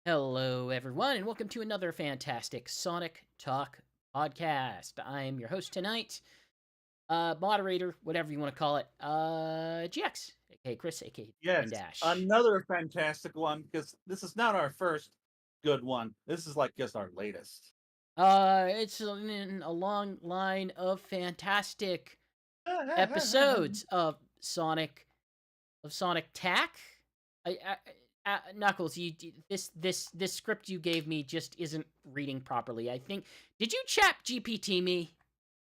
Hello, everyone, and welcome to another fantastic Sonic Talk podcast. I'm your host tonight, moderator, whatever you want to call it, GX, aka Chris, aka Yes, Dash. another fantastic one because this is not our first good one. This is like just our latest. It's in a long line of fantastic episodes of Sonic Tack. Knuckles, this script you gave me just isn't reading properly. I think did you chat GPT me?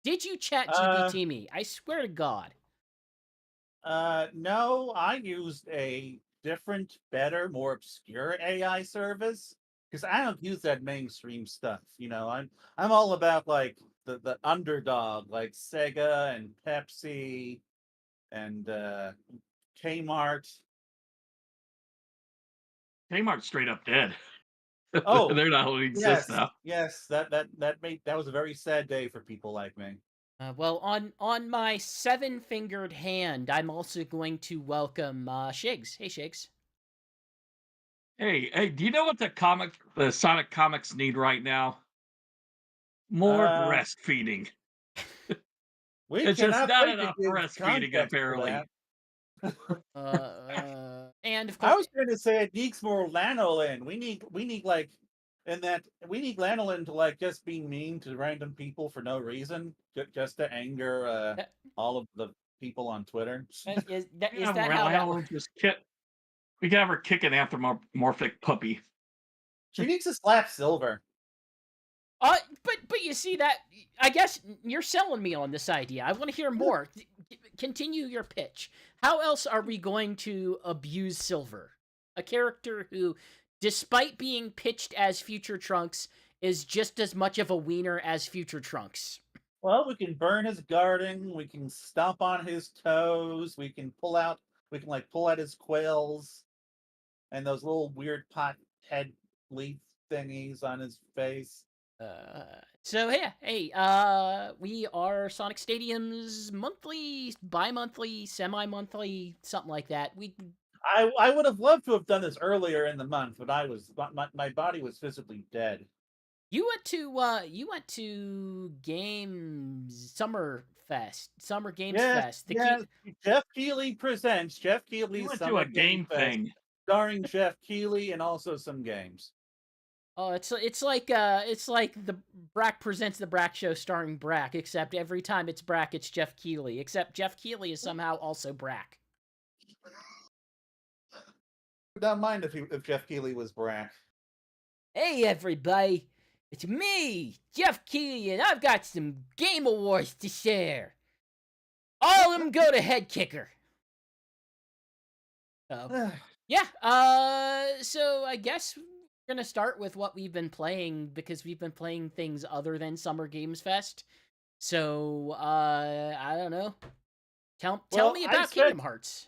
Did you chat uh, GPT me? I swear to God. no, I used a different, better, more obscure AI service because I don't use that mainstream stuff. I'm all about like the underdog, like Sega and Pepsi and Kmart. Kmart's straight up dead. Oh, They're not going to exist yes, now. yes, that was a very sad day for people like me. Well, on my seven-fingered hand, I'm also going to welcome Shigs. Hey, Shigs. Hey, do you know what the Sonic comics need right now? More Uh, breastfeeding. we It's just cannot not wait to enough give breastfeeding, context for apparently. that. And of I course, was going to say it needs more lanolin. We need like in that we need lanolin to like just be mean to random people for no reason, just to anger that, all of the people on Twitter. is Yeah, that how that well, works? we can have her kick an anthropomorphic puppy. She needs to slap Silver. But you see that I guess you're selling me on this idea. I want to hear more. Continue your pitch. How else are we going to abuse Silver, a character who, despite being pitched as Future Trunks, is just as much of a wiener as Future Trunks? Well, we can burn his garden. We can stomp on his toes. We can pull out. We can like pull out his quills and those little weird pot head leaf thingies on his face. So yeah, hey, we are Sonic Stadium's monthly, bi-monthly, semi-monthly, something like that. I would have loved to have done this earlier in the month, but my body was physically dead. You went to Games Summer Games Yes, Fest. yes. Jeff Keighley presents Jeff We Keighley's went to Summer a Game game Fest, thing. starring Jeff Keighley and also some games. Oh, it's like the Brack presents the Brack Show starring Brack, except every time it's Brack, it's Jeff Keighley. Except Jeff Keighley is somehow also Brack. Would not mind if Jeff Keighley was Brack. Hey everybody, it's me, Jeff Keighley, and I've got some game awards to share. All of them go to Head Kicker. So, yeah, so I guess we're gonna start with what we've been playing, because we've been playing things other than Summer Games Fest. So, I don't know. Tell Well, me about Kingdom Hearts.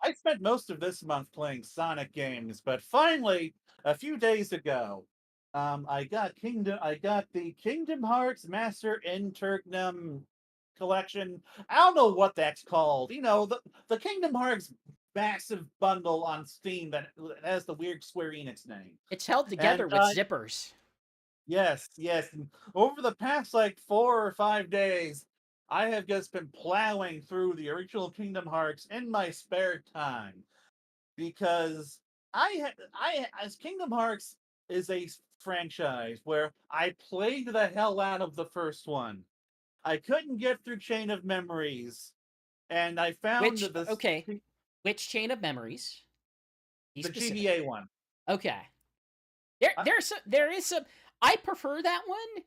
I spent most of this month playing Sonic games, but finally, a few days ago, I got the Kingdom Hearts Master Intergnum collection. I don't know what that's called. The Kingdom Hearts massive bundle on Steam that has the weird Square Enix name. It's held together And with zippers. yes, yes. And over the past like 4 or 5 days, I have just been plowing through the original Kingdom Hearts in my spare time because as Kingdom Hearts is a franchise where I played the hell out of the first one. I couldn't get through Chain of Memories, and I found Which this okay, which Chain of Memories? Be the specific. GBA one. Okay. I, There is some. I prefer that one,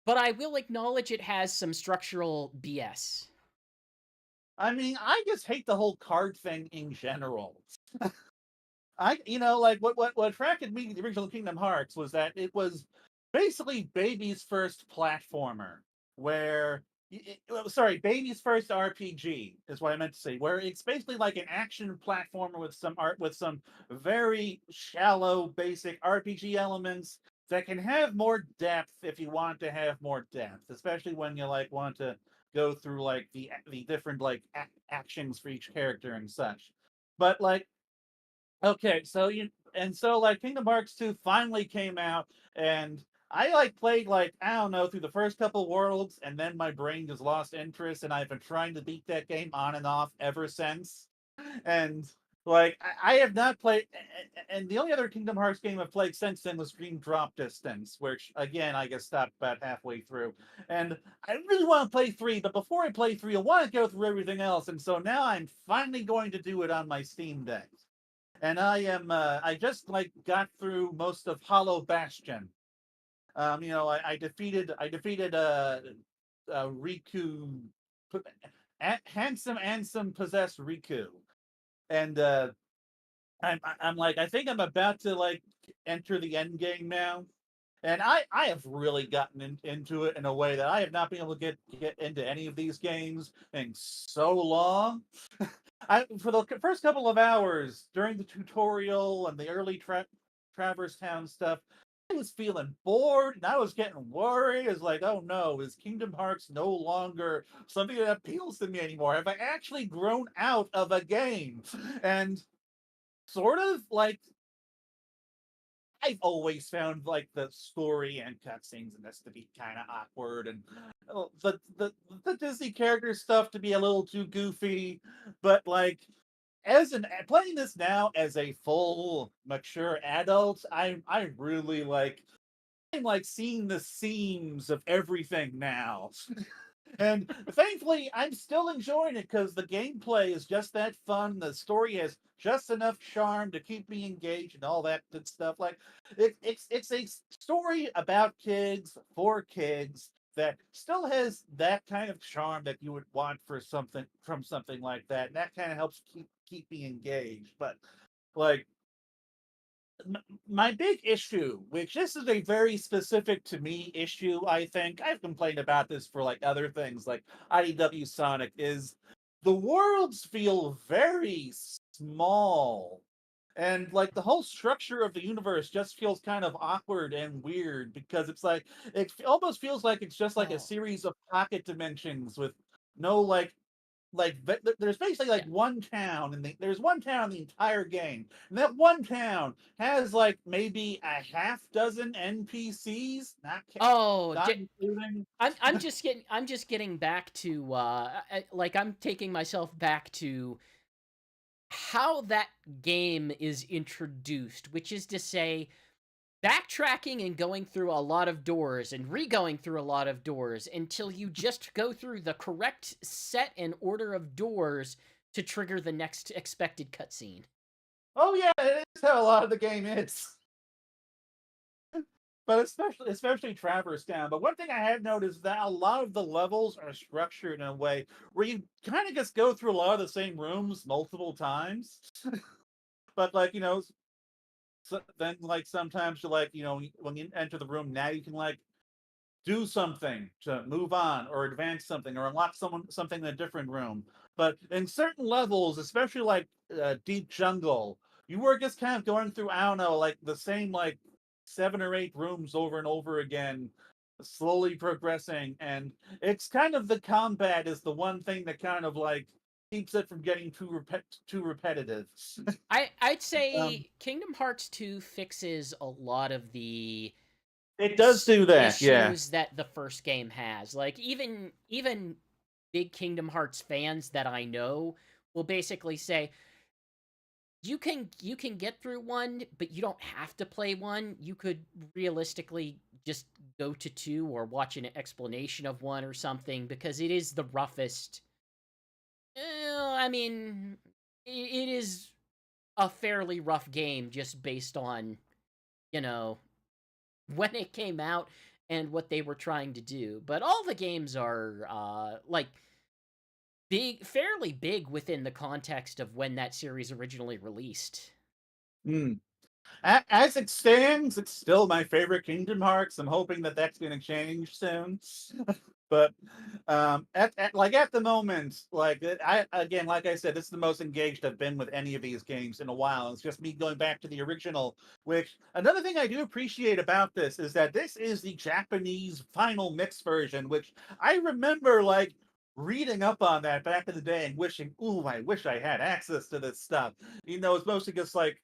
but I will acknowledge it has some structural BS. I mean, I just hate the whole card thing in general. Like what attracted me to the original Kingdom Hearts was that it was basically baby's first platformer, where sorry, baby's first RPG is what I meant to say, where it's basically like an action platformer with some art with some very shallow basic RPG elements that can have more depth if you want to have more depth, especially when you like want to go through like the different like actions for each character and such. But like, okay, so so like Kingdom Hearts 2 finally came out, and I like played like I don't know through the first couple worlds, and then my brain just lost interest, and I've been trying to beat that game on and off ever since. And like I have not played, and the only other Kingdom Hearts game I've played since then was Dream Drop Distance, which again I guess stopped about halfway through. And I really want to play 3, but before I play 3, I want to go through everything else, and so now I'm finally going to do it on my Steam Deck. And I just like got through most of Hollow Bastion. I defeated Riku, handsome Ansem possessed Riku, and I'm like I think I'm about to like enter the end game now, and I have really gotten into it in a way that I have not been able to get into any of these games in so long. For the first couple of hours during the tutorial and the early Traverse Town stuff, I was feeling bored and I was getting worried. It's like, oh no, is Kingdom Hearts no longer something that appeals to me anymore? Have I actually grown out of a game? And sort of like I've always found like the story and cutscenes in this to be kind of awkward, and the Disney character stuff to be a little too goofy. But like as an playing this now as a full mature adult, I really like I'm like seeing the seams of everything now. And thankfully, I'm still enjoying it because the gameplay is just that fun. The story has just enough charm to keep me engaged and all that good stuff. Like it's a story about kids for kids that still has that kind of charm that you would want for something from something like that, and that kind of helps keep me engaged. But like my big issue, which this is a very specific to me issue, I think I've complained about this for like other things like IDW Sonic, is the worlds feel very small. And like the whole structure of the universe just feels kind of awkward and weird because it's like it almost feels like it's just like a Oh, series of pocket dimensions with no there's basically yeah. like one town and there's one town in the entire game, and that one town has like maybe a half dozen NPCs, Oh, not including. I'm just getting back to like I'm taking myself back to how that game is introduced, which is to say backtracking and going through a lot of doors and re-going through a lot of doors until you just go through the correct set and order of doors to trigger the next expected cutscene. Oh yeah, it is how a lot of the game is. But especially Traverse Town. But one thing I have noticed is that a lot of the levels are structured in a way where you kind of just go through a lot of the same rooms multiple times. But like then like sometimes you like when you enter the room now you can like do something to move on or advance something or unlock something in a different room. But in certain levels, especially like Deep Jungle, you were just kind of going through I don't know like the same like 7 or 8 rooms over and over again, slowly progressing, and it's kind of the combat is the one thing that kind of like keeps it from getting too repetitive. I'd um, say Kingdom Hearts 2 fixes a lot of the it does do that, yeah. issues that the first game has. Like even big Kingdom Hearts fans that I know will basically say you can get through one, but you don't have to play one. You could realistically just go to 2 or watch an explanation of 1 or something because it is the roughest. I mean, it is a fairly rough game just based on, you know, when it came out and what they were trying to do. But all the games are like fairly big within the context of when that series originally released. Hmm. As it stands, it's still my favorite Kingdom Hearts. I'm hoping that that's going to change soon. But at the moment, I again, like I said, this is the most engaged I've been with any of these games in a while. It's just me going back to the original. Which another thing I do appreciate about this is that this is the Japanese final mix version, which I remember like reading up on that back in the day and wishing, ooh, I wish I had access to this stuff. It's mostly just like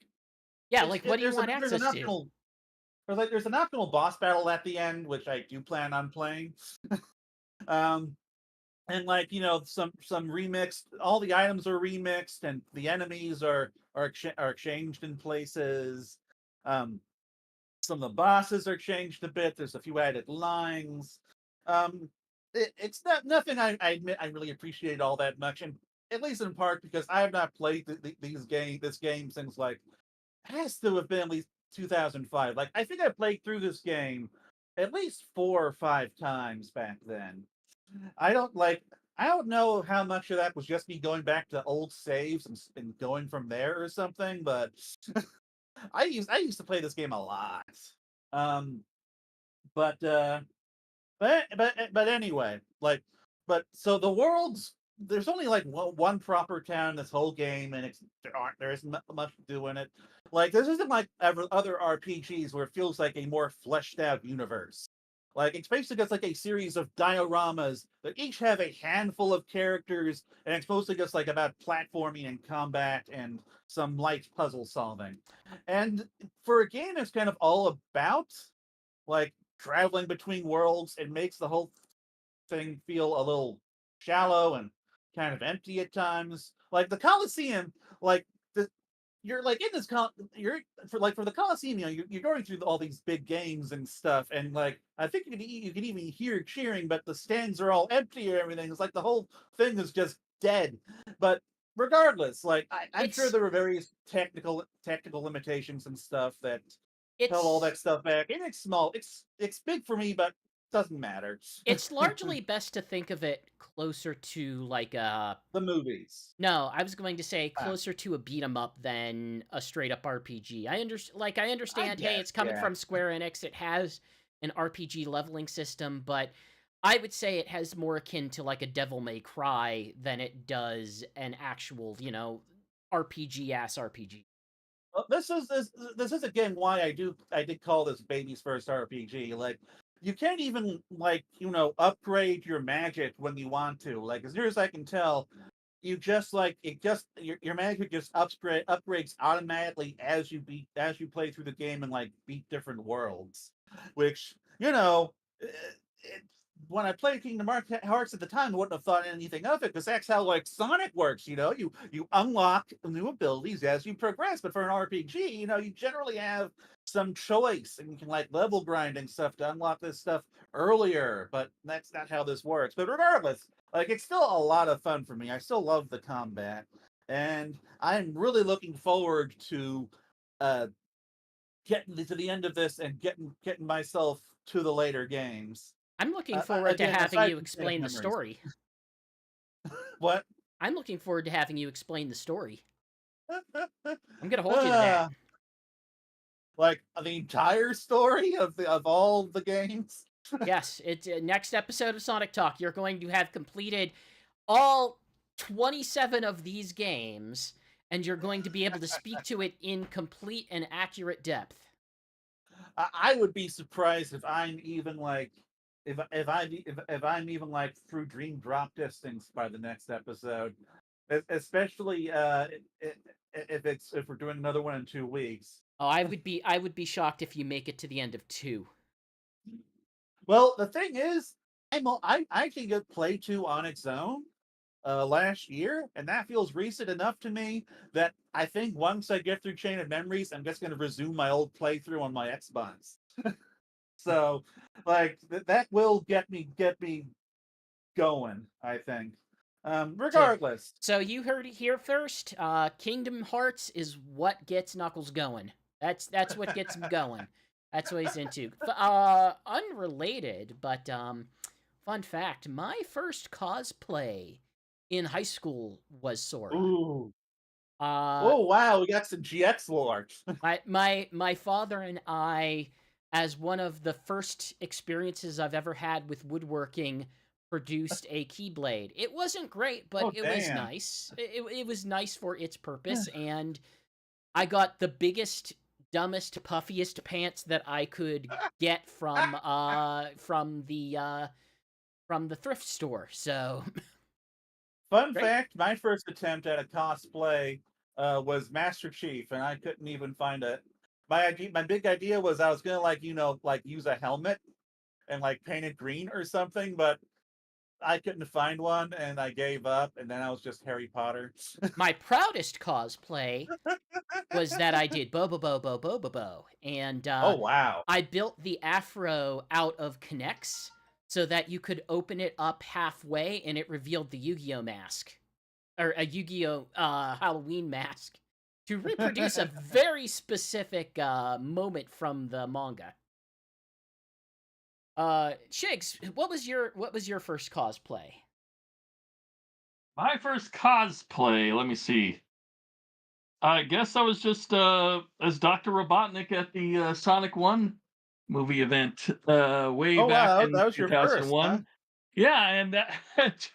Yeah, like, what do you want there's an access to? optional there's an optional boss battle at the end, which I do plan on playing. Um, and like some remixed, all the items are remixed, and the enemies are exchanged in places. Um, some of the bosses are changed a bit. There's a few added lines. Um, it's not nothing I admit I really appreciate all that much, and at least in part because I have not played this game since like has to have been at least 2005. Like I think I played through this game at least 4 or 5 times back then. I don't like. I don't know how much of that was just me going back to old saves and going from there or something, but I used to play this game a lot. Um, but but anyway, like, but so the world's there's only like one proper town in this whole game, and there isn't much to do in it. Like, this isn't like other RPGs where it feels like a more fleshed out universe. Like, it's basically just like a series of dioramas that each have a handful of characters, and it's mostly just like about platforming and combat and some light puzzle solving. And for a game that's kind of all about like traveling between worlds, it makes the whole thing feel a little shallow and kind of empty at times. Like the Coliseum, like the you're like in this you're for the Coliseum, you're going through all these big games and stuff, and like I think you can even hear cheering, but the stands are all empty or everything. It's like the whole thing is just dead. But regardless, like I'm sure It's there were various technical limitations and stuff that held all it's that stuff back. And it's small. It's big for me, but doesn't matter. it's largely best to think of it closer to like a The movies. no, I was going to say Ah, closer to a beat 'em up than a straight up RPG. I I understand, hey, guess, it's coming yeah. from Square Enix, it has an RPG leveling system, but I would say it has more akin to like a Devil May Cry than it does an actual, RPG ass RPG. Well, this is again why I did call this baby's first RPG. Like, you can't even like upgrade your magic when you want to. Like, as near as I can tell, you just like it just your magic just upgrades automatically as you play through the game and like beat different worlds, which it, when I played Kingdom Hearts at the time, I wouldn't have thought anything of it because that's how like Sonic works. You unlock new abilities as you progress, but for an RPG, you generally have some choice and you can like level grinding stuff to unlock this stuff earlier. But that's not how this works. But regardless, like it's still a lot of fun for me. I still love the combat, and I'm really looking forward to uh getting to the end of this and getting myself to the later games. I'm looking forward to Again, having aside you from Chain of explain the Memories. story. What? I'm looking forward to having you explain the story. I'm gonna hold you to that. uh, like the entire story of all the games. Yes, it's next episode of Sonic Talk. You're going to have completed all 27 of these games, and you're going to be able to speak to it in complete and accurate depth. I would be surprised if I'm even like if I'm even like through dream drop distance by the next episode, especially if we're doing another one in 2 weeks. Oh, I would be shocked if you make it to the end of 2. Well, the thing is, I actually get Play 2 on its own last year, and that feels recent enough to me that I think once I get through Chain of Memories, I'm just going to resume my old playthrough on my Xbox. So, like that will get me going. I think. So, Regardless, so you heard it here first. Kingdom Hearts is what gets Knuckles going. That's what gets him going. That's what he's into. Unrelated, but fun fact: my first cosplay in high school was Sora. ooh, Uh, oh wow, we got some GX lore. my father and I, as one of the first experiences I've ever had with woodworking, produced a keyblade. It wasn't great, but Oh it was damn. nice. It was nice for its purpose, and I got the biggest, dumbest, puffiest pants that I could get from the thrift store. So Fun great. fact: my first attempt at a cosplay was Master Chief, and I couldn't even find it. My big idea was I was gonna like use a helmet and like paint it green or something, but I couldn't find one, and I gave up. And then I was just Harry Potter. My proudest cosplay was that I did Bobo Bobo Bobo Bo, and Oh wow! I built the afro out of connects so that you could open it up halfway and it revealed the Yu-Gi-Oh mask or a Yu-Gi-Oh Halloween mask to reproduce a very specific moment from the manga. Shigs, what was your first cosplay? My first cosplay, let me see. I guess I was just as Dr. Robotnik at the Sonic 1 movie event way Oh back wow, in that was your first, huh? 2001. Yeah, and that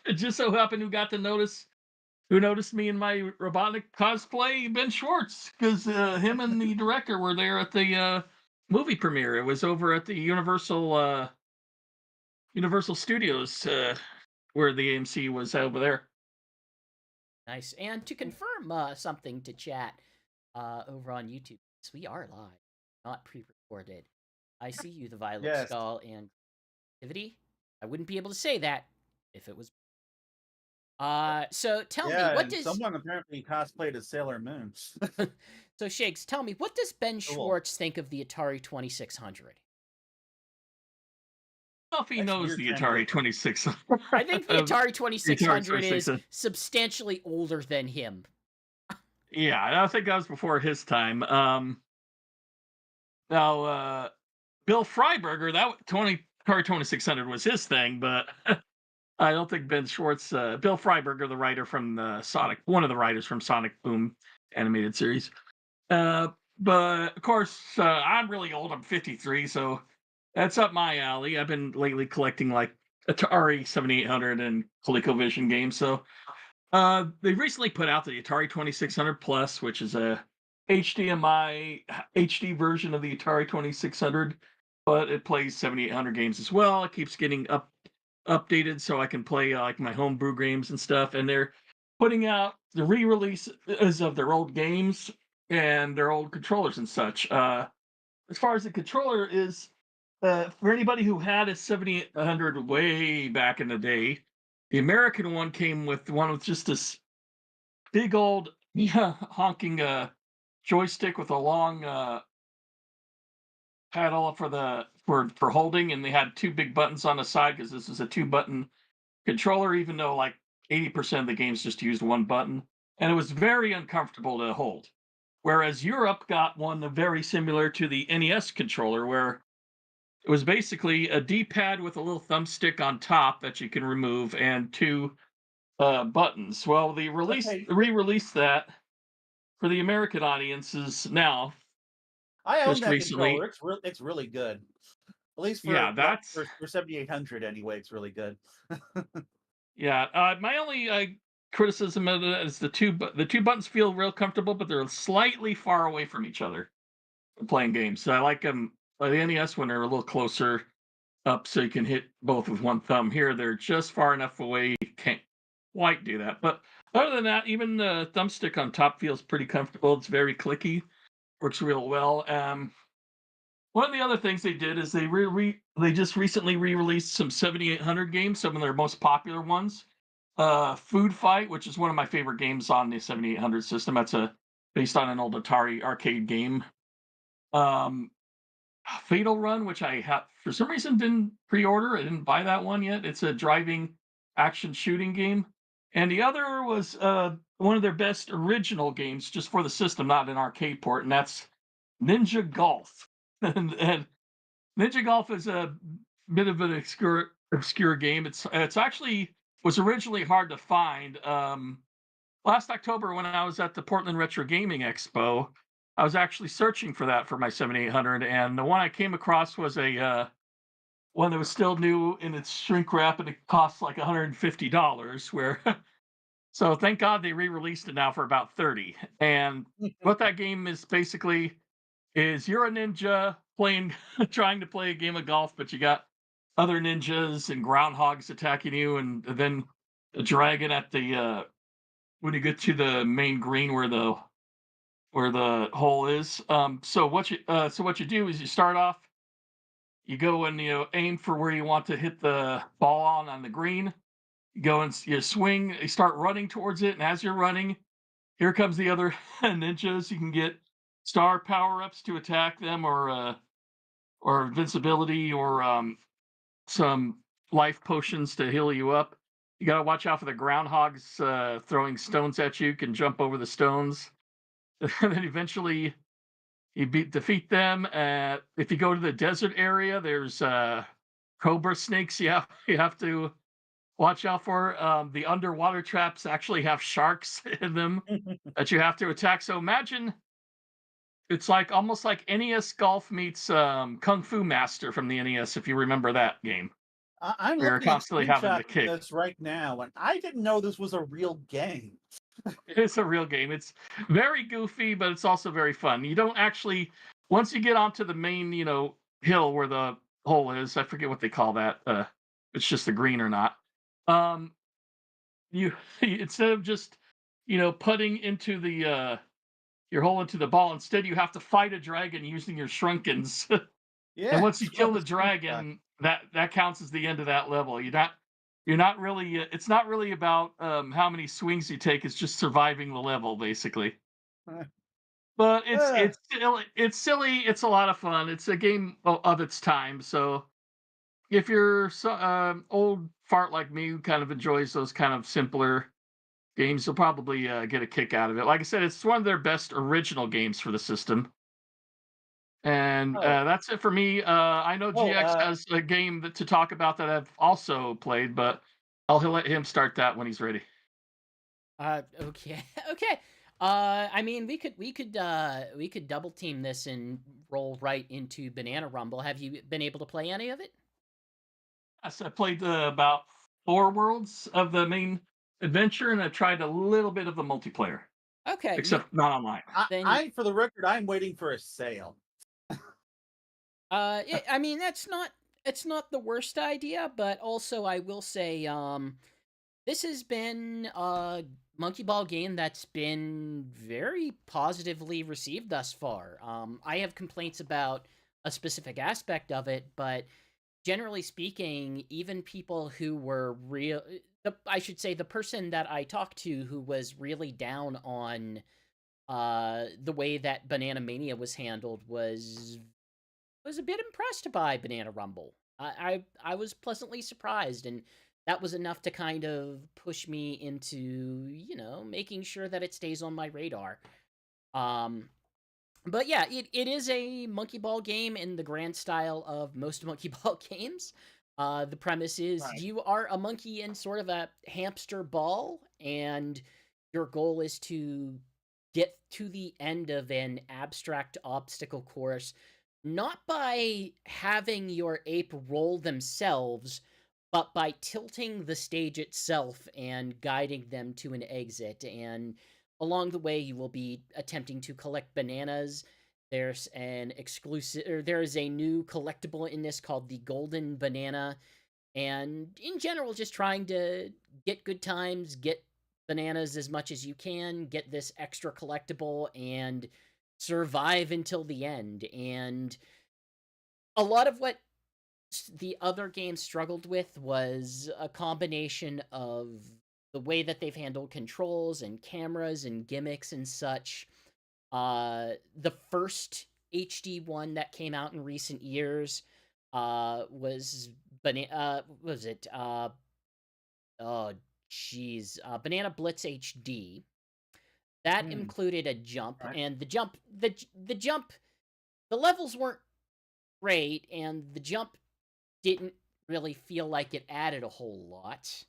it just so happened who noticed me in my Robotnik cosplay, Ben Schwartz, because him and the director were there at the movie premiere. It was over at the Universal Studios where the AMC was over there. Nice. And to confirm something to chat over on YouTube, yes, we are live, not pre-recorded. I see you, the Violet Yes. Skull and Activity. I wouldn't be able to say that if it was. So tell me, Yeah, what and does someone apparently cosplayed as Sailor Moon. so Shakes? Tell me, what does Ben Cool. Schwartz think of the Atari 2600? I don't know if he That's knows weird the Atari transition. 2600. I think the Atari The Atari 2600 is 2600. substantially older than him. Yeah, I think that was before his time. Now, Bill Freiberger, Atari 2600 was his thing, but I don't think Ben Schwartz, Bill Freiberger, the writer from the one of the writers from Sonic Boom animated series. Uh, but of course, I'm really old. I'm 53, so that's up my alley. I've been lately collecting like Atari 7800 and ColecoVision games. So they recently put out the Atari 2600 Plus, which is a HDMI HD version of the Atari 2600, but it plays 7800 games as well. It keeps getting updated so I can play like my homebrew games and stuff. And they're putting out the re-releases of their old games and their old controllers and such. As far as the controller is, for anybody who had a 7800 way back in the day, the American one came with one with just this big old honking joystick with a long paddle for holding, and they had two big buttons on the side because this is a two-button controller, even though like 80% of the games just used one button, and it was very uncomfortable to hold. Whereas Europe got one very similar to the NES controller, where it was basically a D-pad with a little thumbstick on top that you can remove and two buttons. Well, they Okay, re-released that for the American audiences now, I own just that controller. recently. It's really good. At least Yeah, for what that's for 7800 anyway, it's really good. yeah. My only criticism of it is the two buttons feel real comfortable, but they're slightly far away from each other playing games. So I like them. The NES when they're a little closer up, so you can hit both with one thumb. Here, they're just far enough away you can't quite do that. But other than that, even the thumbstick on top feels pretty comfortable. It's very clicky, works real well. One of the other things they did is they just recently re-released some 7800 games, some of their most popular ones. Food Fight, which is one of my favorite games on the 7800 system. That's a based on an old Atari arcade game. Um, Fatal Run, which I have for some reason didn't pre-order. I didn't buy that one yet. It's a driving action shooting game. And the other was one of their best original games, just for the system, not an arcade port, and that's Ninja Golf. And Ninja Golf is a bit of an obscure game. It's actually was originally hard to find. Last October, when I was at the Portland Retro Gaming Expo, I was actually searching for that for my 7800, and the one I came across was a one that was still new in its shrink wrap, and it costs like $150. Where so thank God they re-released it now for about 30. And what that game is basically is you're a ninja playing trying to play a game of golf, but you got other ninjas and groundhogs attacking you, and then a dragon at the when you get to the main green where the where the hole is. So what you do is you start off, you go and aim for where you want to hit the ball on the green. You go and you swing, you start running towards it, and as you're running, here comes the other ninjas. You can get star power ups to attack them, or invincibility, or some life potions to heal you up. You got to watch out for the groundhogs throwing stones at you. You can jump over the stones, and then eventually defeat them. If you go to the desert area, there's cobra snakes. You have to watch out for. The underwater traps actually have sharks in them that you have to attack. So imagine it's like almost like NES Golf meets Kung Fu Master from the NES, if you remember that game. I'm Where you're looking at constantly having to screenshots of kick. this right now, and I didn't know this was a real game. It's a real game. It's very goofy, but it's also very fun. You don't actually once you get onto the main, hill where the hole is. I forget what they call that. It's just the green or not. Um, you instead of just putting into the your hole into the ball, instead you have to fight a dragon using your shrunkins. And Yeah, once you that's what kill the the screenshot. dragon, that counts as the end of that level. You're not really. It's not really about how many swings you take. It's just surviving the level, basically. But it's Uh, it's still it's silly. It's a lot of fun. It's a game of its time. So if you're old fart like me who kind of enjoys those kind of simpler games, you'll probably get a kick out of it. Like I said, it's one of their best original games for the system. And oh, that's it for me. I know oh, GX has a game to talk about that I've also played, but I'll let him start that when he's ready. Okay, okay. I mean, we could double team this and roll right into Banana Rumble. Have you been able to play any of it? Yes, I played about 4 worlds of the main adventure, and I tried a little bit of the multiplayer, Okay, except not online. then for the record, I'm waiting for a sale. I mean it's not the worst idea, but also I will say this has been a monkey ball game that's been very positively received thus far. I have complaints about a specific aspect of it, but generally speaking, even people who were I should say the person that I talked to who was really down on the way that Banana Mania was handled was a bit impressed by Banana Rumble. I was pleasantly surprised, and that was enough to kind of push me into making sure that it stays on my radar. Um, but yeah, it is a monkey ball game in the grand style of most monkey ball games. The premise is Right. you are a monkey in sort of a hamster ball, and your goal is to get to the end of an abstract obstacle course, not by having your ape roll themselves, but by tilting the stage itself and guiding them to an exit. And along the way, you will be attempting to collect bananas. There is a new collectible in this called the Golden Banana, and in general, just trying to get good times, get bananas as much as you can, get this extra collectible, and survive until the end. And a lot of what the other games struggled with was a combination of the way that they've handled controls and cameras and gimmicks and such. The first HD one that came out in recent years was was it oh jeez, Banana Blitz HD. That Hmm. included a jump, Right. and the jump, the levels weren't great, and the jump didn't really feel like it added a whole lot.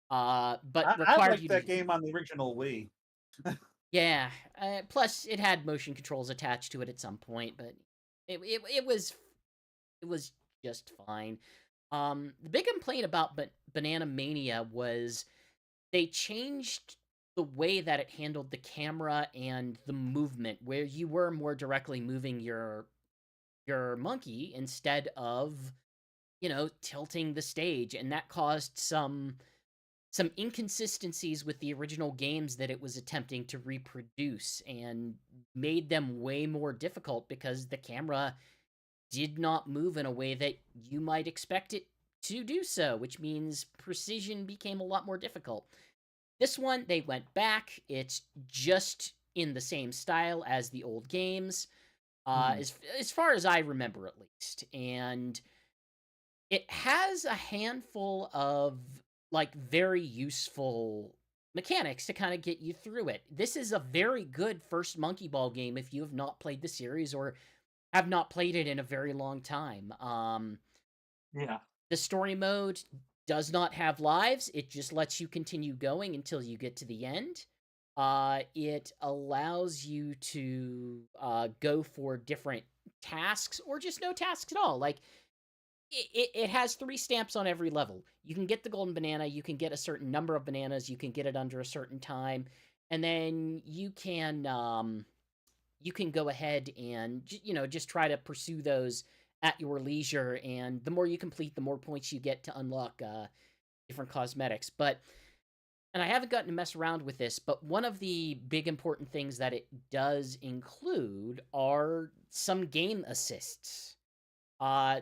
But I required liked you that to, game on the original Wii. yeah. Plus, it had motion controls attached to it at some point, but it was just fine. The big complaint about Banana Mania was they changed the way that it handled the camera and the movement, where you were more directly moving your monkey instead of tilting the stage, and that caused some some inconsistencies with the original games that it was attempting to reproduce and made them way more difficult because the camera did not move in a way that you might expect it to do so, which means precision became a lot more difficult. This one, they went back. It's just in the same style as the old games, Mhm. as far as I remember, at least. And it has a handful of like very useful mechanics to kind of get you through it. This is a very good first Monkey Ball game if you have not played the series or have not played it in a very long time. Yeah. The story mode does not have lives. It just lets you continue going until you get to the end. It allows you to go for different tasks or just no tasks at all. Like it has 3 stamps on every level. You can get the golden banana, you can get a certain number of bananas, you can get it under a certain time, and then you can go ahead and just try to pursue those at your leisure, and the more you complete, the more points you get to unlock different cosmetics. But and I haven't gotten to mess around with this, but one of the big important things that it does include are some game assists. Uh,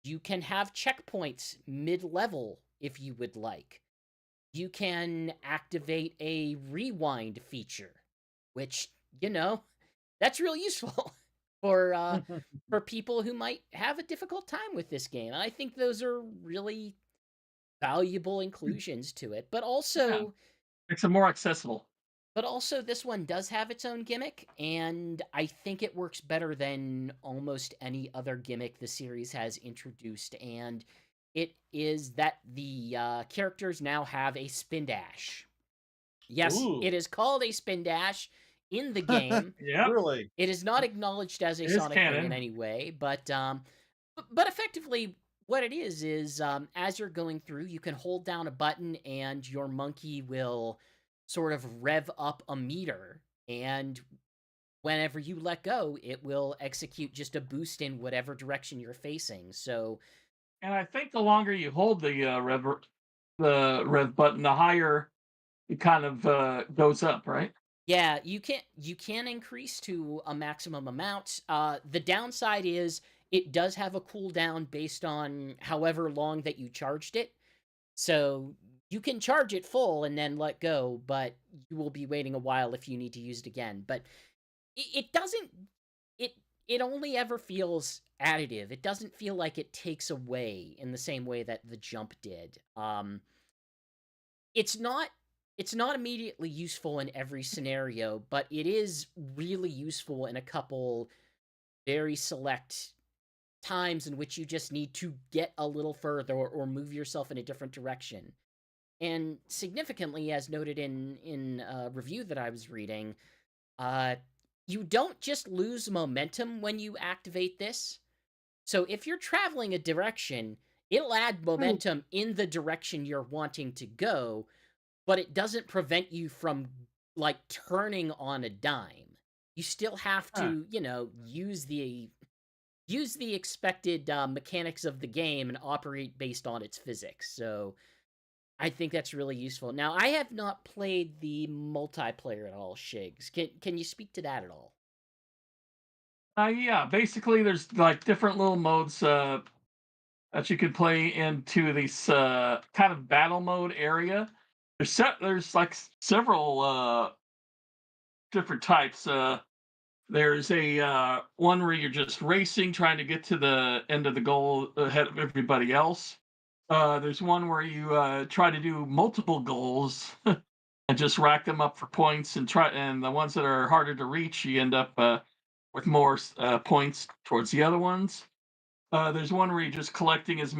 you can have checkpoints mid-level if you would like. You can activate a rewind feature, which, that's real useful for people who might have a difficult time with this game. And I think those are really valuable inclusions to it. Yeah. Makes it more accessible. But also this one does have its own gimmick, and I think it works better than almost any other gimmick the series has introduced. And it is that the characters now have a spin dash. Yes, Ooh. it is called a spin dash in the game. Yep. Really? It is not acknowledged as a It is Sonic thing in canon. any way, but effectively what it is as you're going through, you can hold down a button and your monkey will sort of rev up a meter, and whenever you let go, it will execute just a boost in whatever direction you're facing. So And I think the longer you hold the rev button, the higher it kind of goes up, right? yeah, you can increase to a maximum amount. The downside is it does have a cooldown based on however long that you charged it. So you can charge it full and then let go, but you will be waiting a while if you need to use it again. But it doesn't it it only ever feels additive. It doesn't feel like it takes away in the same way that the jump did. It's not it's not immediately useful in every scenario, but it is really useful in a couple very select times in which you just need to get a little further or move yourself in a different direction. And significantly, as noted in a review that I was reading, uh, you don't just lose momentum when you activate this. So if you're traveling a direction, it'll add Hmm. momentum in the direction you're wanting to go, but it doesn't prevent you from like turning on a dime. You still have Huh. to, use the expected mechanics of the game and operate based on its physics. So I think that's really useful. Now, I have not played the multiplayer at all, Shigs. Can you speak to that at all? Yeah, basically, there's like different little modes that you could play into this kind of battle mode area. There's like several different types. There's a one where you're just racing, trying to get to the end of the goal ahead of everybody else. There's one where you try to do multiple goals and just rack them up for points, and the ones that are harder to reach, you end up with more points towards the other ones. There's one where you're just collecting as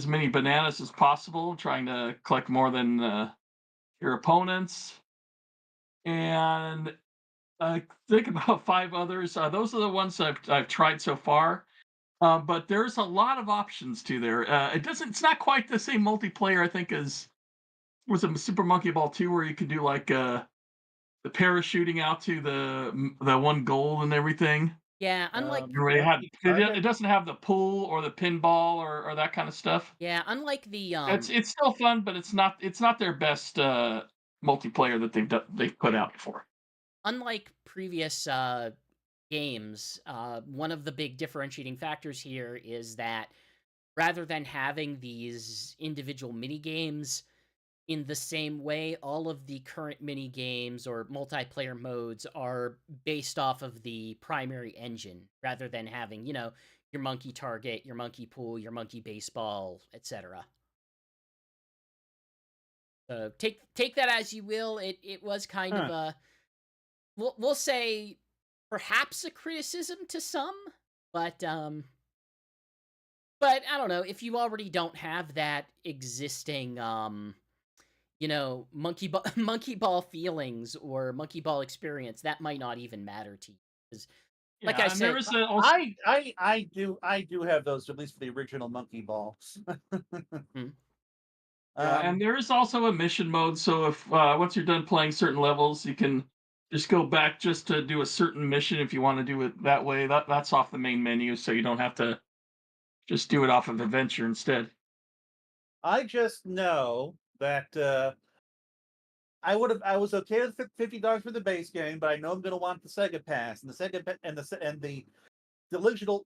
many bananas as possible, trying to collect more than your opponents. And I think about 5 others. Those are the ones I've tried so far. But there's a lot of options to there. It's not quite the same multiplayer, I think, as was it Super Monkey Ball 2, where you could do like the parachuting out to the one goal and everything. Yeah, unlike Monkey It Target. doesn't have the pool or the pinball or that kind of stuff. yeah, unlike the It's still fun, but it's not their best multiplayer that they've put out before. unlike previous games, one of the big differentiating factors here is that rather than having these individual mini games in the same way, all of the current mini games or multiplayer modes are based off of the primary engine rather than having, your monkey target, your monkey pool, your monkey baseball, etc. So take that as you will. It was kind of Huh. a, we'll say, perhaps a criticism to some, but I don't know, if you already don't have that existing monkey ball monkey ball feelings or monkey ball experience, that might not even matter to you. 'Cause like I Yeah, and there said, is also I do have those, at least for the original Monkey Ball. hmm, yeah, and Um, there is also a mission mode. So if once you're done playing certain levels, you can just go back just to do a certain mission if you want to do it that way. That's off the main menu, so you don't have to just do it off of adventure instead. I just know that I was okay with $50 for the base game, but I know I'm going to want the Sega Pass, and the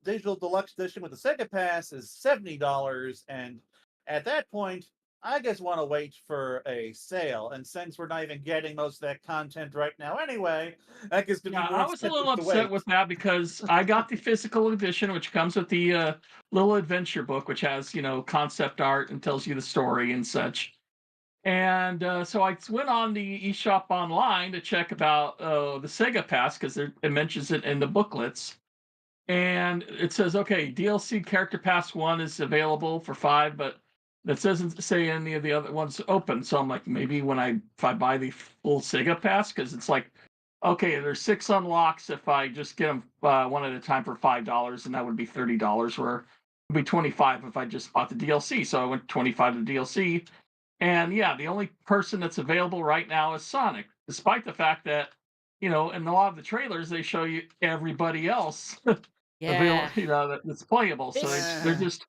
digital deluxe edition with the Sega Pass is $70, and at that point, I just want to wait for a sale. And since we're not even getting most of that content right now anyway, that gets to Yeah, be more I was a little expensive to upset wait. with that because I got the physical edition, which comes with the little adventure book, which has concept art and tells you the story and such. And so I went on the eShop online to check about the Sega Pass because it mentions it in the booklets. And it says, okay, DLC Character Pass 1 is available for 5, but that doesn't say any of the other ones open. So I'm like, maybe if I buy the full Sega Pass, because it's like, okay, there's 6 unlocks if I just get them one at a time for $5, and that would be $30, where it would be 25 if I just bought the DLC. So I went 25 to DLC, and yeah, the only person that's available right now is Sonic, despite the fact that, in a lot of the trailers, they show you everybody else available, yeah, that's playable. So this they're Eh, just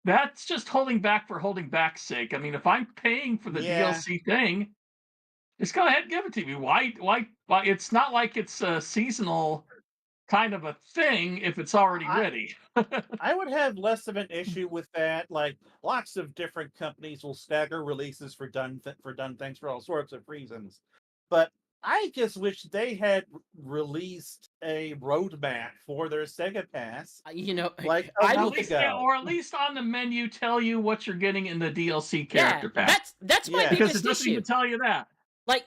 that's just holding back for holding back's sake. I mean, if I'm paying for the yeah, DLC thing, just go ahead and give it to me. Why? It's not like it's a seasonal kind of a thing if it's already I ready. I would have less of an issue with that. Like lots of different companies will stagger releases for done things for all sorts of reasons, but I just wish they had released a roadmap for their Sega Pass like a I At will. week least, yeah, ago. or at least on the menu tell you what you're getting in the DLC Yeah, character pack, that's my Yeah, because it biggest doesn't issue. even tell you that.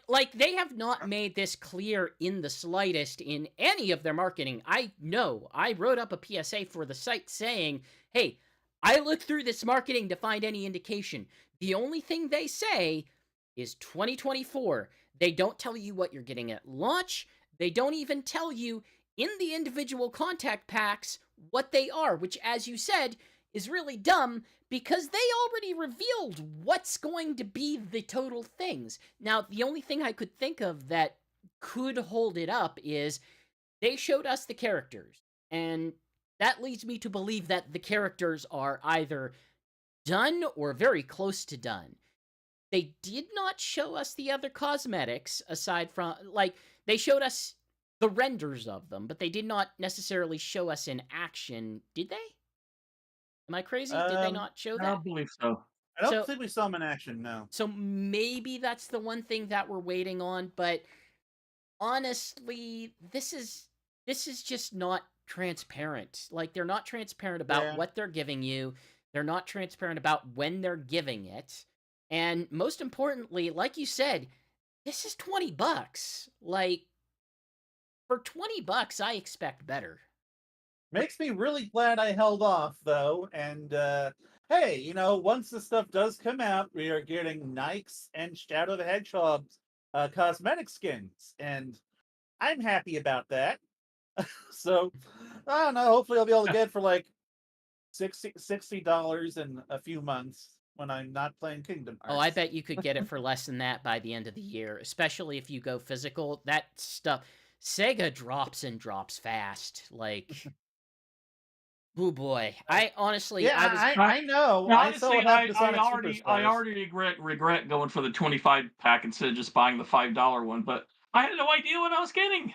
Like they have not made this clear in the slightest in any of their marketing. I know. I wrote up a PSA for the site saying, "Hey, I looked through this marketing to find any indication. The only thing they say is 2024. They don't tell you what you're getting at launch. They don't even tell you in the individual contact packs what they are, which as you said is really dumb because they already revealed what's going to be the total things. Now, the only thing I could think of that could hold it up is they showed us the characters, and that leads me to believe that the characters are either done or very close to done. They did not show us the other cosmetics aside from, like, they showed us the renders of them, but they did not necessarily show us in action, did they? Am I crazy? Did they um, not show I that? don't believe so. I don't So think we saw him in action. No. so maybe that's the one thing that we're waiting on, but honestly, this is just not transparent. Like they're not transparent about Yeah. what they're giving you. They're not transparent about when they're giving it. And most importantly, like you said, this is 20 bucks. Like for 20 bucks, I expect better. Makes me really glad I held off though. And hey, once the stuff does come out, we are getting Nikes and Shadow the Hedgehog's cosmetic skins, and I'm happy about that. So I don't know. Hopefully, I'll be able to get it for like $60 in a few months when I'm not playing Kingdom Oh, I Hearts. bet you could get it for less than that by the end of the year, especially if you go physical. That stuff, Sega drops and drops fast. Like, oh boy. I honestly, Yeah, I was. I know. Now, I saw honestly, what happened to I Sonic already I Superstars. already regret going for the 25 pack instead of just buying the $5 one, but I had no idea what I was getting.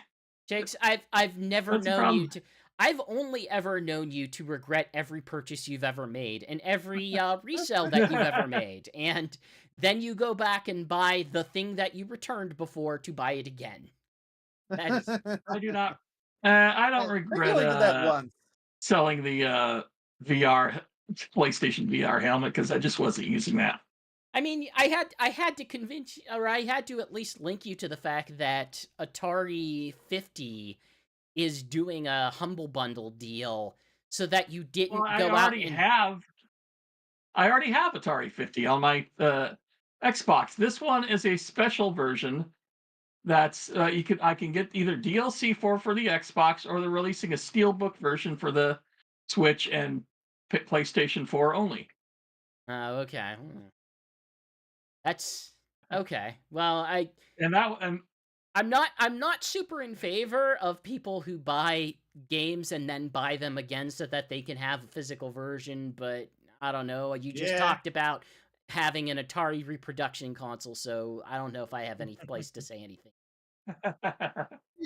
Jakes, I've never That's the known you problem. to. I've only ever known you to regret every purchase you've ever made and every resale that you've ever made, and then you go back and buy the thing that you returned before to buy it again. That is, I do not. I don't I can regret only did that once. selling the VR PlayStation VR helmet because I just wasn't using that. I mean, I had to convince you, or I had to at least link you to the fact that Atari 50 is doing a humble bundle deal so that you Well, didn't go out and. I already have Atari 50 on my Xbox. This one is a special version that's I can get either DLC for the Xbox, or they're releasing a steelbook version for the Switch and PlayStation 4 only. Oh, okay. That's okay. Well, And that and I'm not super in favor of people who buy games and then buy them again so that they can have a physical version, but I don't know. You just Yeah. talked about having an Atari reproduction console, so I don't know if I have any place to say anything.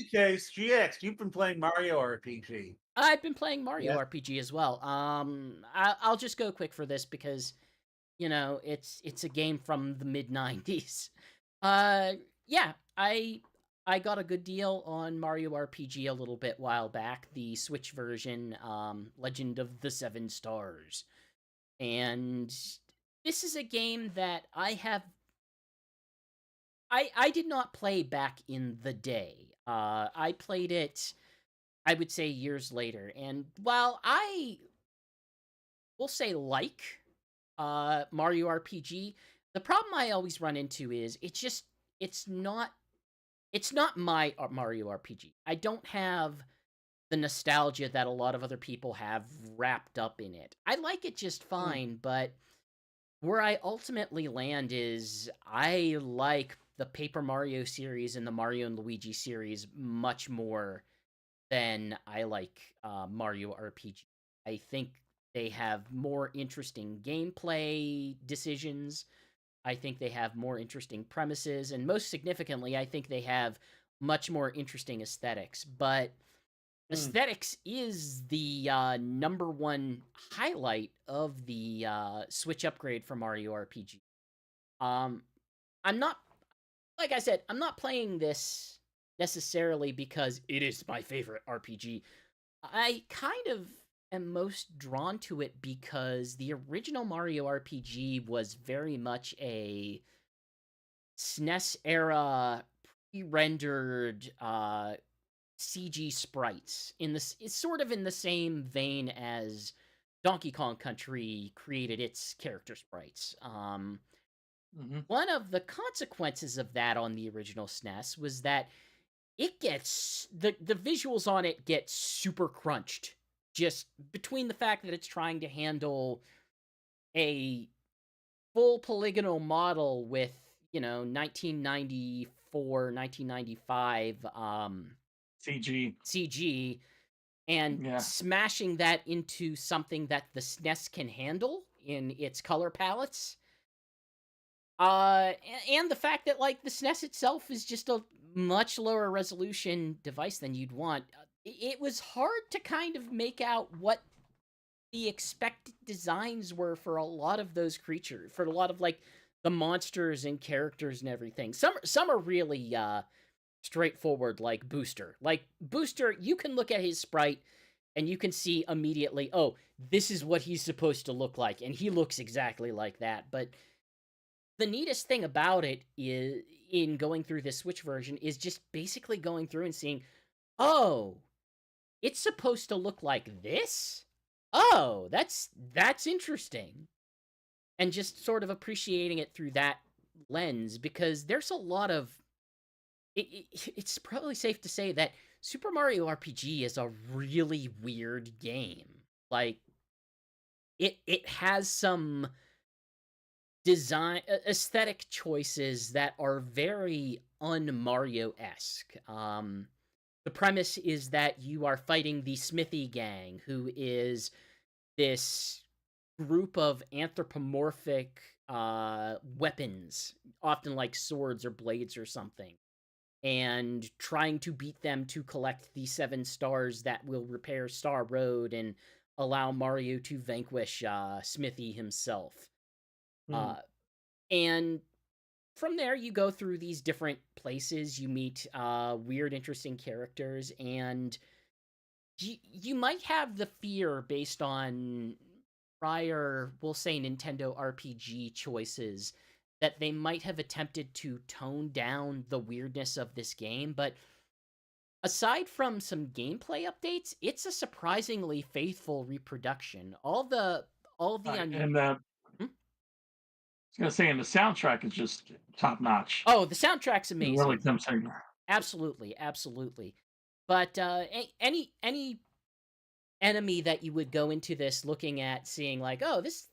Okay, GX, you've been playing Mario RPG. I've been playing Mario Yeah. RPG as well. I'll just go quick for this because it's a game from the mid '90s. Uh, yeah, I got a good deal on Mario RPG a little bit while back, the Switch version, Legend of the Seven Stars, and this is a game that I did not play back in the day. I played it, I would say, years later, and while I will say Mario RPG, the problem I always run into is it's not it's not my Mario RPG. I don't have the nostalgia that a lot of other people have wrapped up in it. I like it just Hmm. fine, but where I ultimately land is I like the Paper Mario series and the Mario and Luigi series much more than I like Mario RPG. I think they have more interesting gameplay decisions. I think they have more interesting premises, and most significantly, I think they have much more interesting aesthetics. But Hmm. aesthetics is the number one highlight of the Switch upgrade for Mario RPG. Um, I'm not, like I said, I'm not playing this necessarily because it is my favorite RPG. I kind of am most drawn to it because the original Mario RPG was very much a SNES era pre-rendered CG sprites. It's sort of in the same vein as Donkey Kong Country created its character sprites. Mhm. One of the consequences of that on the original SNES was that it gets the visuals on it get super crunched, just between the fact that it's trying to handle a full polygonal model with 1994 1995 CG. CG, and Yeah. smashing that into something that the SNES can handle in its color palettes. And the fact that like the SNES itself is just a much lower resolution device than you'd want. It was hard to kind of make out what the expected designs were for a lot of those creatures, for a lot of like the monsters and characters and everything. Some are really straightforward, like Booster. Like Booster, you can look at his sprite and you can see immediately, oh, this is what he's supposed to look like, and he looks exactly like that. But the neatest thing about it is in going through this Switch version is just basically going through and seeing, oh, it's supposed to look like this? Oh, that's interesting. And just sort of appreciating it through that lens because there's a lot of it's probably safe to say that Super Mario RPG is a really weird game. Like it has some design aesthetic choices that are very un Mario esque. The premise is that you are fighting the Smithy Gang, who is this group of anthropomorphic weapons, often like swords or blades or something, and trying to beat them to collect the 7 stars that will repair Star Road and allow Mario to vanquish Smithy himself. Hmm. Uh, and from there, you go through these different places. You meet weird, interesting characters, and you might have the fear based on prior, we'll say, Nintendo RPG choices that they might have attempted to tone down the weirdness of this game, but aside from some gameplay updates, it's a surprisingly faithful reproduction. All the Right. un And Hmm? was gonna say, and the soundtrack is just top notch. Oh, the soundtrack's It really amazing. comes in. Absolutely, absolutely. But any enemy that you would go into this looking at seeing like, "Oh, this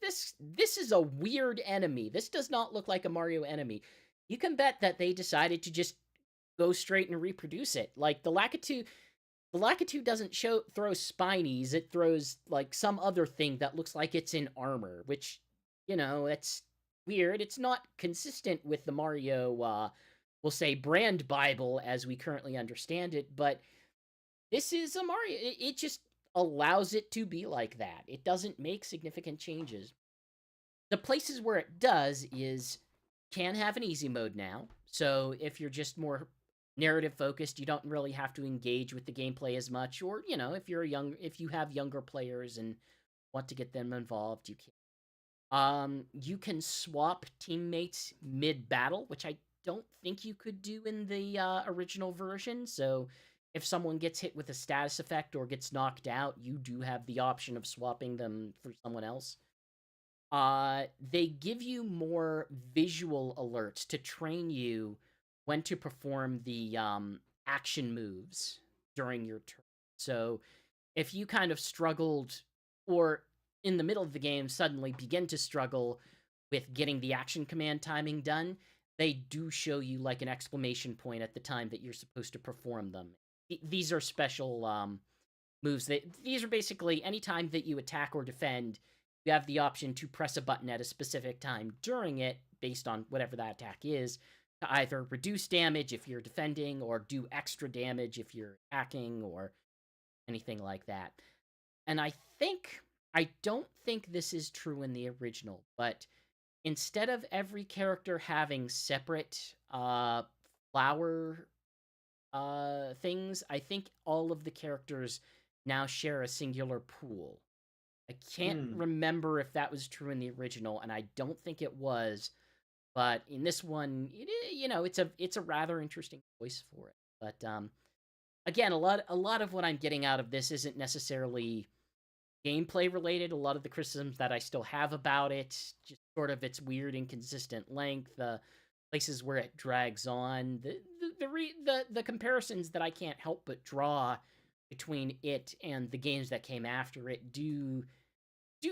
is a weird enemy. This does not look like a Mario enemy." You can bet that they decided to just go straight and reproduce it. Like the Lakitu doesn't throw spinies, it throws like some other thing that looks like it's in armor, which it's weird. It's not consistent with the Mario we'll say brand Bible as we currently understand it, but this is a Mario. It just allows it to be like that. It doesn't make significant changes. The places where it does is can have an easy mode now. So if you're just more narrative focused, you don't really have to engage with the gameplay as much. Or if you have younger players and want to get them involved, you can. You can swap teammates mid battle, which I don't think you could do in the original version. So if someone gets hit with a status effect or gets knocked out, you do have the option of swapping them for someone else. They give you more visual alerts to train you when to perform the action moves during your turn. So if you kind of struggled or in the middle of the game suddenly begin to struggle with getting the action command timing done, they do show you like an exclamation point at the time that you're supposed to perform them. These are special moves that these are basically anytime that you attack or defend, you have the option to press a button at a specific time during it based on whatever that attack is to either reduce damage if you're defending or do extra damage if you're attacking or anything like that. And I don't think this is true in the original, but instead of every character having separate flower things, I think all of the characters now share a singular pool. I can't Hmm. remember if that was true in the original, and I don't think it was. But in this one, it's a rather interesting choice for it. But again, a lot of what I'm getting out of this isn't necessarily gameplay related. A lot of the criticisms that I still have about it, just sort of its weird inconsistent length, the places where it drags on, the comparisons that I can't help but draw between it and the games that came after it do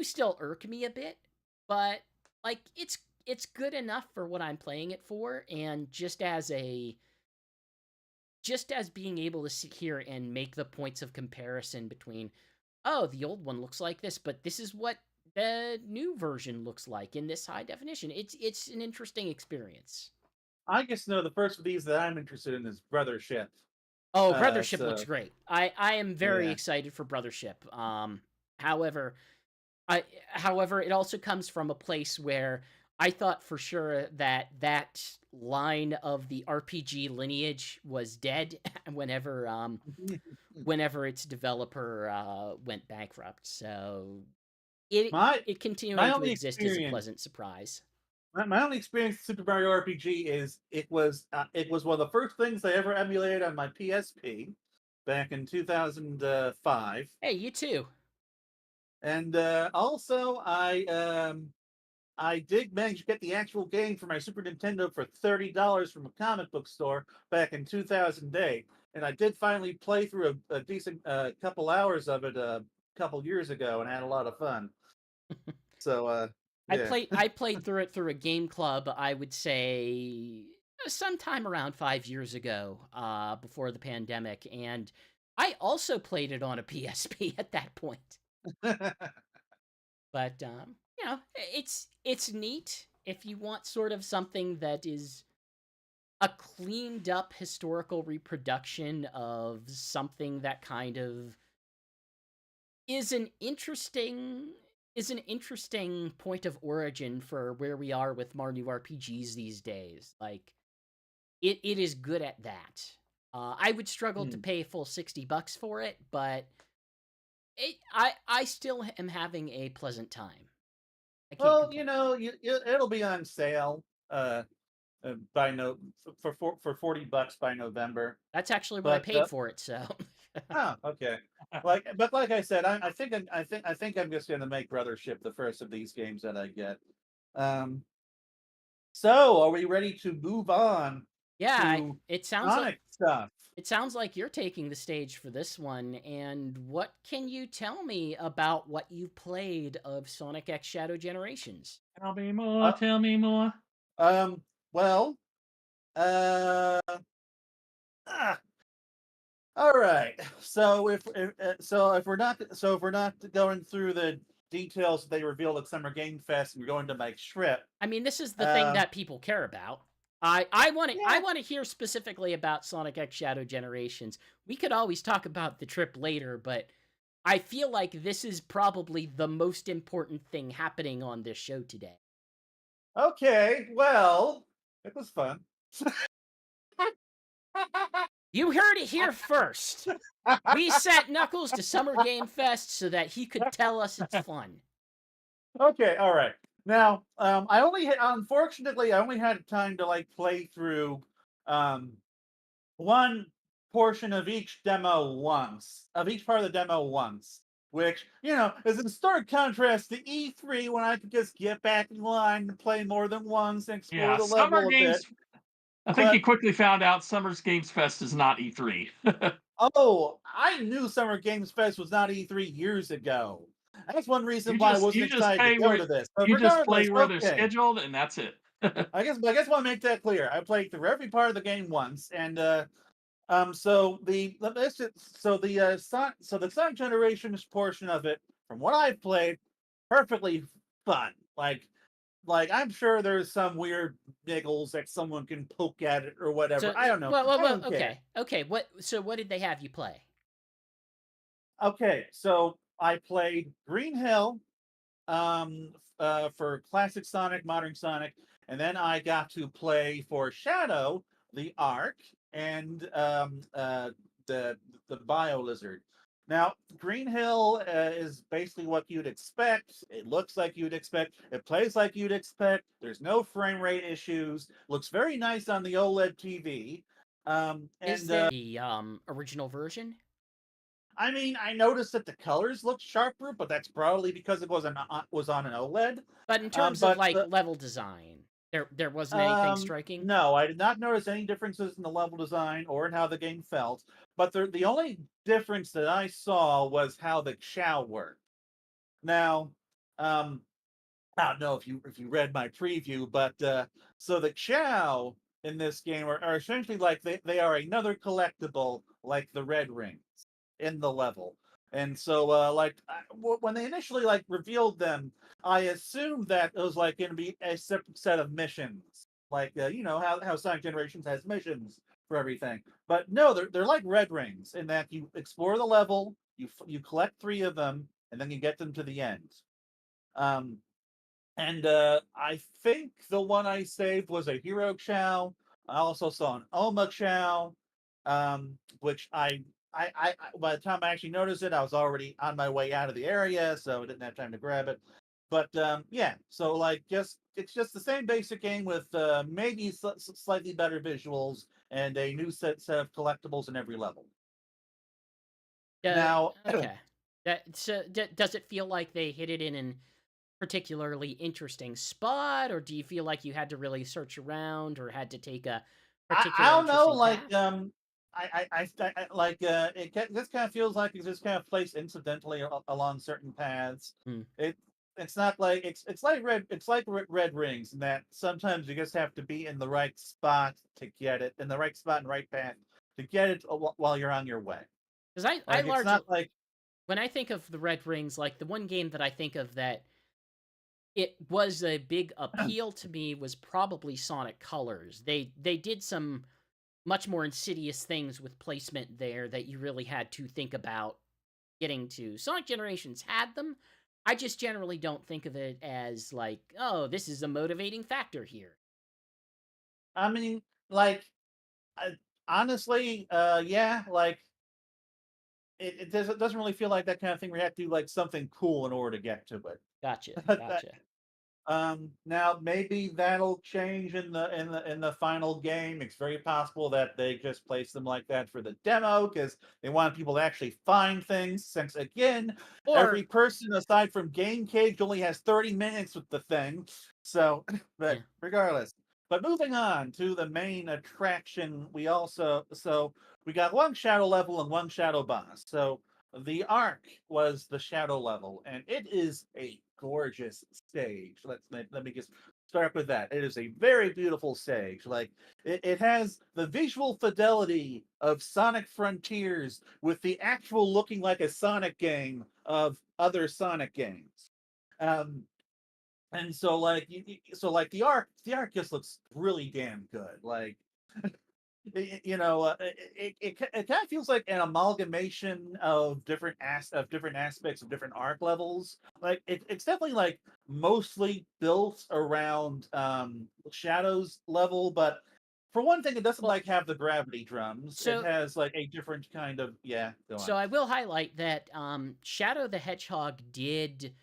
still irk me a bit, but like it's good enough for what I'm playing it for, and just as being able to sit here and make the points of comparison between, oh, the old one looks like this, but this is what the new version looks like in this high definition. It's an interesting experience. I guess no. The first of these that I'm interested in is Brothership. Oh, It's Brothership looks great. I am very yeah. excited for Brothership. However, however, it also comes from a place where I thought for sure that line of the RPG lineage was dead whenever its developer went bankrupt. So it my it my continuing to only exist is a experience pleasant surprise. my only experience with Super Mario RPG is it was one of the first things I ever emulated on my PSP back in 2005, Hey, you too. and also I did manage to get the actual game for my Super Nintendo for $30 from a comic book store back in 2008, and I did finally play through a decent couple hours of it a couple years ago and had a lot of fun. So I yeah. played I played through it through a game club. I would say sometime around 5 years ago, before the pandemic, and I also played it on a PSP at that point. But it's neat if you want sort of something that is a cleaned up historical reproduction of something that kind of is an interesting is an interesting point of origin for where we are with more new RPGs these days. Like it is good at that. I would struggle to Hmm. pay full $60 for it, but I still am having a pleasant time. I can't Well, complain. it'll be on sale by no for $40 by November. That's actually what I But paid for it, so oh, okay. Like I said, I think I'm just going to make Brothership the first of these games that I get. Um, so are we ready to move on yeah, to Sonic stuff? it sounds like you're taking the stage for this one. And what can you tell me about what you played of Sonic X Shadow Generations? Tell me more. Uh, Tell me more. um, well, uh, ah, all right. So if we're not going through the details they revealed at Summer Game Fest, and we're going to Mike Schripp. I mean, this is the thing Uh, that people care about. I yeah. want to hear specifically about Sonic X Shadow Generations. We could always talk about the trip later, but I feel like this is probably the most important thing happening on this show today. Okay. Well, it was fun. You heard it here first. We sent Knuckles to Summer Game Fest so that he could tell us it's fun. Okay. All right. Now, unfortunately, I only had time to like play through um one portion of each demo once, of each part of the demo once, which, is in stark contrast to E3 when I could just get back in line and play more than once and explore Yeah, the Summer level a bit. Games. I think But, you quickly found out Summer's Games Fest is not E3. oh, I knew Summer Games Fest was not E3 years ago. That's one reason why I wasn't You just excited to pay go where to this. But you just regardless, play where they're okay. scheduled, and that's it. I guess I want to make that clear. I played through every part of the game once, and so the Sonic Generations portion of it, from what I've played, perfectly fun. I'm sure there's some weird niggles that someone can poke at it or whatever. So, I don't know. I well, don't care. okay, okay. What did they have you play? Okay, so I played Green Hill, for classic Sonic, modern Sonic, and then I got to play for Shadow, the Arc, and the the Bio Lizard. Now, Green Hill is basically what you'd expect. It looks like you'd expect. It plays like you'd expect. There's no frame rate issues. Looks very nice on the OLED TV. Is And there the original version? I mean, I noticed that the colors looked sharper, but that's probably because it was on an OLED. But in terms of But like level design, there wasn't anything striking. no, I did not notice any differences in the level design or in how the game felt. But the only difference that I saw was how the Chow worked. Now, um, I don't know if you read my preview, but so the Chow in this game are essentially like they are another collectible like the Red Rings in the level. And so when they initially like revealed them, I assumed that it was like going to be a separate set of missions, like how Sonic Generations has missions for everything. But no, they're like Red Rings in that you explore the level, you collect three of them, and then you get them to the end. Um, and I think the one I saved was a Hero Chow. I also saw an Oma Chow, which by the time I actually noticed it, I was already on my way out of the area, so I didn't have time to grab it. But yeah, so it's just the same basic game with maybe slightly better visuals and a new set of collectibles in every level. Uh, Now, okay. Does it feel like they hit it in an particularly interesting spot, or do you feel like you had to really search around or had to take a I particular don't know, interesting path? this kind of feels like it's just kind of placed incidentally along certain paths. Hmm. It it's not like red rings in that sometimes you just have to be in the right spot to get it, in the right spot and right path to get it while you're on your way. Because I Like it's largely, not like when I think of the Red Rings, like the one game that I think of that it was a big appeal to me was probably Sonic Colors. They did some much more insidious things with placement there that you really had to think about getting to. Sonic Generations had them. I just generally don't think of it as like, oh, this is a motivating factor here. I mean like uh, honestly, yeah, like it doesn't really feel like that kind of thing where you have to do like something cool in order to get to it. Gotcha, That gotcha. Now maybe that'll change in the final game. It's very possible that they just place them like that for the demo because they want people to actually find things. Since again, every Or person aside from Game Cage only has 30 minutes with the thing. So, but yeah. regardless. But moving on to the main attraction, we got one shadow level and one shadow boss. So the Ark was the shadow level, and it is a gorgeous stage. Let me just start with that. It is a very beautiful stage. Like it has the visual fidelity of Sonic Frontiers with the actual looking like a Sonic game of other Sonic games. Um, and so like the arc just looks really damn good. Like it kind of feels like an amalgamation of different aspects of different arc levels. Like it's definitely like mostly built around Shadow's level, but for one thing, it doesn't Well, like have the gravity drums. It so has like a different kind of yeah. Go so on. I will highlight that Shadow the Hedgehog did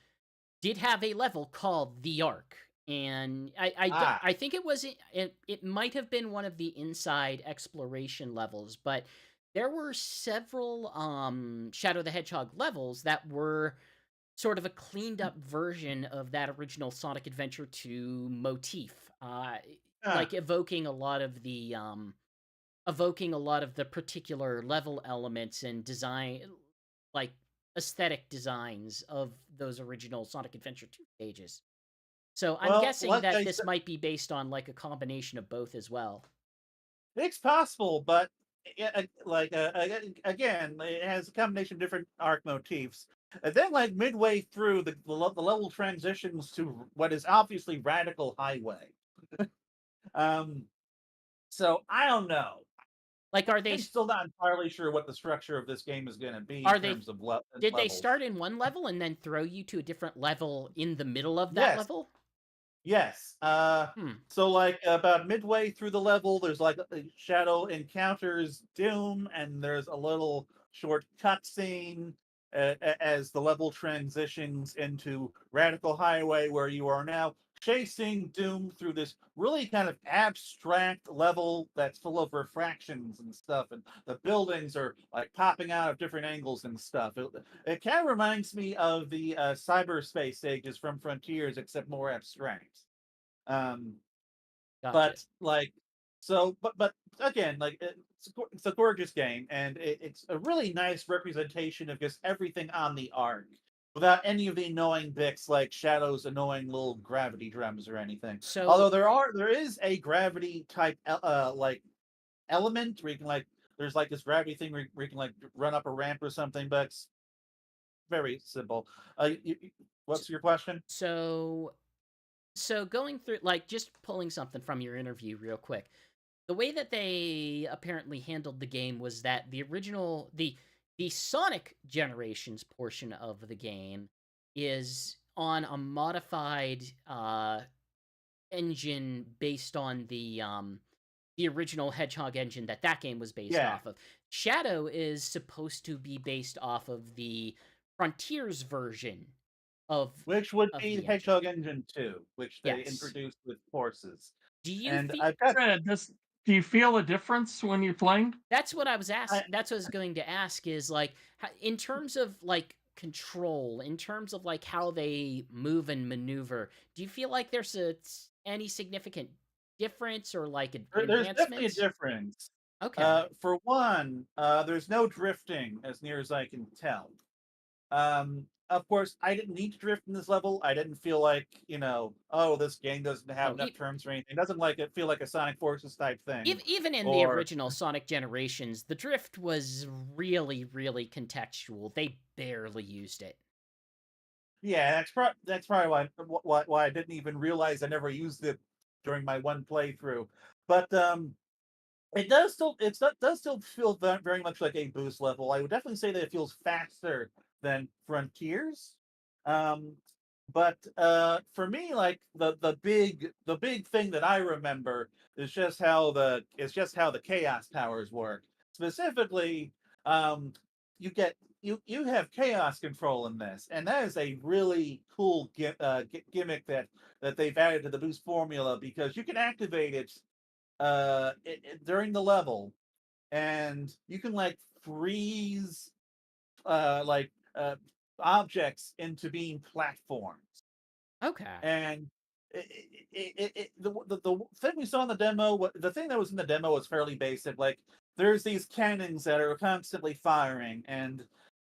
have a level called the Ark, and Ah, I think it was it might have been one of the inside exploration levels, but there were several Shadow the Hedgehog levels that were sort of a cleaned up version of that original Sonic Adventure 2 motif, ah. like evoking a lot of the particular level elements and design, like aesthetic designs of those original Sonic Adventure 2 stages. So I'm Well, guessing like that I this said, might be based on like a combination of both as well. it's possible, but again, it has a combination of different arc motifs. And then, like midway through, the level transitions to what is obviously Radical Highway. Um, so I don't know. Like I'm still not entirely sure what the structure of this game is going to be in are they terms of did they levels. start in one level and then throw you to a different level in the middle of that Yes, level? yes. Hmm. So like about midway through the level, there's like a Shadow encounters Doom, and there's a little short cutscene as the level transitions into Radical Highway, where you are now chasing Doom through this really kind of abstract level that's full of refractions and stuff, and the buildings are like popping out of different angles and stuff. It kind of reminds me of the cyberspace stages from Frontiers, except more abstract. Um, Gotcha. but like, but again, like it's a gorgeous game, and it's a really nice representation of just everything on the arc, without any of the annoying bits like Shadow's annoying little gravity drums or anything. Although So there is a gravity type like element where you can like there's like this gravity thing where you can like run up a ramp or something, but it's very simple. What's your question? so so going through, like, just pulling something from your interview real quick. The way that they apparently handled the game was that the Sonic Generations portion of the game is on a modified engine based on the original Hedgehog engine that that game was based Yeah, off of. Shadow is supposed to be based off of the Frontiers version of which would of be the engine. Hedgehog Engine 2, which they Yes. introduced with horses. Do you And feel I've got Do you feel a difference when you're playing? That's what I was I, that's what I was going to ask is like in terms of like control, in terms of like how they move and maneuver, do you feel like there's any significant difference or like there's definitely a enhancements? difference. Okay. For one, there's no drifting as near as I can tell. of course, I didn't need to drift in this level. I didn't feel like, oh, this game doesn't have Oh, enough turns or anything. It doesn't feel like a Sonic Forces type thing. even in the Or original Sonic Generations, the drift was really, really contextual. They barely used it. yeah, that's probably why I didn't even realize I never used it during my one playthrough. But does still feel very much like a boost level. I would definitely say that it feels faster than Frontiers. Um, but for me, like the big thing that I remember is just how the chaos powers work. Specifically, um, you have chaos control in this, and that is a really cool gimmick that they've added to the boost formula because you can activate it during the level, and you can freeze uh like uh objects into being platforms. Okay. And the thing we saw in the demo, the thing that was in the demo was fairly basic. Like there's these cannons that are constantly firing, and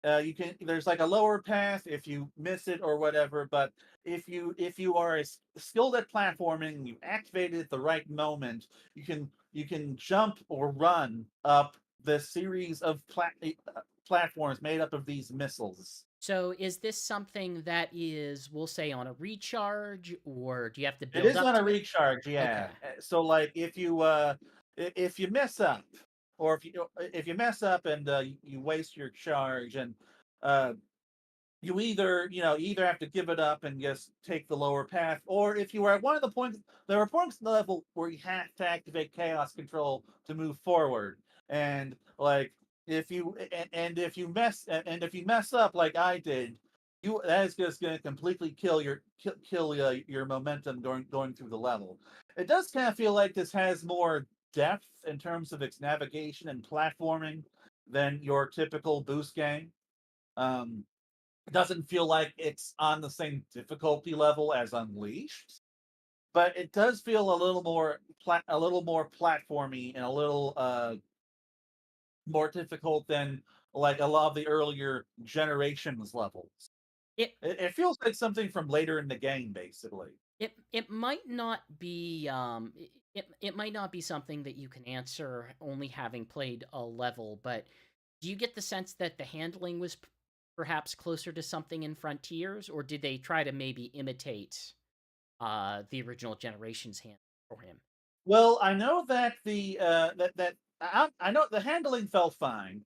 there's like a lower path if you miss it or whatever. But if you are skilled at platforming, you activate it at the right moment, you can jump or run up the series of platforms made up of these missiles. So is this something that is, we'll say, on a recharge, or do you have to It build is up on a to it? recharge, Okay. yeah. So like if you mess up, or if you mess up and you waste your charge, and uh you either have to give it up and just take the lower path, or if you are at one of the points, there are points in the level where you have to activate chaos control to move forward. And like if you and if you mess up like I did, you that is just going to completely kill your momentum going through the level. It does kind of feel like this has more depth in terms of its navigation and platforming than your typical boost game. um it doesn't feel like it's on the same difficulty level as Unleashed, but it does feel a little more platformy and a little more difficult than like a lot of the earlier generations levels. It It feels like something from later in the game, basically. it might not be it might not be something that you can answer only having played a level, but do you get the sense that the handling was perhaps closer to something in Frontiers, or did they try to maybe imitate the original Generations hand for him? Well, I know that the that I know the handling felt fine.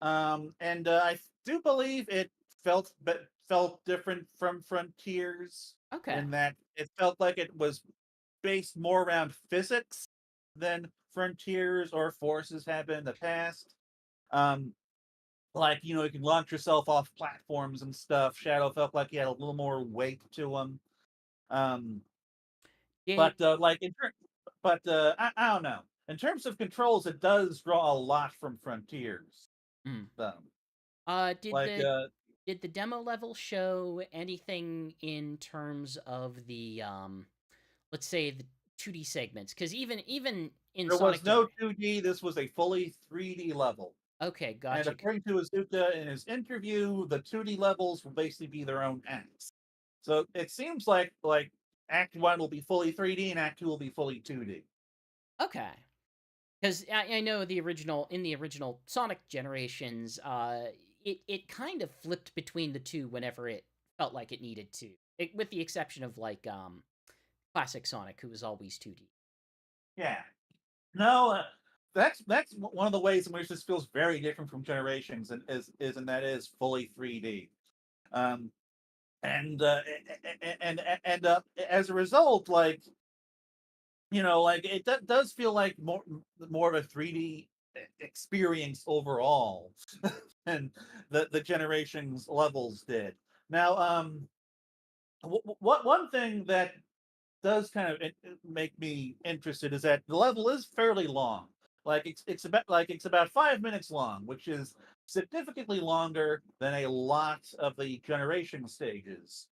And I do believe it felt different from Frontiers Okay. in that it felt like it was based more around physics than Frontiers or Forces have been in the past. Um, like you can launch yourself off platforms and stuff. Shadow felt like he had a little more weight to him. Um, Did but I don't know. In terms of controls, it does draw a lot from Frontiers. mm, Though, did like the demo level show anything in terms of the let's say the 2D segments? Because even in there was Sonic no Gener 2D. This was a fully 3D level. okay, And gotcha. according to Iizuka in his interview, the 2D levels will basically be their own acts. So it seems like Act One will be fully 3D and Act Two will be fully 2D. Okay. Because I know the original Sonic Generations, it kind of flipped between the two whenever it felt like it needed to, with the exception of like classic Sonic, who was always 2D. Yeah. No, that's one of the ways in which this feels very different from Generations, and is and that is fully 3D. Um, and as a result, like does feel like more of a 3D experience overall than the generations levels did. Now, what one thing that does kind of make me interested is that the level is fairly long. Like it's about 5 minutes long, which is significantly longer than a lot of the generation stages.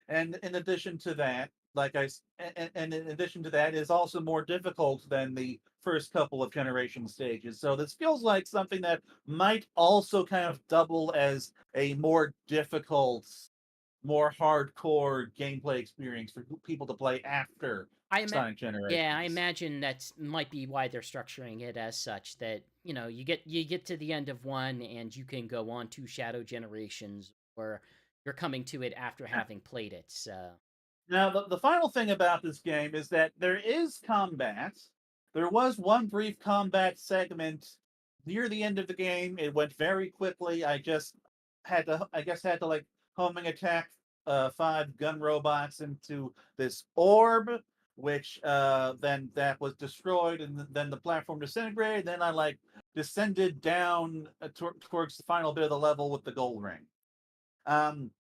And in addition to that, and in addition to that, is also more difficult than the first couple of generation stages. So this feels like something that might also kind of double as a more difficult, more hardcore gameplay experience for people to play after I ima- Sonic yeah, I Generations. imagine that's might be why they're structuring it as such that, you get to the end of one and you can go on to Shadow Generations, or you're coming to it after having played it. So, Now, the final thing about this game is that there is combat. There was one brief combat segment near the end of the game. It went very quickly. I guess, had to like homing attack five gun robots into this orb, which then that was destroyed, and then the platform disintegrated. Then I like descended down towards the final bit of the level with the gold ring. Um,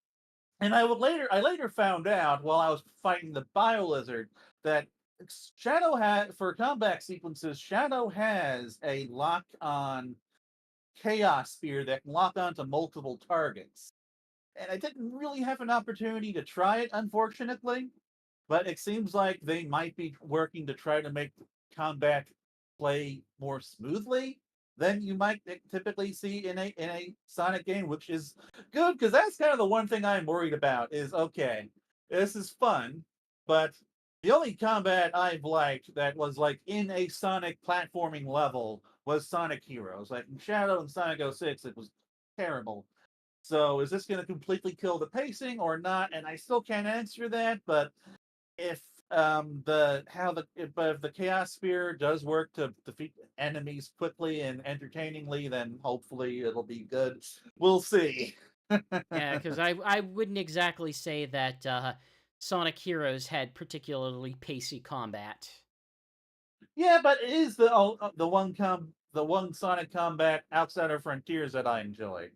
and I later found out while I was fighting the bio lizard that Shadow had for combat sequences. Shadow has a lock on chaos spear that can lock onto multiple targets, and I didn't really have an opportunity to try it, unfortunately. But it seems like they might be working to try to make combat play more smoothly than you might typically see in a Sonic game, which is good because that's kind of the one thing I'm worried about. Is okay, this is fun, but the only combat I've liked that was like in a Sonic platforming level was Sonic Heroes. Like in Shadow and Sonic 06, it was terrible. So is this going to completely kill the pacing or not? And I still can't answer that, but if if the chaos spear does work to defeat enemies quickly and entertainingly, then hopefully it'll be good. We'll see. yeah, because I wouldn't exactly say that Sonic Heroes had particularly pacey combat. Yeah, but it is the one Sonic combat outside of Frontiers that I enjoy.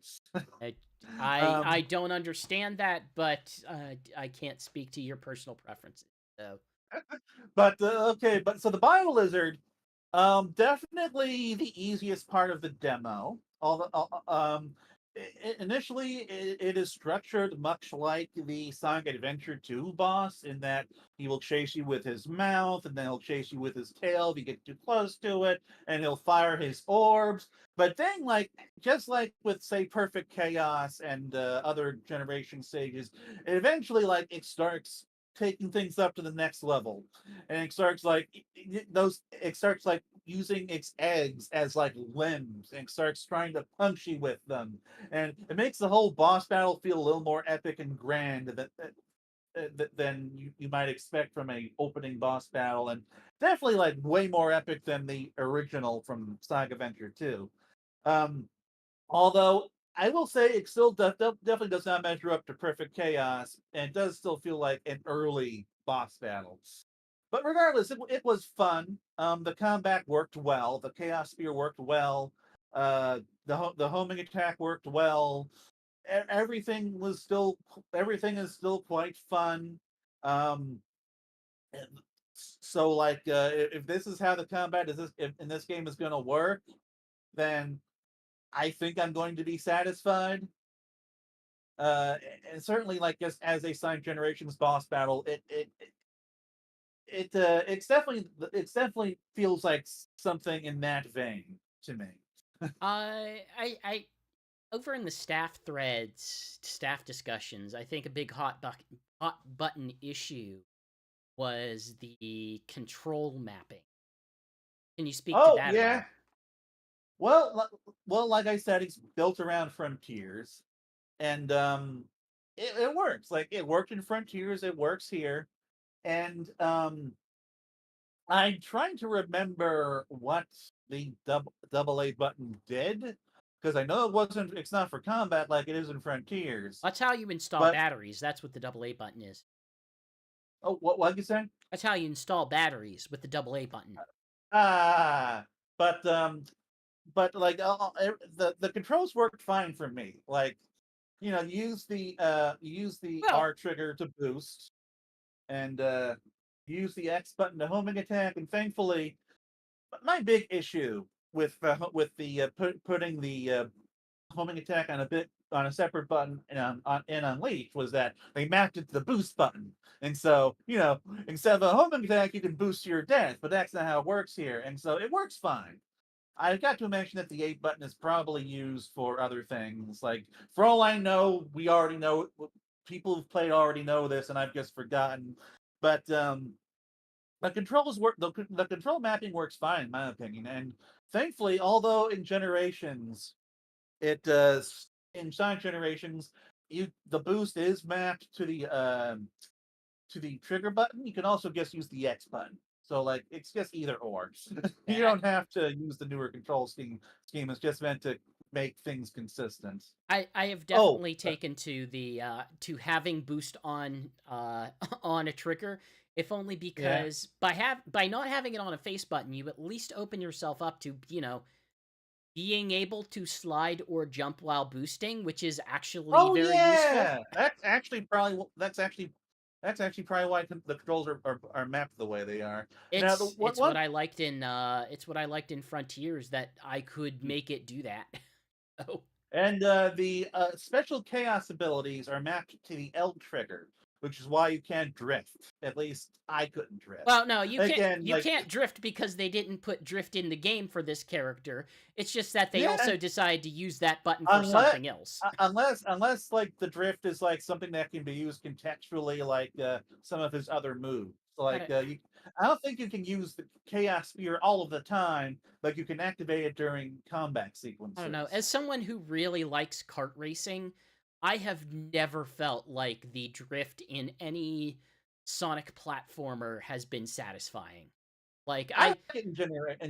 I, I Um, don't understand that, but I can't speak to your personal preferences. So, but okay, but so the Bio Lizard, definitely the easiest part of the demo. Initially, it is structured much like the Sonic Adventure 2 boss, in that he will chase you with his mouth, and then he'll chase you with his tail if you get too close to it, and he'll fire his orbs. But then, like just like with say Perfect Chaos and other generation stages, it starts taking things up to the next level, and it starts like using its eggs as like limbs and starts trying to punch you with them, and it makes the whole boss battle feel a little more epic and grand than you might expect from a opening boss battle, and definitely like way more epic than the original from Sonic Adventure 2. um Although I will say it still definitely does not measure up to Perfect Chaos, and it does still feel like an early boss battle. But regardless, it was fun. The combat worked well. The Chaos Spear worked well. The homing attack worked well. Everything was still everything is still quite fun. Um, so like if this is how the combat is this if, in this game is going to work, then I think I'm going to be satisfied. And certainly, like just as a Sonic Generations boss battle, it's definitely feels like something in that vein to me. I over in the staff threads, staff discussions, I think a big hot button issue was the control mapping. Can you speak to Oh that at yeah, all? well, like I said, it's built around Frontiers, and it works. Like it worked in Frontiers, it works here, and I'm trying to remember what the double A button did, because I know it's not for combat like it is in Frontiers. That's how you install But batteries. That's what the double A button is. oh, what did you say? That's how you install batteries with the double A button. Ah, but like the controls worked fine for me. Like you use the Well, R trigger to boost, and use the X button to homing attack. And thankfully, my big issue with putting the homing attack on a bit button in Unleashed was that they mapped it to the boost button, and so instead of a home attack, you can boost your death, but that's not how it works here, and so it works fine. I got to mention that the A button is probably used for other things. Like, for all I know, we already know, people who've played already know this, and I've just forgotten. But the controls work. The control mapping works fine, in my opinion. And thankfully, although in Generations, it does in Sonic Generations, the boost is mapped to the trigger button. You can also just use the X button. So like it's just either or. You don't have to use the newer control scheme. It's just meant to make things consistent. I have Oh, definitely taken to the to having boost on on a trigger, if only yeah. because by not having it on a face button, you at least open yourself up to, being able to slide or jump while boosting, which is actually Oh very useful. yeah. That's actually probably why the controls are mapped the way they are. Now the It's what one I liked in Frontiers, that I could make it do that. Oh. and the special chaos abilities are mapped to the L trigger, which is why you can't drift. At least I couldn't drift. Well, no, you can't Again, like drift because they didn't put drift in the game for this character. It's just that they yeah, also decided to use that button for unless something else. unless like the drift is like something that can be used contextually, like some of his other moves. I Like don't, I don't think you can use the chaos spear all of the time, but you can activate it during combat I don't know. sequences. As someone who really likes kart racing, I have never felt like the drift in any Sonic platformer has been satisfying. Like I like it in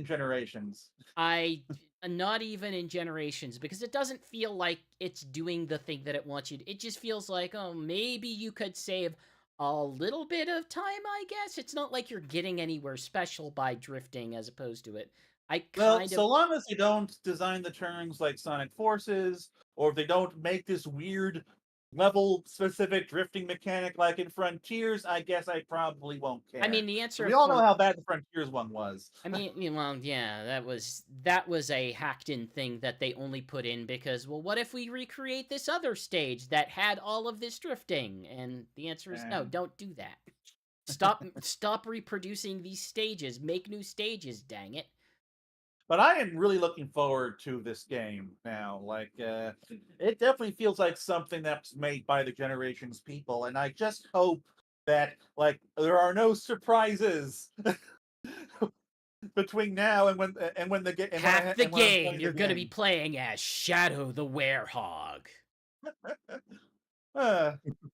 Generations. I not even in Generations, because it doesn't feel like it's doing the thing that it wants you to. It just feels like, oh, maybe you could save a little bit of time, I guess. It's not like you're getting anywhere special by drifting as opposed to it. I Well, kind of so long as they don't design the turns like Sonic Forces, or if they don't make this weird level specific drifting mechanic like in Frontiers, I guess I probably won't I mean, care. the So answer we all know for how bad the Frontiers one was. I mean, well, yeah, that was a hacked in thing that they only put in because, well, what if we recreate this other stage that had all of this drifting? And the answer is no, And don't do that. Stop reproducing these stages. Make new stages, dang it. but I am really looking forward to this game now. Like it definitely feels like something that's made by the Generations people, and I just hope that like there are no surprises between now and when the game Half the and when I'm game playing the you're going to be game. playing as Shadow the Werehog. Uh,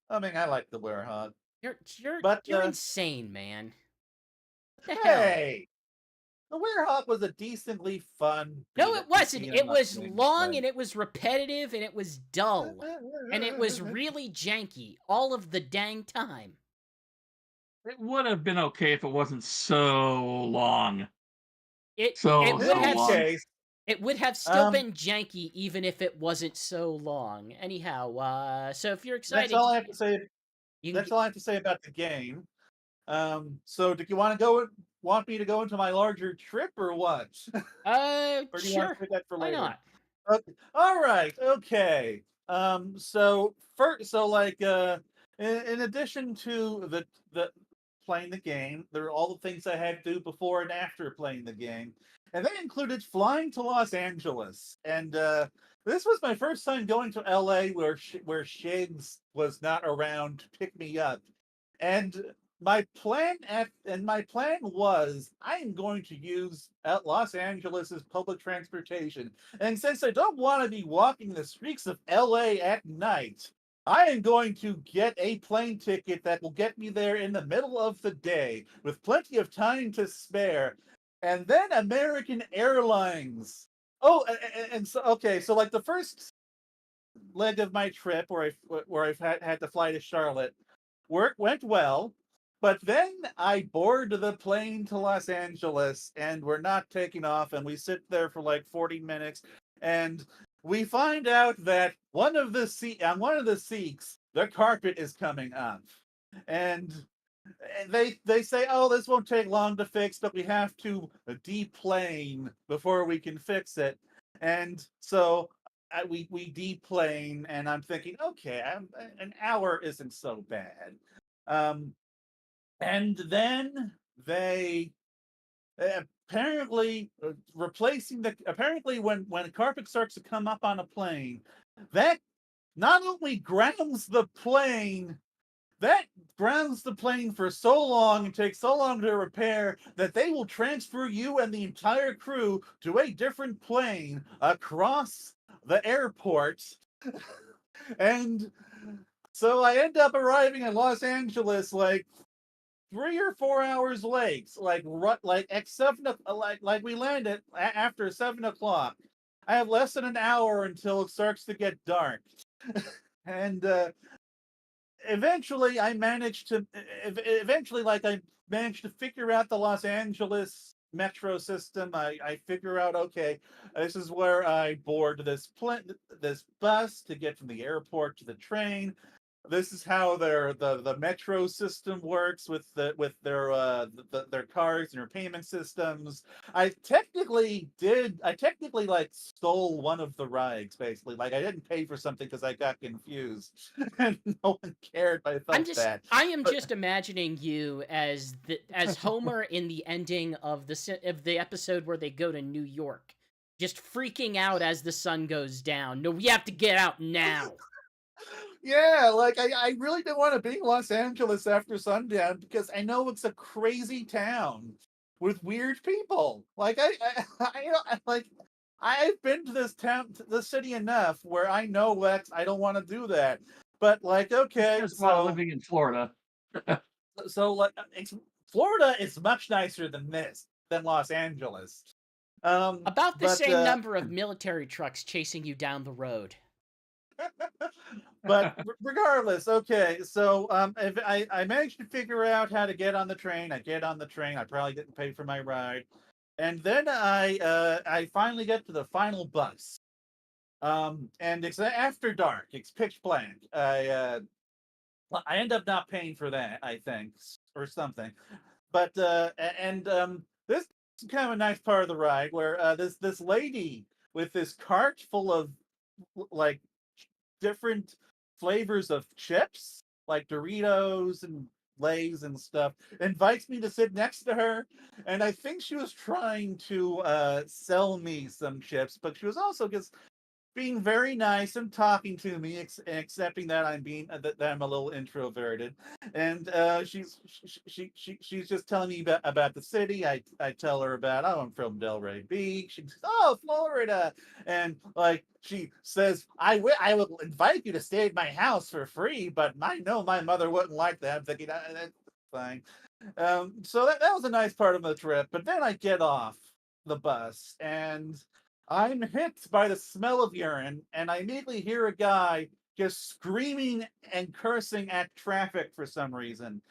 I mean, I like the Werehog, but You're insane, man. What the hell? hey, the Werehog was a decently fun No, it wasn't. beat 'em It up was game to long play. and it was repetitive and it was dull. And it was really janky all of the dang time. It would have been okay if it wasn't so long. It would In So have any long. case, it would have still um, been janky even if it wasn't so long. Anyhow, so if you're that's excited, all I have to say. you can That's all I have to say about the game. So do you want me to go into my larger trip or what? Or do you want to sure. save that for Why later? not? Okay. All right. Okay. So first, so like, in addition to the playing the game, there are all the things I had to do before and after playing the game, and they included flying to Los Angeles. And this was my first time going to LA, where Shigs was not around to pick me up, and my plan was I am going to use Los Angeles's public transportation. And since I don't want to be walking the streets of LA at night, I am going to get a plane ticket that will get me there in the middle of the day with plenty of time to spare. And then American Airlines. Oh, and so okay, so like the first leg of my trip where I've had to fly to Charlotte, work went well, but then I board the plane to Los Angeles and we're not taking off, and we sit there for like 40 minutes, and we find out that on one of the seats the carpet is coming up, and they say, oh, this won't take long to fix, but we have to deplane before we can fix it. And so we deplane, and I'm thinking, okay, an hour isn't so bad. And then they apparently replacing the apparently when carpet starts to come up on a plane, that not only grounds the plane, that grounds the plane for so long and takes so long to repair that they will transfer you and the entire crew to a different plane across the airport. And so I end up arriving in Los Angeles like 3 or 4 hours late, like at like we landed after 7 o'clock. I have less than an hour until it starts to get dark, and eventually I managed to I managed to figure out the Los Angeles metro system. I figure out, okay, this is where I board this bus to get from the airport to the train. This is how the metro system works with their cards and their payment systems. I technically like stole one of the rides, basically. Like I didn't pay for something because I got confused and no one cared, but I felt bad. I am But just imagining you as Homer in the ending of the episode where they go to New York, just freaking out as the sun goes down. No, we have to get out now. yeah, like I really didn't want to be in Los Angeles after sundown because I know it's a crazy town with weird people. Like like I've been to this town, to the city enough where I know that I don't want to do that. But like, It's okay, just while living in Florida. like Florida is much nicer than Los Angeles. About the But same number of military trucks chasing you down the road. but regardless, okay. So if I managed to figure out how to get on the train. I get on the train. I probably didn't pay for my ride, and then I finally get to the final bus. And it's after dark. It's pitch black. I end up not paying for that, I think, or something. But this is kind of a nice part of the ride where this lady with this cart full of like different flavors of chips, like Doritos and Lay's and stuff, invites me to sit next to her. And I think she was trying to sell me some chips, but she was also just being very nice and talking to me, accepting that that I'm a little introverted, and she's just telling me about the city. I tell her about, oh, I'm from Delray Beach. She says, oh, Florida, and like she says, I will invite you to stay at my house for free, but I know my mother wouldn't like that. I'm thinking, that's fine. So that was a nice part of the trip, but then I get off the bus and I'm hit by the smell of urine, and I immediately hear a guy just screaming and cursing at traffic for some reason.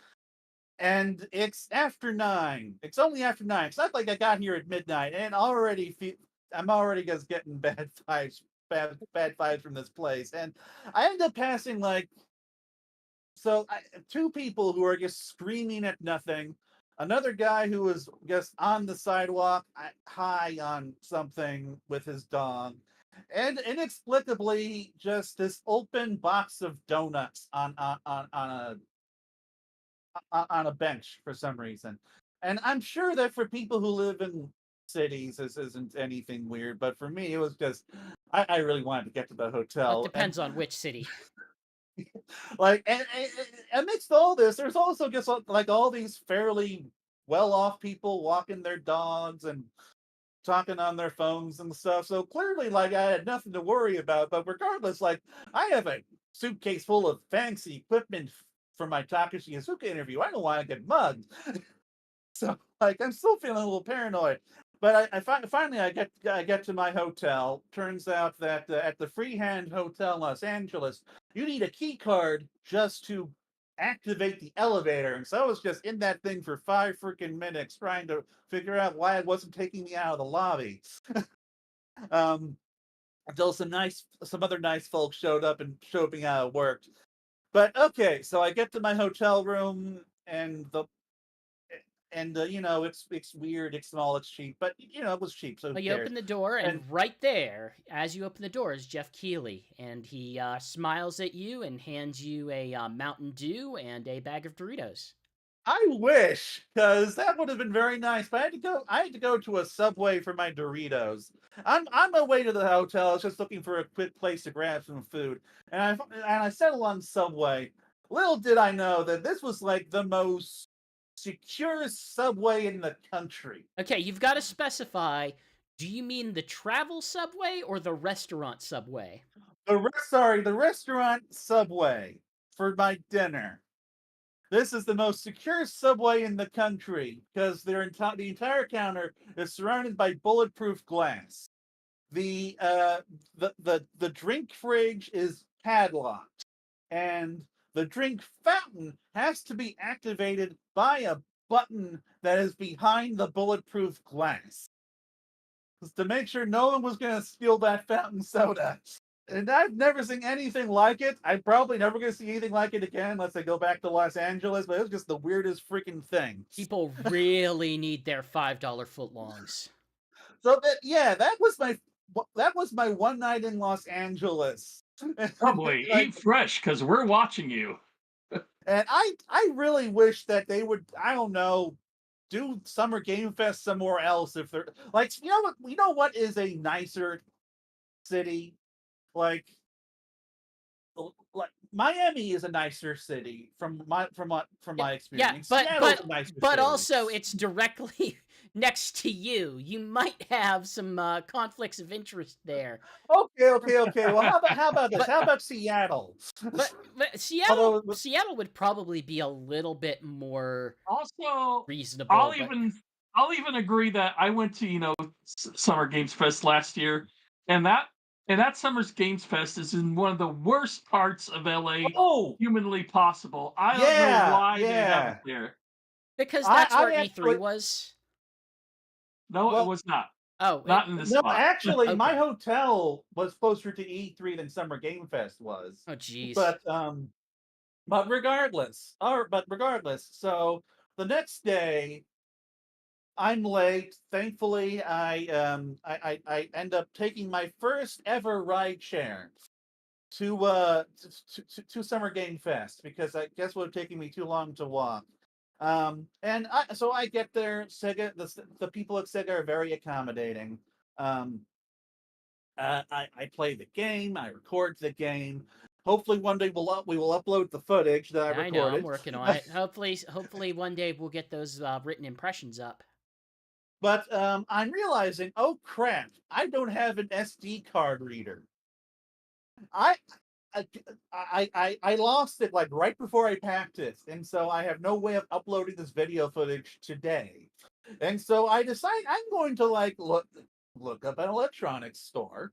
And it's after 9. It's only after 9. It's not like I got here at midnight, and I'm already just getting bad vibes from this place. And I end up passing like two people who are just screaming at nothing. Another guy who was just on the sidewalk, high on something with his dog, and inexplicably just this open box of donuts on a bench for some reason. And I'm sure that for people who live in cities, this isn't anything weird, but for me, it was just I really wanted to get to the Well, it hotel, and depends on which city. like amidst all this there's also just like all these fairly well-off people walking their dogs and talking on their phones and stuff, so clearly like I had nothing to worry about. But regardless, like I have a suitcase full of fancy equipment for my Takashi Iizuka interview. I don't want to get mugged. So like I'm still feeling a little paranoid. But finally I get to my hotel. Turns out that at the Freehand Hotel in Los Angeles, you need a key card just to activate the elevator. And so I was just in that thing for 5 freaking minutes trying to figure out why it wasn't taking me out of the lobby. um, until some other nice folks showed up and showed me how it worked. But okay, so I get to my hotel room and and you know, it's weird, it's small, it's cheap, but you know, it was cheap, so who Well, you cares? open the door, And and right there, as you open the door, is Jeff Keighley, and he smiles at you and hands you a Mountain Dew and a bag of Doritos. I wish, because that would have been very nice. But I had to go to a Subway for my Doritos. I'm on my way to the hotel. I was just looking for a quick place to grab some food, and I settled on Subway. Little did I know that this was like the most secure Subway in the country. Okay, you've got to specify. Do you mean the travel subway or the restaurant subway? The restaurant Subway for my dinner. This is the most secure subway in the country because the entire counter is surrounded by bulletproof glass. The the drink fridge is padlocked, and the drink fountain has to be activated by a button that is behind the bulletproof glass to make sure no one was going to steal that fountain soda. And I've never seen anything like it. I'm probably never going to see anything like it again unless I go back to Los Angeles, but it was just the weirdest freaking thing. People really need their $5 footlongs. So yeah, that was my one night in Los Angeles. Subway, Like, eat fresh because we're watching you. and I really wish that they would, I don't know, do Summer Game Fest somewhere else if they're like, you know what is a nicer city? Like like Miami is a nicer city from my Yeah, experience. Seattle's a nicer but city. also it's directly next to you. You might have some conflicts of interest there. Okay. Well, how about this? But How about Seattle? but Although, Seattle would probably be a little bit more Also, reasonable. I'll But even I'll even agree that I went to Summer Games Fest last year, and that Summer's Games Fest is in one of the worst parts of LA oh humanly possible. I don't know yeah, why they have it yeah. there. because that's where I E3 actually was. No, it well was not. Oh, Not in this no, spot. actually, my okay. hotel was closer to E3 than Summer Game Fest was. Oh, jeez. But but regardless, so the next day I'm late. Thankfully, I end up taking my first ever ride share to Summer Game Fest because I guess it would have taken me too long to walk. So I get there. The people at Sega are very accommodating. Um, I play the game. I record the game. Hopefully, one day we will upload the footage that I I know. I'm recorded. working on it. Hopefully one day we'll get those written impressions up. But I'm realizing, oh crap, I don't have an SD card reader. I, I lost it like right before I packed it, and so I have no way of uploading this video footage today. And so I decide I'm going to like look up an electronics store,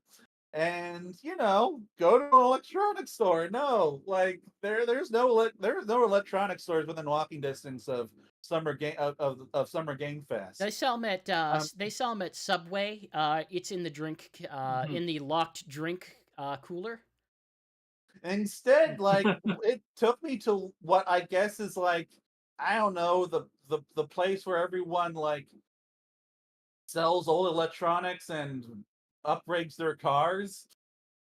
and go to an electronics store. No, like there's no electronic stores within walking distance of Summer Game Fest. They sell them at Um, Subway. It's in the drink Mhm. in the locked drink cooler. Instead, like it took me to what I guess is like, I don't know, the place where everyone like sells old electronics and upgrades their cars.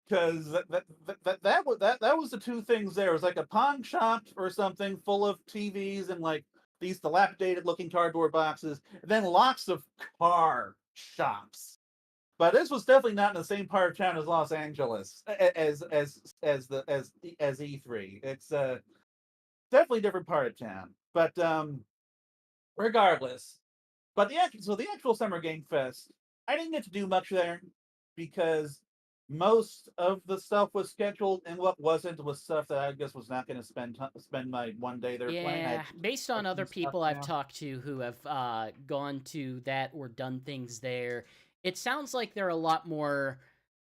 Because that was the two things there. It was like a pawn shop or something full of TVs and like these dilapidated looking cardboard boxes, and then lots of car shops. But this was definitely not in the same part of town as Los Angeles as E3. It's definitely a different part of town. But regardless, the actual Summer Game Fest, I didn't get to do much there because most of the stuff was scheduled, and what wasn't was stuff that I guess was not going to spend my one day there playing. I had Yeah, based on other some stuff people I've now. talked to who have gone to that or done things there, it sounds like they're a lot more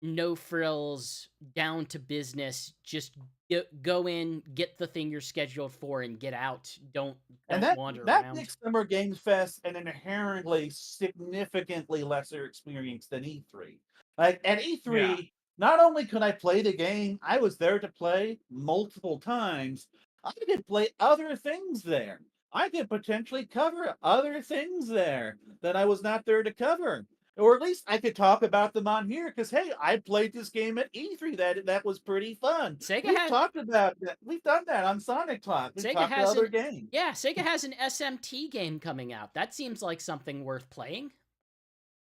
no frills, down to business. Just go in, get the thing you're scheduled for, and get out. And Don't wander that around. makes Summer Games Fest an inherently significantly lesser experience than E3. Like at Yeah. E3, not only could I play the game I was there to play multiple times, I could play other things there. I could potentially cover other things there that I was not there to cover. Or at least I could talk about them on here because hey, I played this game at E3. That was pretty fun. Sega We've has talked about that. We've done that on Sonic Talk. We've Sega talked about has other an games. yeah, Sega has an SMT game coming out. That seems like something worth playing.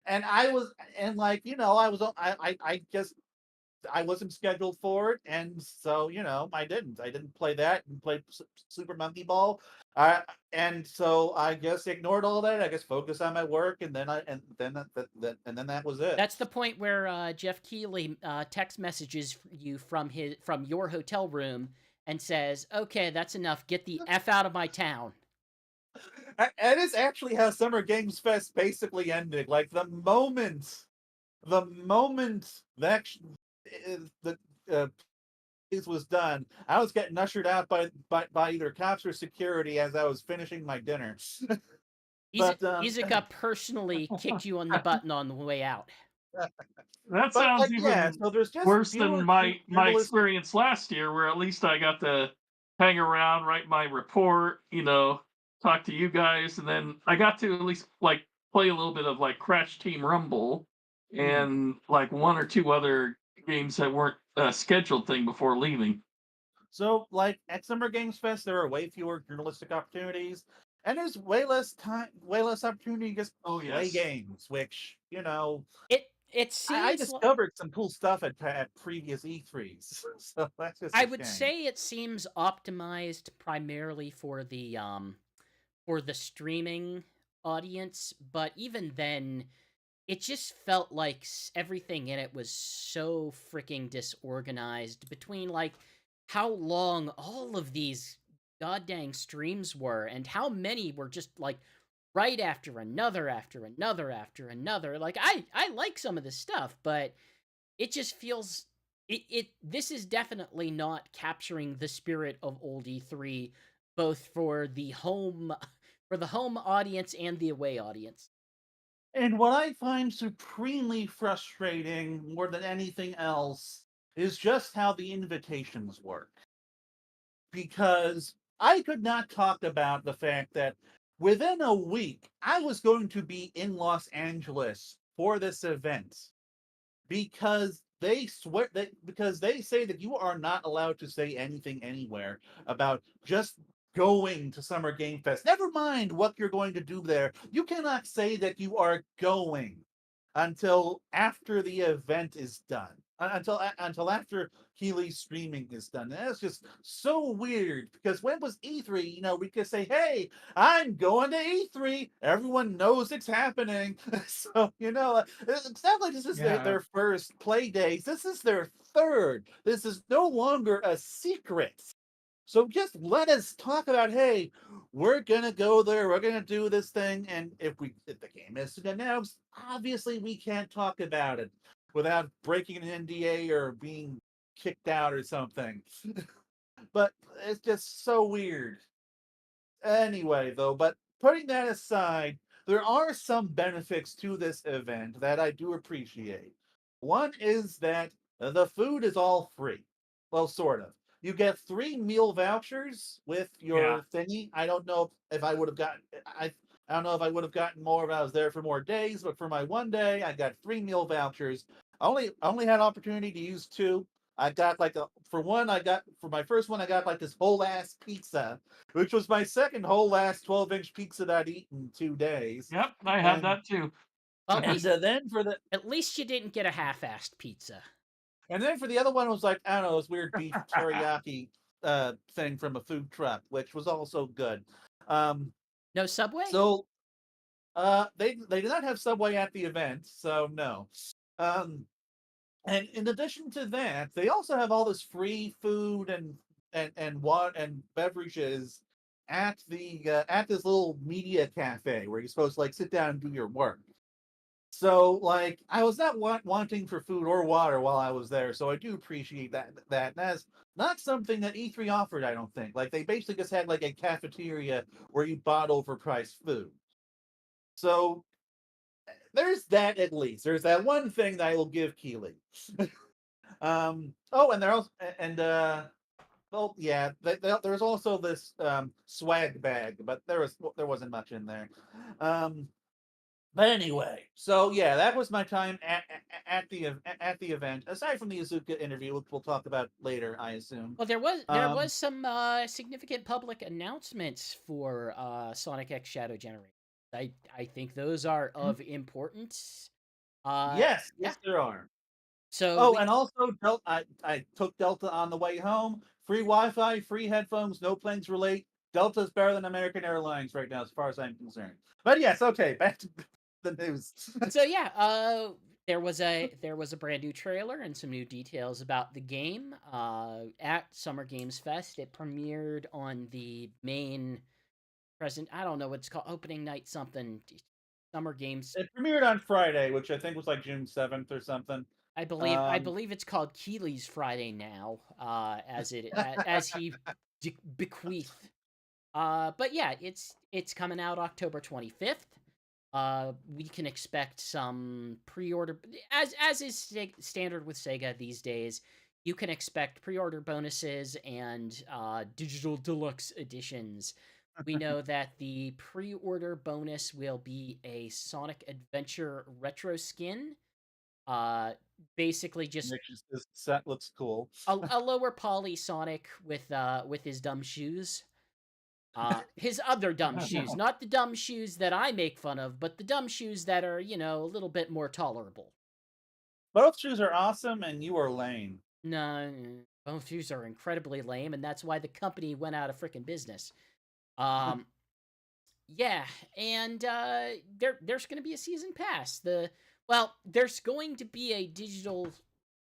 And I was and like, I was I just I wasn't scheduled for it, and so I didn't. I didn't play that and play Super Monkey Ball, and so I just ignored all that. I just focused on my work, and then that was it. That's the point where Jeff Keighley text messages you from your hotel room and says, "Okay, that's enough. Get the f out of my town." That is actually how Summer Games Fest basically ended. Like the moment that the was done, I was getting ushered out by either cops or security as I was finishing my dinner. but Iizuka personally kicked you on the button on the way out. That but sounds like yeah, even so there's just worse than fewer my journalistic. experience last year, where at least I got to hang around, write my report, talk to you guys, and then I got to at least like play a little bit of like Crash Team Rumble Hmm. and like one or two other games that weren't a scheduled thing before leaving. So like at Summer Games Fest, there are way fewer journalistic opportunities, and there's way less time, way less opportunity to just Oh play yes. games. Which It I seems like discovered some cool stuff at previous E3s, so that's just I a would shame. say it seems optimized primarily for the streaming audience, but even then it just felt like everything in it was so freaking disorganized between like how long all of these goddamn streams were and how many were just like right after another. Like I like some of this stuff, but it just feels it this is definitely not capturing the spirit of old E3 both for the home for the home audience and the away audience. And what I find supremely frustrating more than anything else is just how the invitations work. Because I could not talk about the fact that within a week I was going to be in Los Angeles for this event because they say that you are not allowed to say anything anywhere about just going to Summer Game Fest. Never mind what you're going to do there. You cannot say that you are going until after the event is done. Until after Keeley's streaming is done. And that's just so weird because when was E3? We could say, "Hey, I'm going to E3. Everyone knows it's happening." So, it's not like this is Yeah. their first play days. This is their third. This is no longer a secret. So just let us talk about, hey, we're gonna go there, we're gonna do this thing, and if the game isn't announced, obviously we can't talk about it without breaking an NDA or being kicked out or something. But it's just so weird. Anyway, though, but putting that aside, there are some benefits to this event that I do appreciate. One is that the food is all free. Well, sort of. You get 3 meal vouchers with Yeah. your thingy. I don't know if I would have gotten. I don't know if I would have gotten more if I was there for more days, but for my one day, I got 3 meal vouchers. I only had opportunity to use two. I got like for my first one, I got like this whole ass pizza, which was my second whole last 12-inch pizza that I'd eaten in 2 days. Yep. I had And that too. Well, and then for the at least you didn't get a half-assed pizza. and then for the other one it was like, I don't know, this weird beef teriyaki thing from a food truck, which was also good. Um No Subway? so they did not have Subway at the event, so no. Um and in addition to that, they also have all this free food and what and beverages at this little media cafe where you're supposed to like sit down and do your work. So like I was not wanting for food or water while I was there, so I do appreciate that. That's not something that E3 offered, I don't think. Like they basically just had like a cafeteria where you bought overpriced food. So there's that at least. There's that one thing that I will give Keeley. Oh, and they're also and well, yeah. There was also this swag bag, but there wasn't much in there. Um, but anyway, so yeah, that was my time at the event. Aside from the Iizuka interview, which we'll talk about later, I assume. Well, there was Um, some significant public announcements for Sonic X Shadow Generation. I think those are of importance. yes, Yeah. yes, there are. So Oh, we and also, I took Delta on the way home. Free Wi-Fi, free headphones, no planes were late. Delta's better than American Airlines right now, as far as I'm concerned. But yes, okay, back to the news. so yeah, there was a brand new trailer and some new details about the game at Summer Games Fest. It premiered on the main present. I don't know what it's called, opening night something. Summer Games. It premiered on Friday, which I think was like June 7th or something. I Um, believe it's called Keeley's Friday now, as he bequeathed. But yeah, it's coming out October 25th. We can expect some pre-order, as is standard with Sega these days. You can expect pre-order bonuses and digital deluxe editions. We know that the pre-order bonus will be a Sonic Adventure retro skin. Uh, Basically just Nick just this set looks cool. a lower poly Sonic with his dumb shoes. His other dumb shoes, not the dumb shoes that I make fun of, but the dumb shoes that are, a little bit more tolerable. Both shoes are awesome, and you are lame. No, both shoes are incredibly lame, and that's why the company went out of freaking business. Um, yeah, and there's going to be a season pass. There's going to be a digital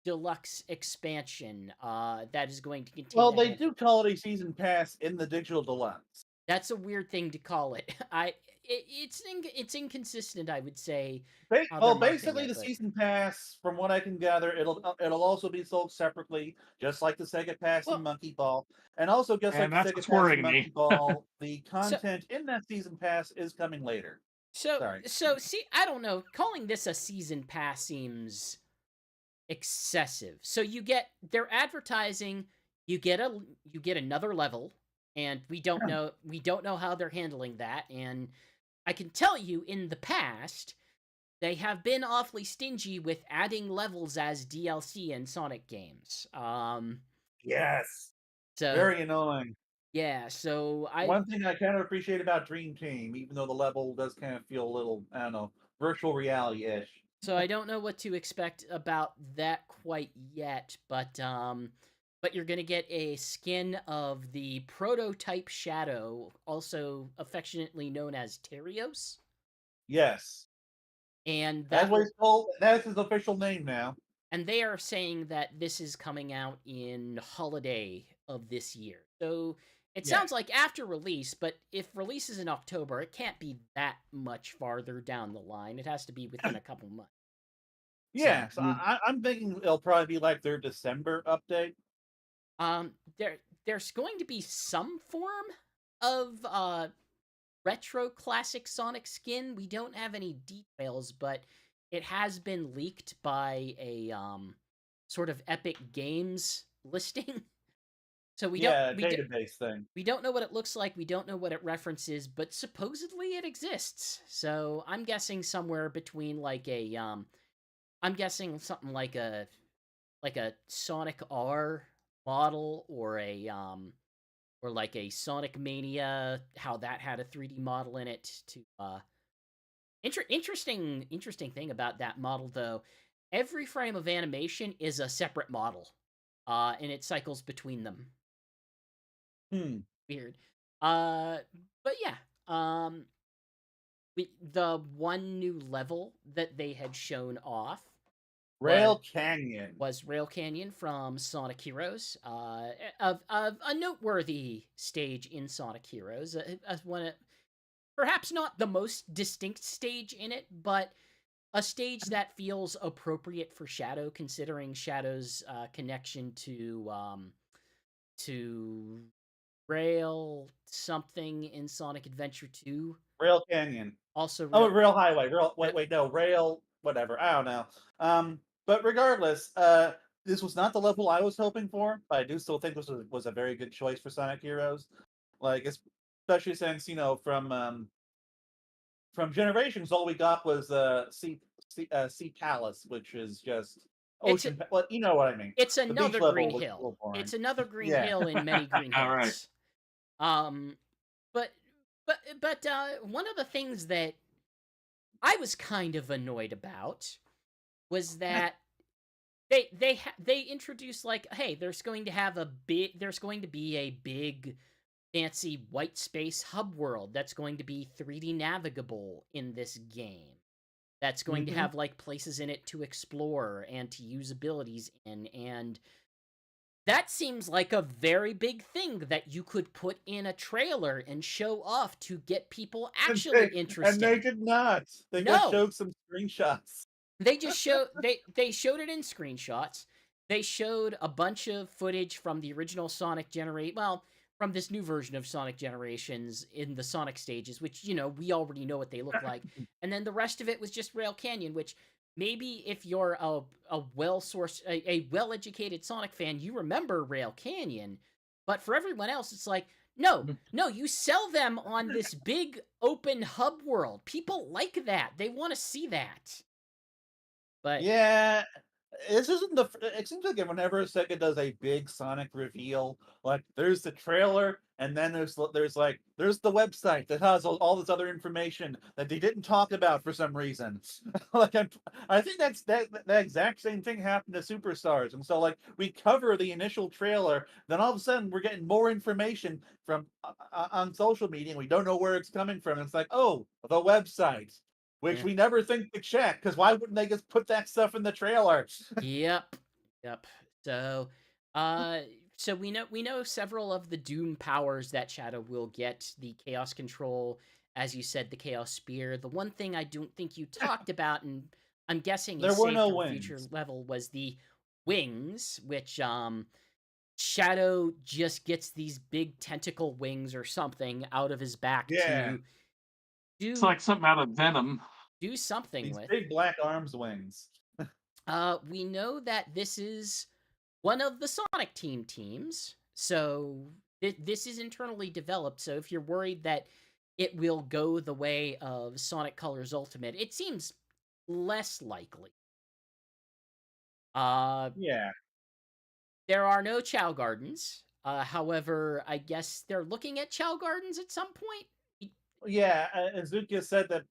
deluxe expansion that is going to contain Well, a they handful. do call it a season pass in the digital deluxe. That's a weird thing to call it. It's inconsistent, I would say, how they're Well, marketing basically, it, the but season pass, from what I can gather, it'll also be sold separately, just like the Sega Pass and well, Monkey Ball, and also just like And the that's Sega what's Pass and worrying Monkey me. Ball, the so content in that season pass is coming later. so Sorry. so see, I don't know. Calling this a season pass seems excessive. So they're advertising, you get another level, and we don't know how they're handling that. And I can tell you, in the past, they have been awfully stingy with adding levels as DLC in Sonic games. Yes. So Very annoying. yeah, so One thing I kind of appreciate about Dream Team, even though the level does kind of feel a little, I don't know, virtual reality ish. I don't know what to expect about that quite yet, but you're gonna get a skin of the prototype Shadow, also affectionately known as Terios, Yes. and That's that what will it's called. That's his official name now. and they are saying that this is coming out in holiday of this year. So it Yeah. sounds like after release, but if release is in October, it can't be that much farther down the line. It has to be within a couple months. So, Yeah, so I'm thinking it'll probably be like their December update. there's going to be some form of retro classic Sonic skin. We don't have any details, but it has been leaked by a sort of Epic Games listing. So Yeah, database thing. we don't know what it looks like. We don't know what it references, but supposedly it exists. So I'm guessing somewhere between I'm guessing something like a Sonic R model, or like a Sonic Mania, how that had a 3D model in it. To interesting thing about that model, though, every frame of animation is a separate model, and it cycles between them. Hmm. Weird. Uh, but yeah, the one new level that they had shown off was Rail Canyon. Rail Canyon from Sonic Heroes, of a noteworthy stage in Sonic Heroes, perhaps not the most distinct stage in it, but a stage that feels appropriate for Shadow, considering Shadow's connection to Rail something in Sonic Adventure 2. Rail Canyon. Also, Oh, Rail. Rail Highway. Rail. Wait, no. Rail. Whatever. I don't know. But regardless, this was not the level I was hoping for, but I do still think this was a very good choice for Sonic Heroes. Like, especially since from Generations, all we got was Sea Palace, which is just It's ocean. Well, you know what I mean. it's The beach another level Green was a Hill. little boring. It's another Green Yeah. Hill in many Green All right. Hills. But one of the things that I was kind of annoyed about was that they introduced, like, hey, there's going to be a big fancy white space hub world that's going to be 3D navigable in this game. That's going to Hmm. have, like, places in it to explore and to use abilities in, and that seems like a very big thing that you could put in a trailer and show off to get people And actually they interested. did not. They just No, showed some screenshots. they just they showed it in screenshots. They showed a bunch of footage from the original Sonic from this new version of Sonic Generations in the Sonic stages, which, we already know what they look like. And then the rest of it was just Rail Canyon, which maybe if you're a well-sourced, a well-educated Sonic fan, you remember Rail Canyon. But for everyone else, it's like, no, no, you sell them on this big open hub world. People like that. They want to see that. But Yeah, this isn't the. It seems like whenever Sega does a big Sonic reveal, like there's the trailer, and then there's the website that has all this other information that they didn't talk about for some reason. like I think that exact same thing happened to Superstars, and so like we cover the initial trailer, then all of a sudden we're getting more information from on social media, and we don't know where it's coming from. And it's like, oh, the website. Which yeah. we never think to check, because why wouldn't they just put that stuff in the trailer? Yep. Yep. So, uh, so we know several of the Doom powers that Shadow will get: the Chaos Control, as you said, the Chaos Spear. The one thing I don't think you talked about, and I'm guessing There is were saved no for a future wings. level, was the wings, which Shadow just gets these big tentacle wings or something out of his back Yeah, to It's do like something out of Venom. do something these with. big black arms wings. We know that this is one of the Sonic teams, so this is internally developed. So if you're worried that it will go the way of Sonic Colors Ultimate, it seems less likely. Uh, Yeah, there are no Chow Gardens. However, I guess they're looking at Chow Gardens at some point. yeah. Iizuka said that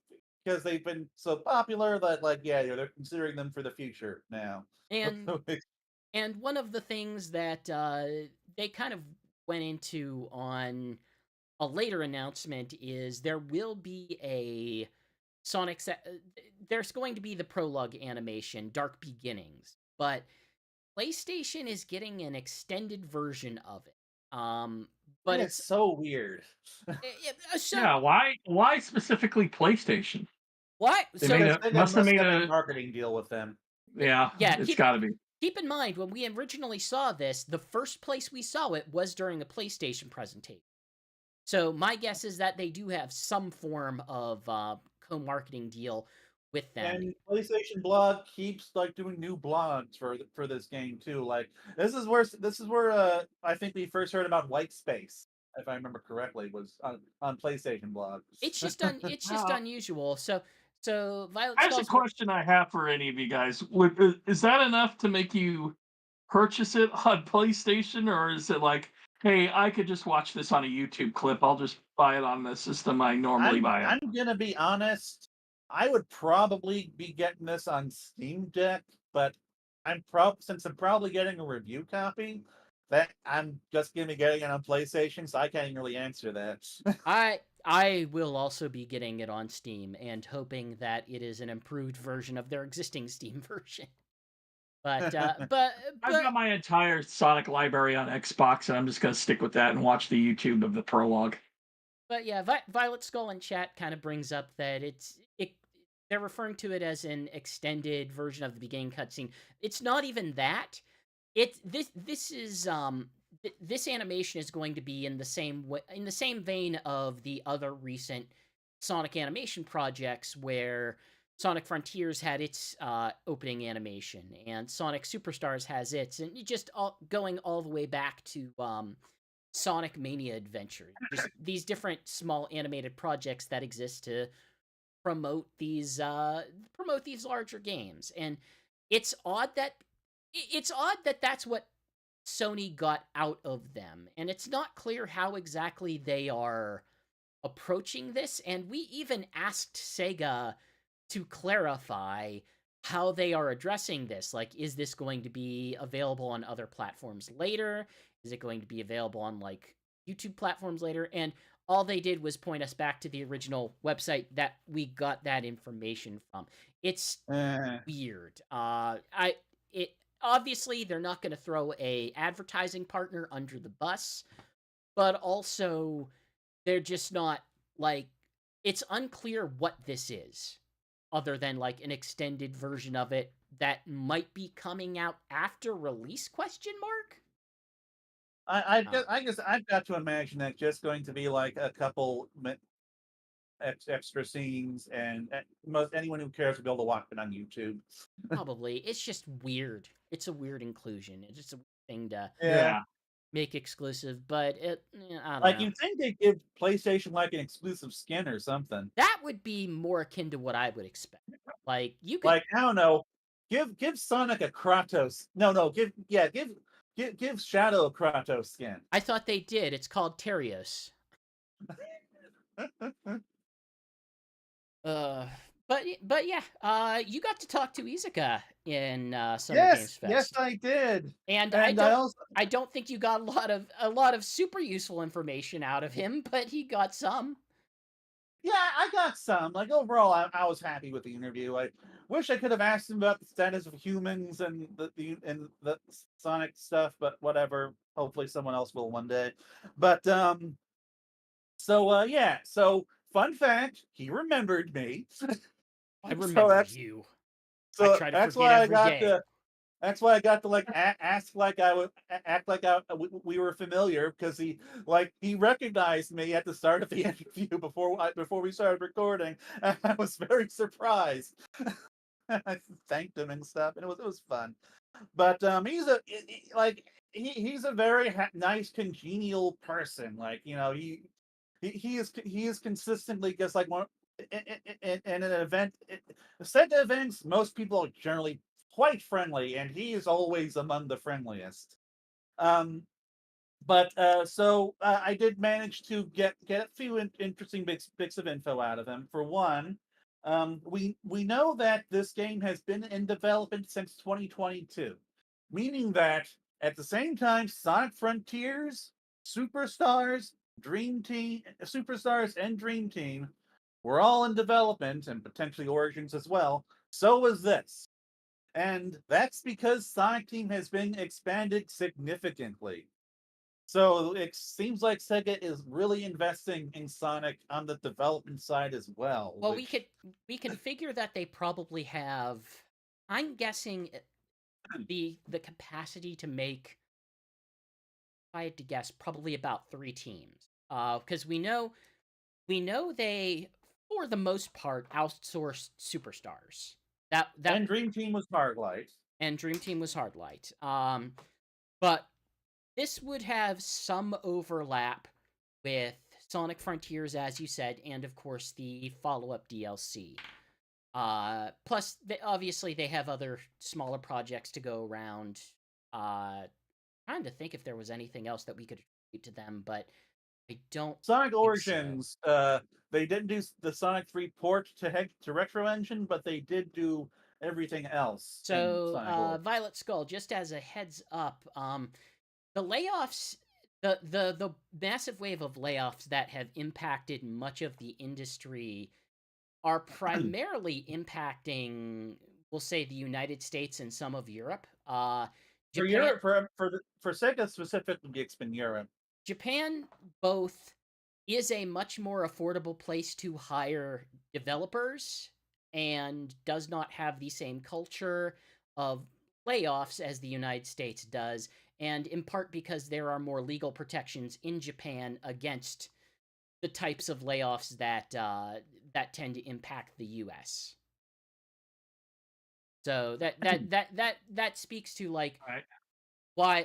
because they've been so popular that, like, yeah, they're considering them for the future now. And and one of the things that they kind of went into on a later announcement is there will be a there's going to be the prologue animation, Dark Beginnings, but PlayStation is getting an extended version of it. But That is it's so weird. so Yeah, why specifically PlayStation? what? They made So Because a Sega must have must made have a a marketing deal with them. yeah, yeah, it's got to be. keep in mind when we originally saw this, the first place we saw it was during a PlayStation presentation. So my guess is that they do have some form of co-marketing deal with them. And PlayStation Blog keeps like doing new blogs for this game too. Like this is where I think we first heard about White Space, if I remember correctly, was on PlayStation Blog. It's just Uh, unusual. So Violet Here's a Skull's question I have for any of you guys: is that enough to make you purchase it on PlayStation, or is it like, hey, I could just watch this on a YouTube clip. I'll just buy it on the system I normally buy it. I'm gonna be honest. I would probably be getting this on Steam Deck, but since I'm probably getting a review copy, that I'm just gonna be getting it on PlayStation, so I can't really answer that. I will also be getting it on Steam and hoping that it is an improved version of their existing Steam version. But I've got my entire Sonic library on Xbox, and I'm just gonna stick with that and watch the YouTube of the prologue. but yeah, Violet Skull in chat kind of brings up that they're referring to it as an extended version of the beginning cutscene. It's not even that. This animation is going to be in the same way, in the same vein of the other recent Sonic animation projects, where Sonic Frontiers had its opening animation, and Sonic Superstars has its, and you just going all the way back to Sonic Mania Adventure. Just these different small animated projects that exist to promote these larger games. And it's odd that that's what Sony got out of them, and it's not clear how exactly they are approaching this. And we even asked Sega to clarify how they are addressing this. Like, is this going to be available on other platforms later? Is it going to be available on like YouTube platforms later? And all they did was point us back to the original website that we got that information from. It's Eh. weird. It obviously they're not going to throw a advertising partner under the bus, but also they're just not like, it's unclear what this is other than like an extended version of it that might be coming out after release, question mark. I guess I've got to imagine that just going to be like a couple extra scenes, and most anyone who cares will be able to watch it on YouTube. Probably. It's just weird. It's a weird inclusion. It's just a weird thing to Yeah, Yeah. make exclusive, but I don't like know. you'd think they'd give PlayStation like an exclusive skin or something. That would be more akin to what I would expect. Like, you could, Like, I don't know, give Sonic a Kratos. No, give Shadow a Kratos skin. I thought they did. It's called Terios. Uh, but yeah, you got to talk to Iizuka in Summer Games Yes, Fest, I did, and and I also I don't think you got a lot of super useful information out of him, but he got some. yeah, I got some. Like overall, I was happy with the interview. I wish I could have asked him about the status of humans and the Sonic stuff, but whatever. Hopefully, someone else will one day. But yeah. So fun fact, he remembered me. I so remember that's you. I so try to that's forget why I every got day. to. That's why I got to like ask like I would act like we were familiar, because he recognized me at the start of the interview before we started recording. And I was very surprised. I thanked him and stuff, and it was fun. But he's a very nice, congenial person. Like, he is consistently just like one in an event. Said events, most people are generally quite friendly, and he is always among the friendliest. Um, but I did manage to get a few interesting bits of info out of him. For one, we know that this game has been in development since 2022, meaning that at the same time, Sonic Frontiers, Superstars, and Dream Team were all in development, and potentially Origins as well. So was this. And that's because Sonic Team has been expanded significantly. So it seems like Sega is really investing in Sonic on the development side as well, Well, which we can figure that they probably have. I'm guessing the capacity to make. If I had to guess, probably about 3 teams. Because we know they, for the most part, outsourced superstars. That and Dream Team was Hardlight. and Dream Team was Hardlight. But this would have some overlap with Sonic Frontiers, as you said, and of course the follow-up DLC. Plus, obviously they have other smaller projects to go around. Trying to think if there was anything else that we could attribute to them, but I don't Sonic think so. Origins, they didn't do the Sonic 3 port to Retro Engine, but they did do everything else in So, Sonic Origins. Violet Skull, just as a heads up, the layoffs, the massive wave of layoffs that have impacted much of the industry are primarily impacting, we'll say, the United States and some of Europe. For Japan, Europe, for Sega specifically, it's been Europe. Japan both is a much more affordable place to hire developers and does not have the same culture of layoffs as the United States does, and in part because there are more legal protections in Japan against the types of layoffs that that tend to impact the U.S. So I can, that speaks to like I,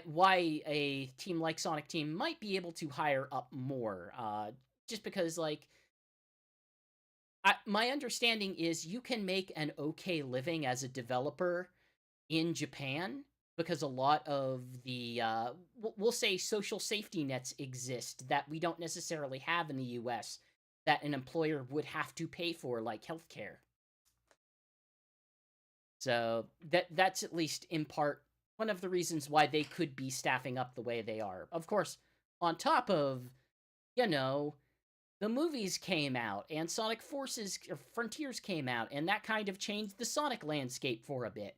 why a team like Sonic Team might be able to hire up more. Just because like my understanding is you can make an okay living as a developer in Japan because a lot of the we'll say social safety nets exist that we don't necessarily have in the US that an employer would have to pay for, like healthcare. So that's at least in part one of the reasons why they could be staffing up the way they are. Of course, on top of, you know, the movies came out and Sonic Forces or Frontiers came out, and that kind of changed the Sonic landscape for a bit.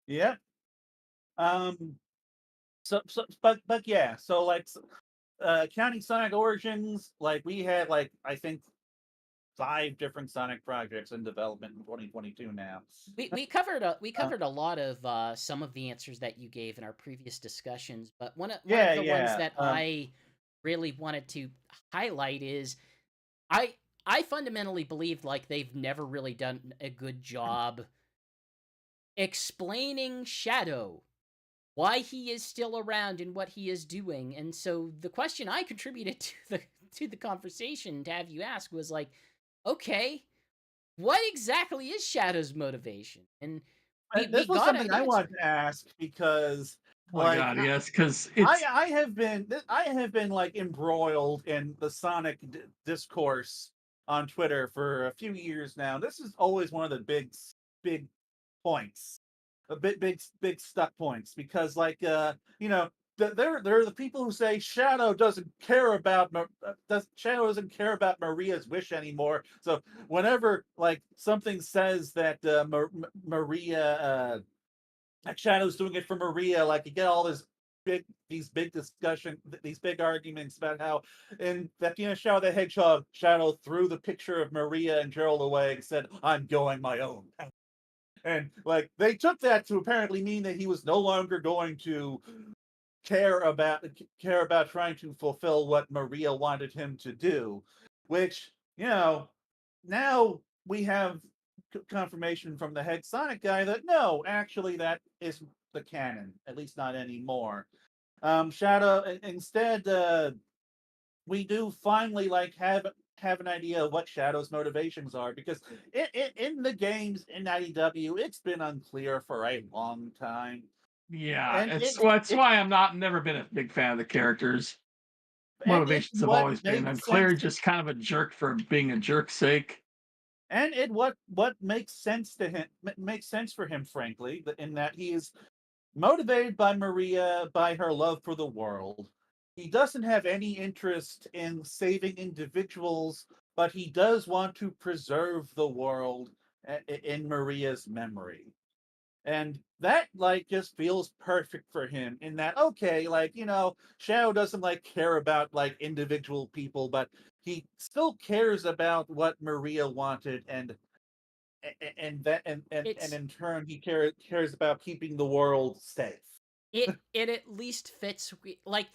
Yep. Um. But yeah. So like, counting Sonic Origins, like we had like I think 5 different Sonic projects in development in 2022 now. We Uh, covered a lot of some of the answers that you gave in our previous discussions, but one yeah, of the ones yeah. that I really wanted to highlight is I I fundamentally believe like they've never really done a good job explaining Shadow, why he is still around and what he is doing. And so the question I contributed to the conversation to have you ask was like, okay, what exactly is Shadow's motivation? And we this was got something an I answer. wanted to ask because, oh my like, god, yes, because I it's I have been like embroiled in the Sonic discourse on Twitter for a few years now. This is always one of the big points, a big stuck points because you know there are the people who say Shadow doesn't care about Shadow doesn't care about Maria's wish anymore. So whenever like something says that Maria like Shadow's doing it for Maria. Like you get all these big discussion, these big arguments about how in that Shadow the Hedgehog, Shadow threw the picture of Maria and Gerald away and said, "I'm going my own." And like they took that to apparently mean that he was no longer going to care about trying to fulfill what Maria wanted him to do, which now we have confirmation from the head Sonic guy that no, actually that isn't the canon, at least not anymore. Shadow instead, we do finally like have an idea of what Shadow's motivations are because in the games in IDW, it's been unclear for a long time, yeah, and it's well, that's why I'm not never been a big fan of the characters. it Motivations have what always been makes sense unclear, just kind of a jerk for being a jerk's sake. and it what makes sense to him makes sense for him, frankly, in that he is motivated by Maria, by her love for the world. He doesn't have any interest in saving individuals, but he does want to preserve the world in Maria's memory. And that like just feels perfect for him in that okay, like Shadow doesn't like care about like individual people, but he still cares about what Maria wanted and It's in turn he cares about keeping the world safe. it at least fits like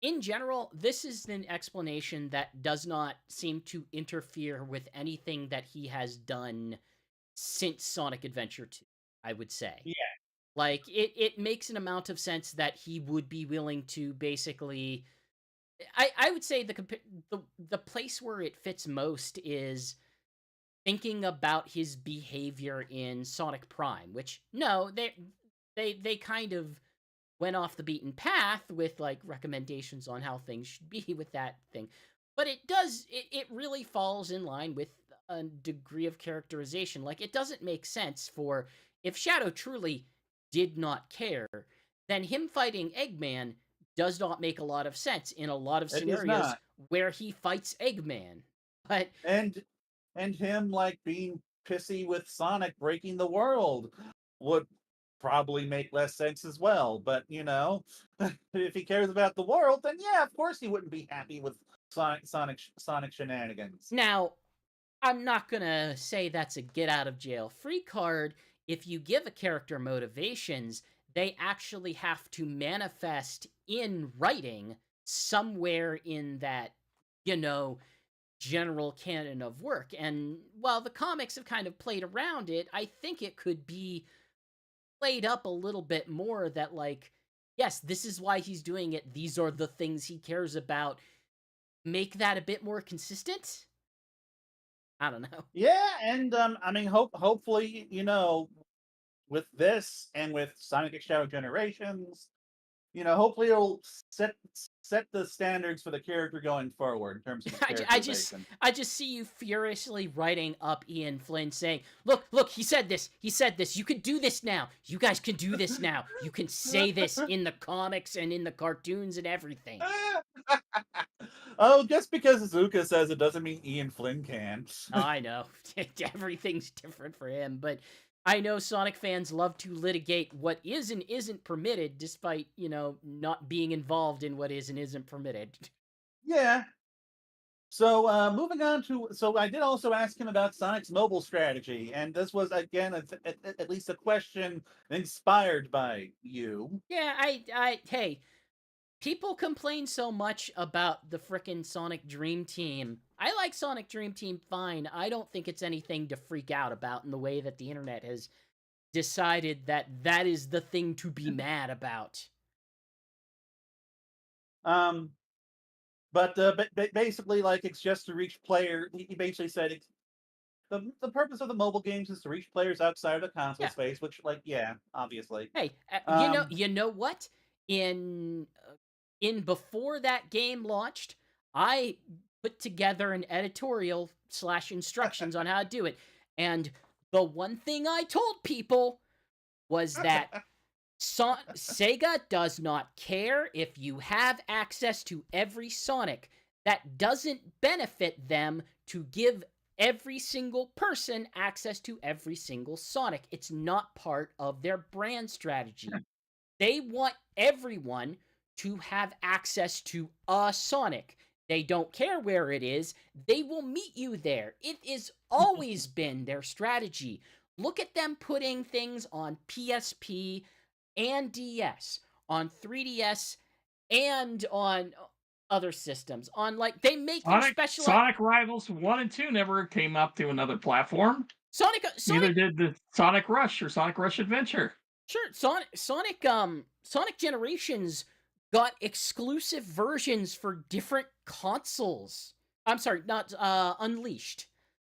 in general, this is an explanation that does not seem to interfere with anything that he has done since Sonic Adventure 2, I would say. Yeah, Like it makes an amount of sense that he would be willing to basically I would say the place where it fits most is thinking about his behavior in Sonic Prime, which no, they kind of went off the beaten path with like recommendations on how things should be with that thing. But it really falls in line with a degree of characterization. Like it doesn't make sense for if Shadow truly did not care, then him fighting Eggman does not make a lot of sense in a lot of it does scenarios not. where he fights Eggman. But And him like being pissy with Sonic breaking the world would probably make less sense as well. But if he cares about the world, then yeah, of course he wouldn't be happy with Sonic shenanigans. now I'm not gonna say that's a get out of jail free card. If you give a character motivations, they actually have to manifest in writing somewhere in that, you know, general canon of work. And while the comics have kind of played around it, I think it could be played up a little bit more that, like, yes, this is why he's doing it. These are the things he cares about. Make that a bit more consistent. I don't know. Yeah, and I mean, hopefully, with this and with Sonic X Shadow Generations, hopefully it'll set the standards for the character going forward in terms of its characterization. I just see you furiously writing up Ian Flynn saying, "Look, he said this. He said this. You can do this now. You guys can do this now. You can say this in the comics and in the cartoons and everything." Oh, just because Iizuka says it doesn't mean Ian Flynn can. I know. Everything's different for him, but I know Sonic fans love to litigate what is and isn't permitted, despite, not being involved in what is and isn't permitted. Yeah. So moving on so I did also ask him about Sonic's mobile strategy, and this was again at least a question inspired by you. Yeah, hey, people complain so much about the frickin' Sonic Dream Team. I like Sonic Dream Team fine. I don't think it's anything to freak out about in the way that the internet has decided that that is the thing to be mad about. Um, but basically, like, it's just to reach player. He basically said the purpose of the mobile games is to reach players outside of the console Yeah. space, which, like, yeah, obviously. Hey, Um, you know what? In before that game launched, I put together an editorial slash instructions on how to do it, and the one thing I told people was that Sega does not care if you have access to every Sonic. That doesn't benefit them to give every single person access to every single Sonic. It's not part of their brand strategy. They want everyone to have access to a Sonic. They don't care where it is, they will meet you there. It has always been their strategy. Look at them putting things on PSP and DS, on 3DS, and on other systems. On, like, they make their special Sonic Rivals 1 and 2 never came up to another platform. Neither Sonic did the Sonic Rush or Sonic Rush Adventure. Sure, Sonic Generations got exclusive versions for different consoles. I'm sorry, not Unleashed.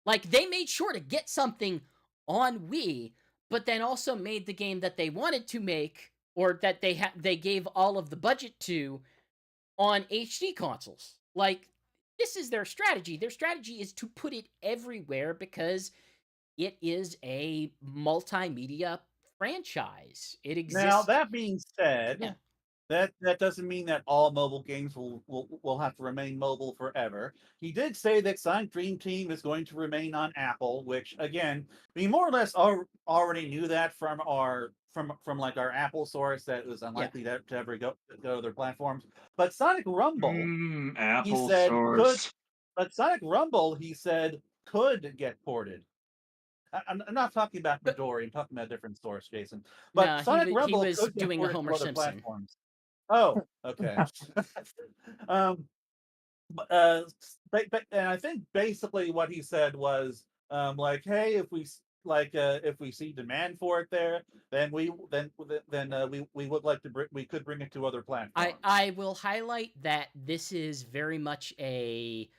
Like, they made sure to get something on Wii, but then also made the game that they wanted to make, or that they gave all of the budget to, on HD consoles. Like, this is their strategy. Their strategy is to put it everywhere because it is a multimedia franchise. It Now exists. that being said, Yeah. that doesn't mean that all mobile games will have to remain mobile forever. He did say that Sonic Dream Team is going to remain on Apple, which again, we more or less already knew that from like our Apple source that it was Yeah. unlikely to ever go to other platforms. But Sonic Rumble, he Apple said could, source. but Sonic Rumble, he said could get ported. I'm not talking about But Midori. I'm talking about a different source, Jason. But no, Sonic he Rumble was could get doing a ported Homer to other Simpson. platforms. Oh, okay. um, and I think basically what he said was, like, hey, if we see demand for it there, then we would like to we could bring it to other platforms. I will highlight that this is very much a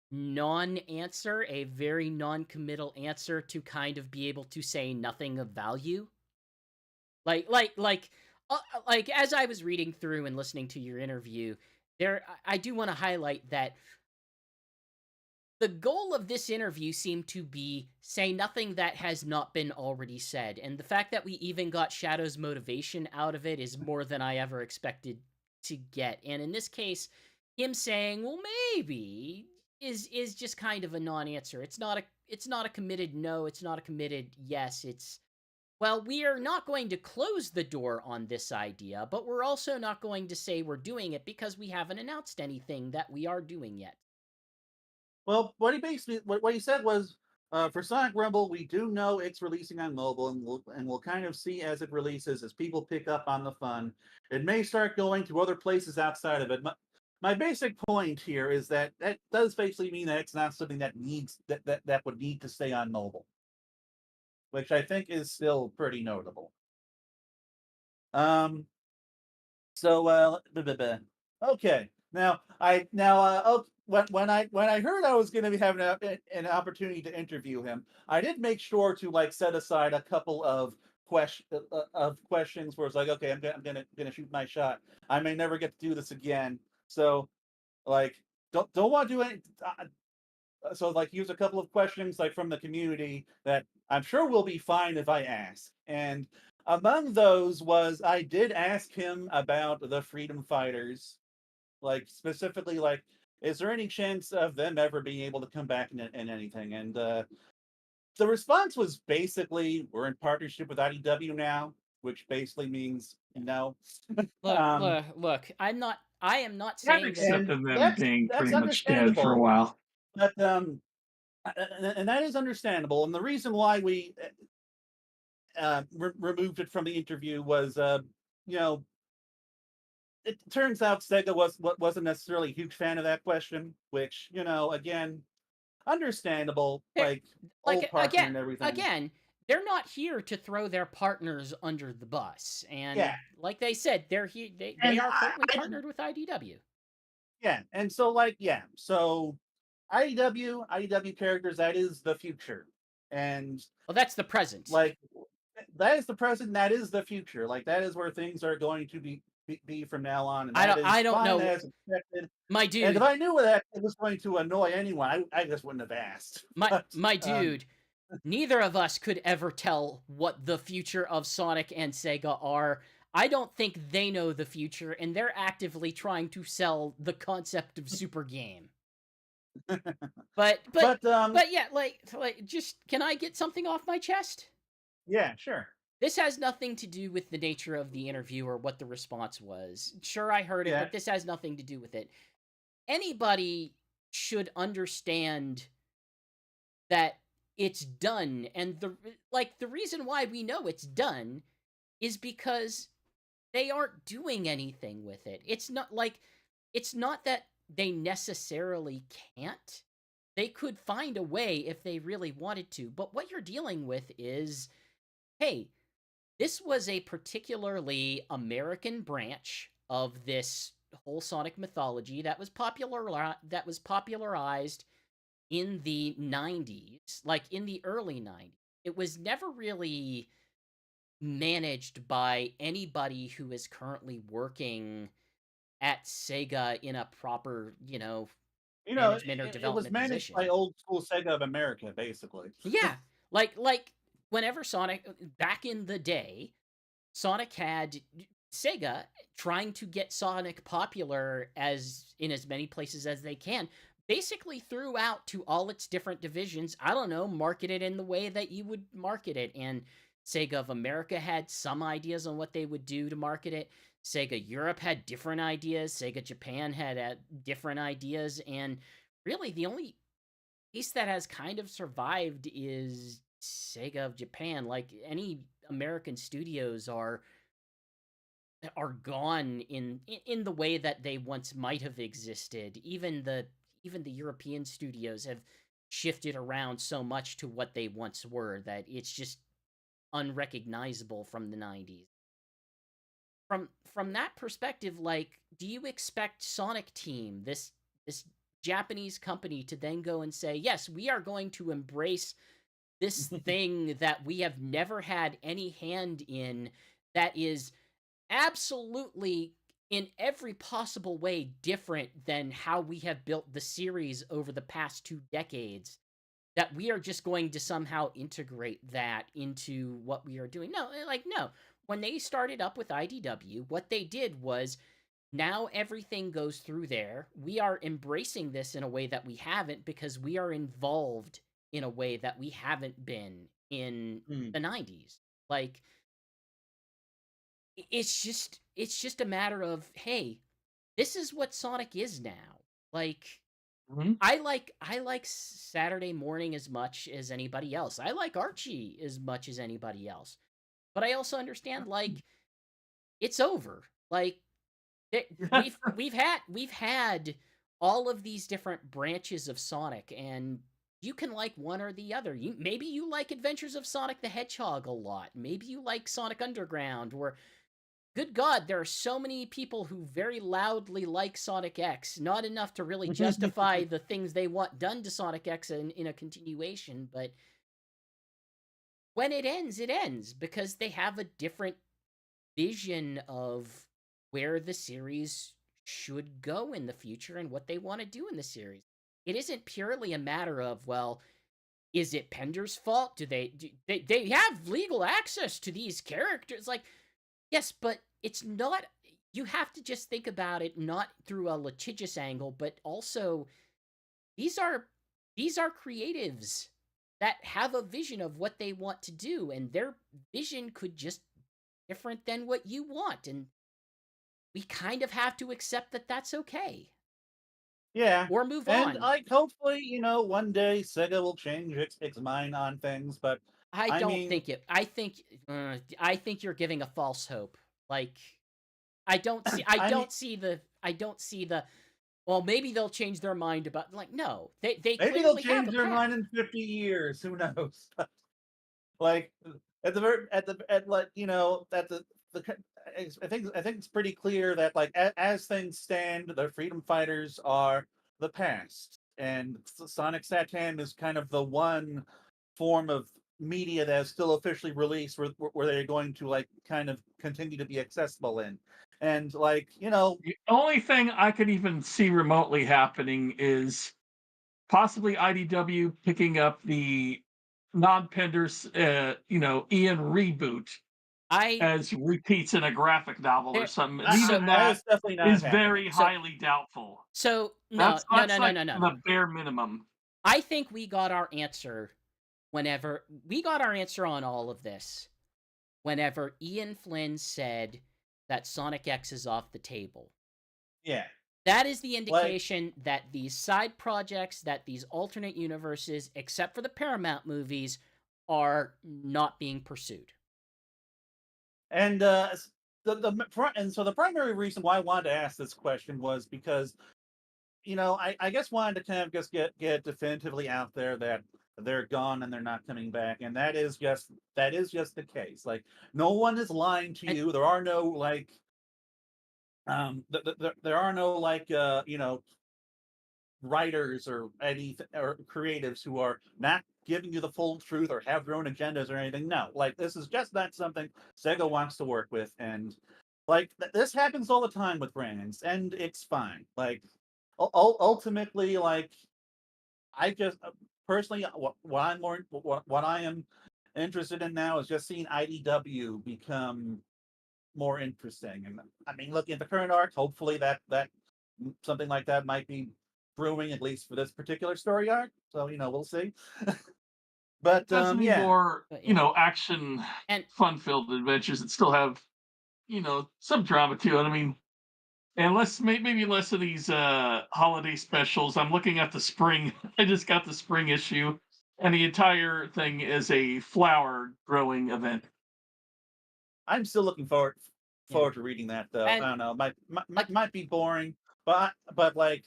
non-answer, a very non-committal answer to kind of be able to say nothing of value. Like as I was reading through and listening to your interview, I do want to highlight that the goal of this interview seemed to be say nothing that has not been already said. And the fact that we even got Shadow's motivation out of it is more than I ever expected to get. And in this case, him saying, "Well, maybe," is just kind of a non-answer. It's not a committed no, it's not a committed yes. It's, well, we are not going to close the door on this idea, but we're also not going to say we're doing it because we haven't announced anything that we are doing yet. Well, what he said was, for Sonic Rumble, we do know it's releasing on mobile, and we'll kind of see as it releases, as people pick up on the fun. It may start going to other places outside of it. my basic point here is that that does basically mean that it's not something that that would need to stay on mobile, which I think is still pretty notable. Um. So okay. When I heard I was going to be having an opportunity to interview him, I did make sure to like set aside a couple of questions where it's like, okay, I'm gonna shoot my shot. I may never get to do this again, so like don't want to do any. So like use a couple of questions like from the community that I'm sure will be fine if I ask. And among those was I did ask him about the freedom fighters, like specifically like is there any chance of them ever being able to come back in anything? And the response was basically we're in partnership with IDW now, which basically means no. Look, um, look. I am not I've saying that. and accepted them being that's pretty much dead for a understandable, while. but and that is understandable. And the reason why we removed it from the interview was, you know, it turns out Sega wasn't necessarily a huge fan of that question, which again, understandable, They're like like old partner and everything. again, they're not here to throw their partners under the bus. Yeah, And like they said, they're here. They and are currently partnered with IDW. yeah, and so like yeah, so IDW characters, that is the future, and Well, that's the present. like that is the present, that is the future. Like that is where things are going to be from now on, and that I is don't fine know, as expected. my And if dude. I knew that it was going to annoy anyone, I just wouldn't have asked. But My dude. Neither of us could ever tell what the future of Sonic and Sega are. I don't think they know the future, and they're actively trying to sell the concept of super game. But but but but yeah, just can I get something off my chest? yeah, sure, This has nothing to do with the nature of the interview or what the response was. Sure, I heard it, yeah. but this has nothing to do with it. Anybody should understand that it's done, and the reason why we know it's done is because they aren't doing anything with it. It's not that they necessarily can't. They could find a way if they really wanted to. But what you're dealing with is, hey, this was a particularly American branch of this whole Sonic mythology that was popularized in the 90s, like in the early 90s. It was never really managed by anybody who is currently working at Sega in a proper, management or It was development managed by position. old school Sega of America, basically. Yeah, like whenever Sonic back in the day, Sonic had Sega trying to get Sonic popular as many places as they can, basically threw out to all its different divisions. I don't know, market it in the way that you would market it. And Sega of America had some ideas on what they would do to market it. Sega Europe had different ideas. Sega Japan had different ideas. And really, the only piece that has kind of survived is Sega of Japan. Like any American studios are gone in the way that they once might have existed. Even the European studios have shifted around so much to what they once were that it's just unrecognizable from the 90s. From that perspective, like, do you expect Sonic Team, this Japanese company, to then go and say, "Yes, we are going to embrace this thing that we have never had any hand in, that is absolutely in every possible way different than how we have built the series over the past 2 decades, that we are just going to somehow integrate that into what we are doing." No, no. When they started up with IDW, what they did was, now everything goes through there. We are embracing this in a way that we haven't, because we are involved in a way that we haven't been in Hmm. the 90s. Like, it's just a matter of, hey, this is what Sonic is now. Like, Mhm. I like Saturday Morning as much as anybody else. I like Archie as much as anybody else. But I also understand, like, it's over. Like, We've had all of these different branches of Sonic, and you can like one or the other. Maybe you like Adventures of Sonic the Hedgehog a lot. Maybe you like Sonic Underground, or good God, there are so many people who very loudly like Sonic X. Not enough to really justify the things they want done to Sonic X in a continuation, but when it ends because they have a different vision of where the series should go in the future and what they want to do in the series. It isn't purely a matter of, well, is it Pender's fault? They have legal access to these characters? Like, yes, but it's not. You have to just think about it not through a litigious angle, but also these are these are creatives that have a vision of what they want to do, and their vision could just different than what you want, and we kind of have to accept that that's okay Yeah. or move And on. like hopefully, one day Sega will change its mind on things, but I I don't mean think it. I think you're giving a false hope. Like I I mean don't see the. I don't see the. Well, maybe they'll change their mind about. Like, no, they maybe they'll clearly have change a their path. mind in 50 years, who knows? Like at the very at the at like at the I think it's pretty clear that like as things stand, the freedom fighters are the past, and Sonic Satan is kind of the one form of media that is still officially released where they're going to like kind of continue to be accessible in, and like The only thing I could even see remotely happening is possibly IDW picking up the non-Penders, Ian reboot I as repeats in a graphic novel or there. something, and So even that that is definitely not is happening. very so highly doubtful. no That's no that's no no like no no. the bare minimum. I think we got our answer whenever we got our answer on all of this whenever Ian Flynn said that Sonic X is off the table. Yeah, That is the like indication that these side projects, that these alternate universes, except for the Paramount movies, are not being pursued. And so the primary reason why I wanted to ask this question was because I guess wanted to kind of just get definitively out there that they're gone and they're not coming back, and that is just the case. Like no one is lying to And you. There are no like there are no like writers or any or creatives who are not giving you the full truth or have their own agendas or anything. No, like this is just not something Sega wants to work with, and like this happens all the time with brands, and it's fine. Like ultimately, like I just personally, what I'm more what I am interested in now is just seeing IDW become more interesting. And I mean, looking at the current arc, hopefully that something like that might be brewing at least for this particular story arc. So we'll see. But Does any yeah, more, yeah, action, and fun-filled adventures that still have, some drama to it. I mean, and maybe less of these holiday specials. I'm looking at the spring. I just got the spring issue, and the entire thing is a flower growing event. I'm still looking forward yeah, forward to reading that though. I and don't know, like might be boring, but like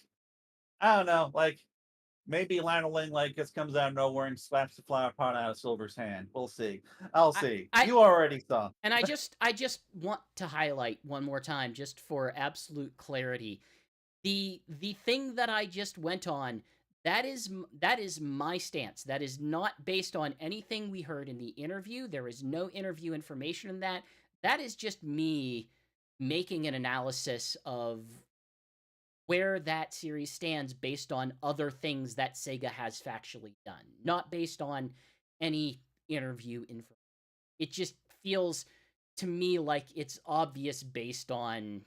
I don't know, like maybe Lionel Ling like just comes out of nowhere and slaps the flower pot out of Silver's hand. We'll see. I'll I, see. I You already saw. and I just want to highlight one more time, just for absolute clarity, the thing that I just went on. That is my stance. That is not based on anything we heard in the interview. There is no interview information in that. That is just me making an analysis of where that series stands based on other things that Sega has factually done, not based on any interview information. It just feels to me like it's obvious based on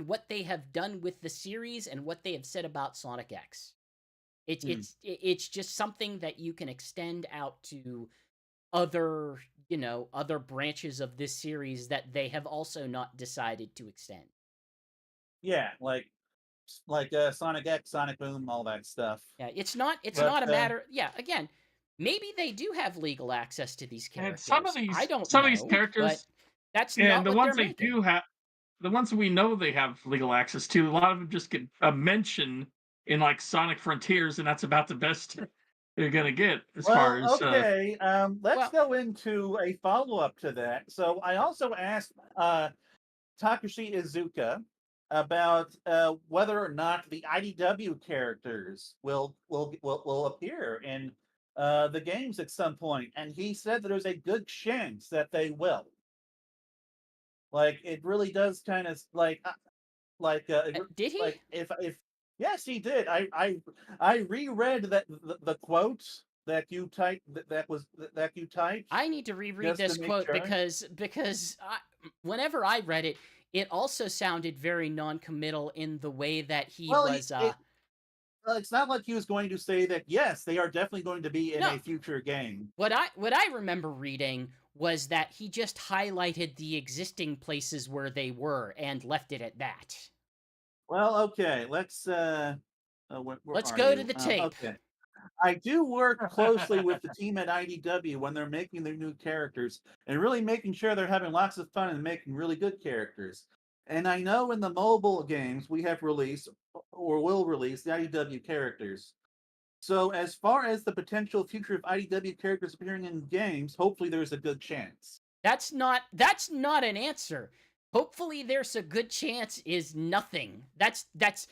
what they have done with the series and what they have said about Sonic X. It's Hmm. it's it's just something that you can extend out to other branches of this series that they have also not decided to extend. Yeah, like Sonic X, Sonic Boom, all that stuff. Yeah, it's But not a matter. Yeah, again, maybe they do have legal access to these And characters. I don't some of these know, but characters, that's and not the what they're ones they making. do have, the ones that we know they have legal access to, a lot of them just get a mention in like Sonic Frontiers, and that's about the best they're gonna get as far Well, as okay. Let's Well, go into a follow-up to that. So I also asked Takashi Iizuka about whether or not the IDW characters will appear in the games at some point, and he said that there's a good chance that they will. Like it really does kind of did he? like if yes he did. I reread the quote that you typed that you typed I need to reread just to this make quote sure. because whenever I read it, it also sounded very non-committal in the way that he Well, was. it's not like he was going to say that yes, they are definitely going to be in No, a future game. what I remember reading was that he just highlighted the existing places where they were and left it at that. Well, okay, let's where Let's are go to you? the tape. Okay. I do work closely with the team at IDW when they're making their new characters and really making sure they're having lots of fun and making really good characters. And I know in the mobile games we have released or will release the IDW characters. So as far as the potential future of IDW characters appearing in games, hopefully there's a good chance. That's not an answer. Hopefully there's a good chance is nothing. That's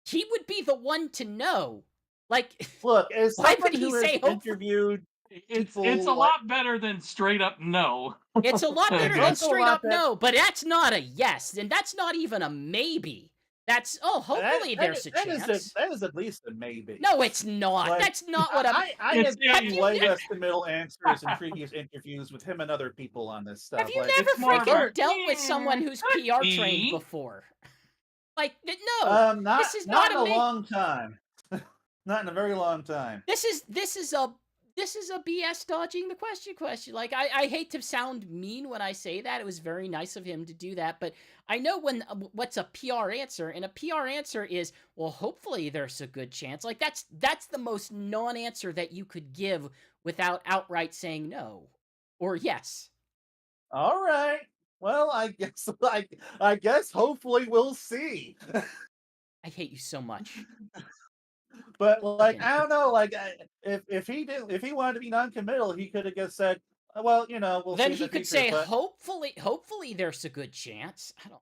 he would be the one to know. Like Look, as why would someone he who has say hopefully? interviewed it's a people like lot better than straight up no. It's a lot better it than is a straight lot up that no, but that's not a yes, and that's not even a maybe. That's hopefully there's a chance. that is at least a maybe. No, it's not. Like That's not what I'm. I It's have Have given you way ne- less than middle answers in previous interviews with him and other people on this have stuff. you Like it's never more of freaking a dealt with someone who's PR could trained be. before? Like no, not this is not not in a a me. long time. Not in a very long time. This is a BS dodging the question. Like I hate to sound mean when I say that. It was very nice of him to do that, but I know when what's a PR answer, and a PR answer is, well, hopefully there's a good chance. Like that's the most non-answer that you could give without outright saying no or yes. All right. Well, I guess I guess hopefully we'll see. I hate you so much. But like Freaking. I don't know, like if he wanted to be non-committal, he could have just said, "Well, we'll see Then in the he could future." say, But hopefully there's a good chance. I don't.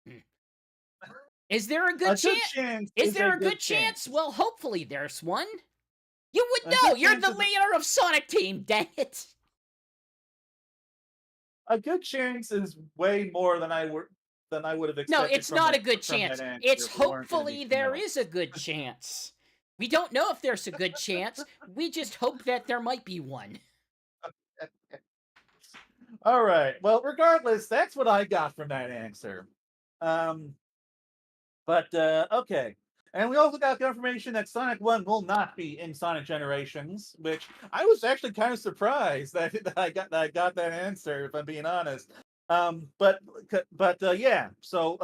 Hmm. Is there a good a good chance? chance Is is a there a good good chance? chance. Well, hopefully there's one. You would A know. good You're chance the is leader of Sonic Team. Dang it! a good chance is way more than I would have No, expected it's not a good from that chance. answer It's if we weren't going to be hopefully there committal. is a good chance. We don't know if there's a good chance. We just hope that there might be one. All right. Well, regardless, that's what I got from that answer. Um, but okay. And we also got confirmation that Sonic 1 will not be in Sonic Generations, which I was actually kind of surprised that I got that answer, if I'm being honest. But yeah, so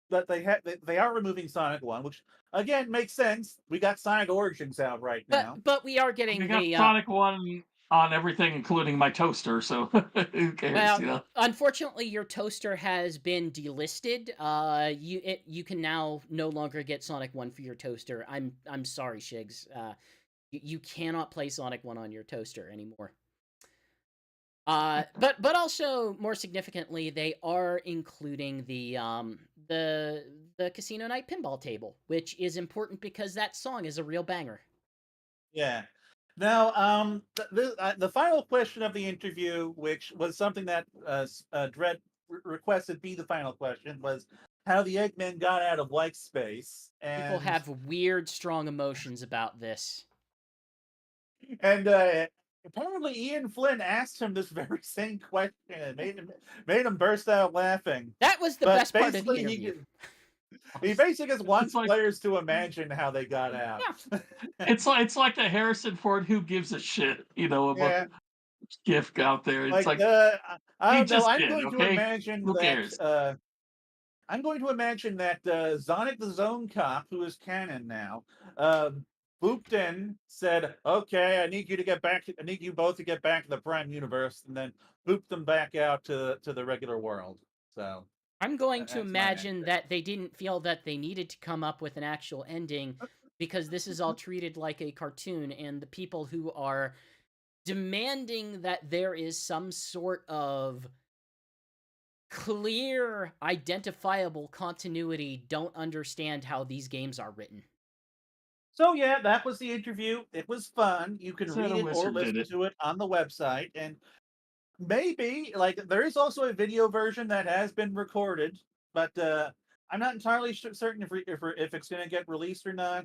but they are removing Sonic 1, which again makes sense. We got Sonic Origins out right now. But we are We getting got the Sonic One on everything, including my toaster. So who cares? well, You know. unfortunately, your toaster has been delisted. You can now no longer get Sonic One for your toaster. I'm sorry, Shigs. You cannot play Sonic One on your toaster anymore. But also more significantly, they are including the Casino Night pinball table, which is important because that song is a real banger. Yeah. Now, the final question of the interview, which was something that Dredd requested be the final question, was how the Eggman got out of white space, People have weird, strong emotions about this. and apparently Ian Flynn asked him this very same question and made him burst out laughing. That was the But best part of the basically, interview. he basically just It's wants like players to imagine how they got out. Yeah. it's like the Harrison Ford "Who gives a shit," about Yeah. gift out there. It's Like like I he don't know. just did. Okay, who cares? I'm going to imagine that Sonic the Zone Cop, who is canon now, uh, booped in, said, "Okay, I need you to get back. I need you both to get back to the Prime Universe," and then booped them back out to the regular world. So I'm going to That's my imagine answer. that they didn't feel that they needed to come up with an actual ending because this is all treated like a cartoon, and the people who are demanding that there is some sort of clear, identifiable continuity don't understand how these games are written. So yeah, that was the interview. It was fun. You can Said read a it or wizard did listen it. to it on the website, and maybe like there is also a video version that has been recorded, but I'm not entirely certain if it's going to get released or not.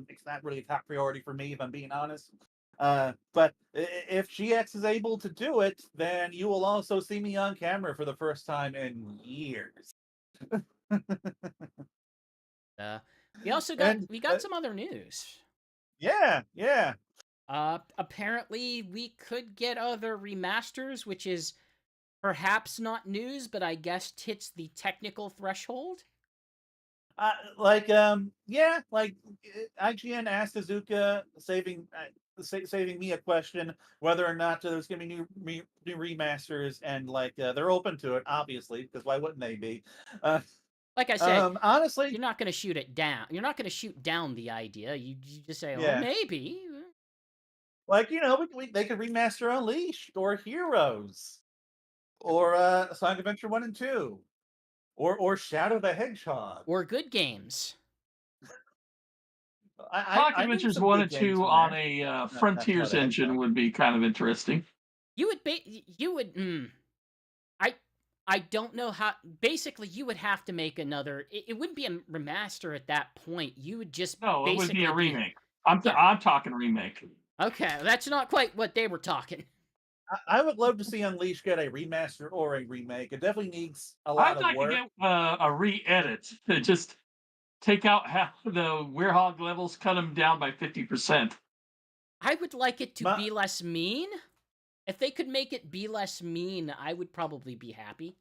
It's not really a top priority for me, if I'm being honest. But if GX is able to do it, then you will also see me on camera for the first time in years. Uh, we also got And we got some other news. yeah, yeah. Apparently we could get other remasters, which is perhaps not news, but I guess hits the technical threshold. Yeah, like IGN asked Iizuka, saving me a question whether or not there's going to be new remasters, and like they're open to it, obviously, because why wouldn't they be? Uh, Like I said, Honestly, you're not going to shoot it down. You're not going to shoot down the idea. You just say, "Oh, yeah, maybe." like they could remaster Unleashed or Heroes or Sonic Adventure 1 and 2 or Shadow the Hedgehog. Or good games. Pocket I named Adventures some 1 good and games 2 in on there. a Not Shadow Frontiers the engine Hedgehog. would be kind of interesting. You would you would I I don't know how. Basically, you would have to make another. It wouldn't be a remaster at that point. You would just No, it would be a basically be, remake. yeah. I'm talking remake. Okay, that's not quite what they were talking. I would love to see Unleashed get a remaster or a remake. It definitely needs a lot I'd of like to work. get a re-edit to just take out half the Werehog levels, cut them down by 50%. I would like it to My, be less mean. If they could make it be less mean, I would probably be happy.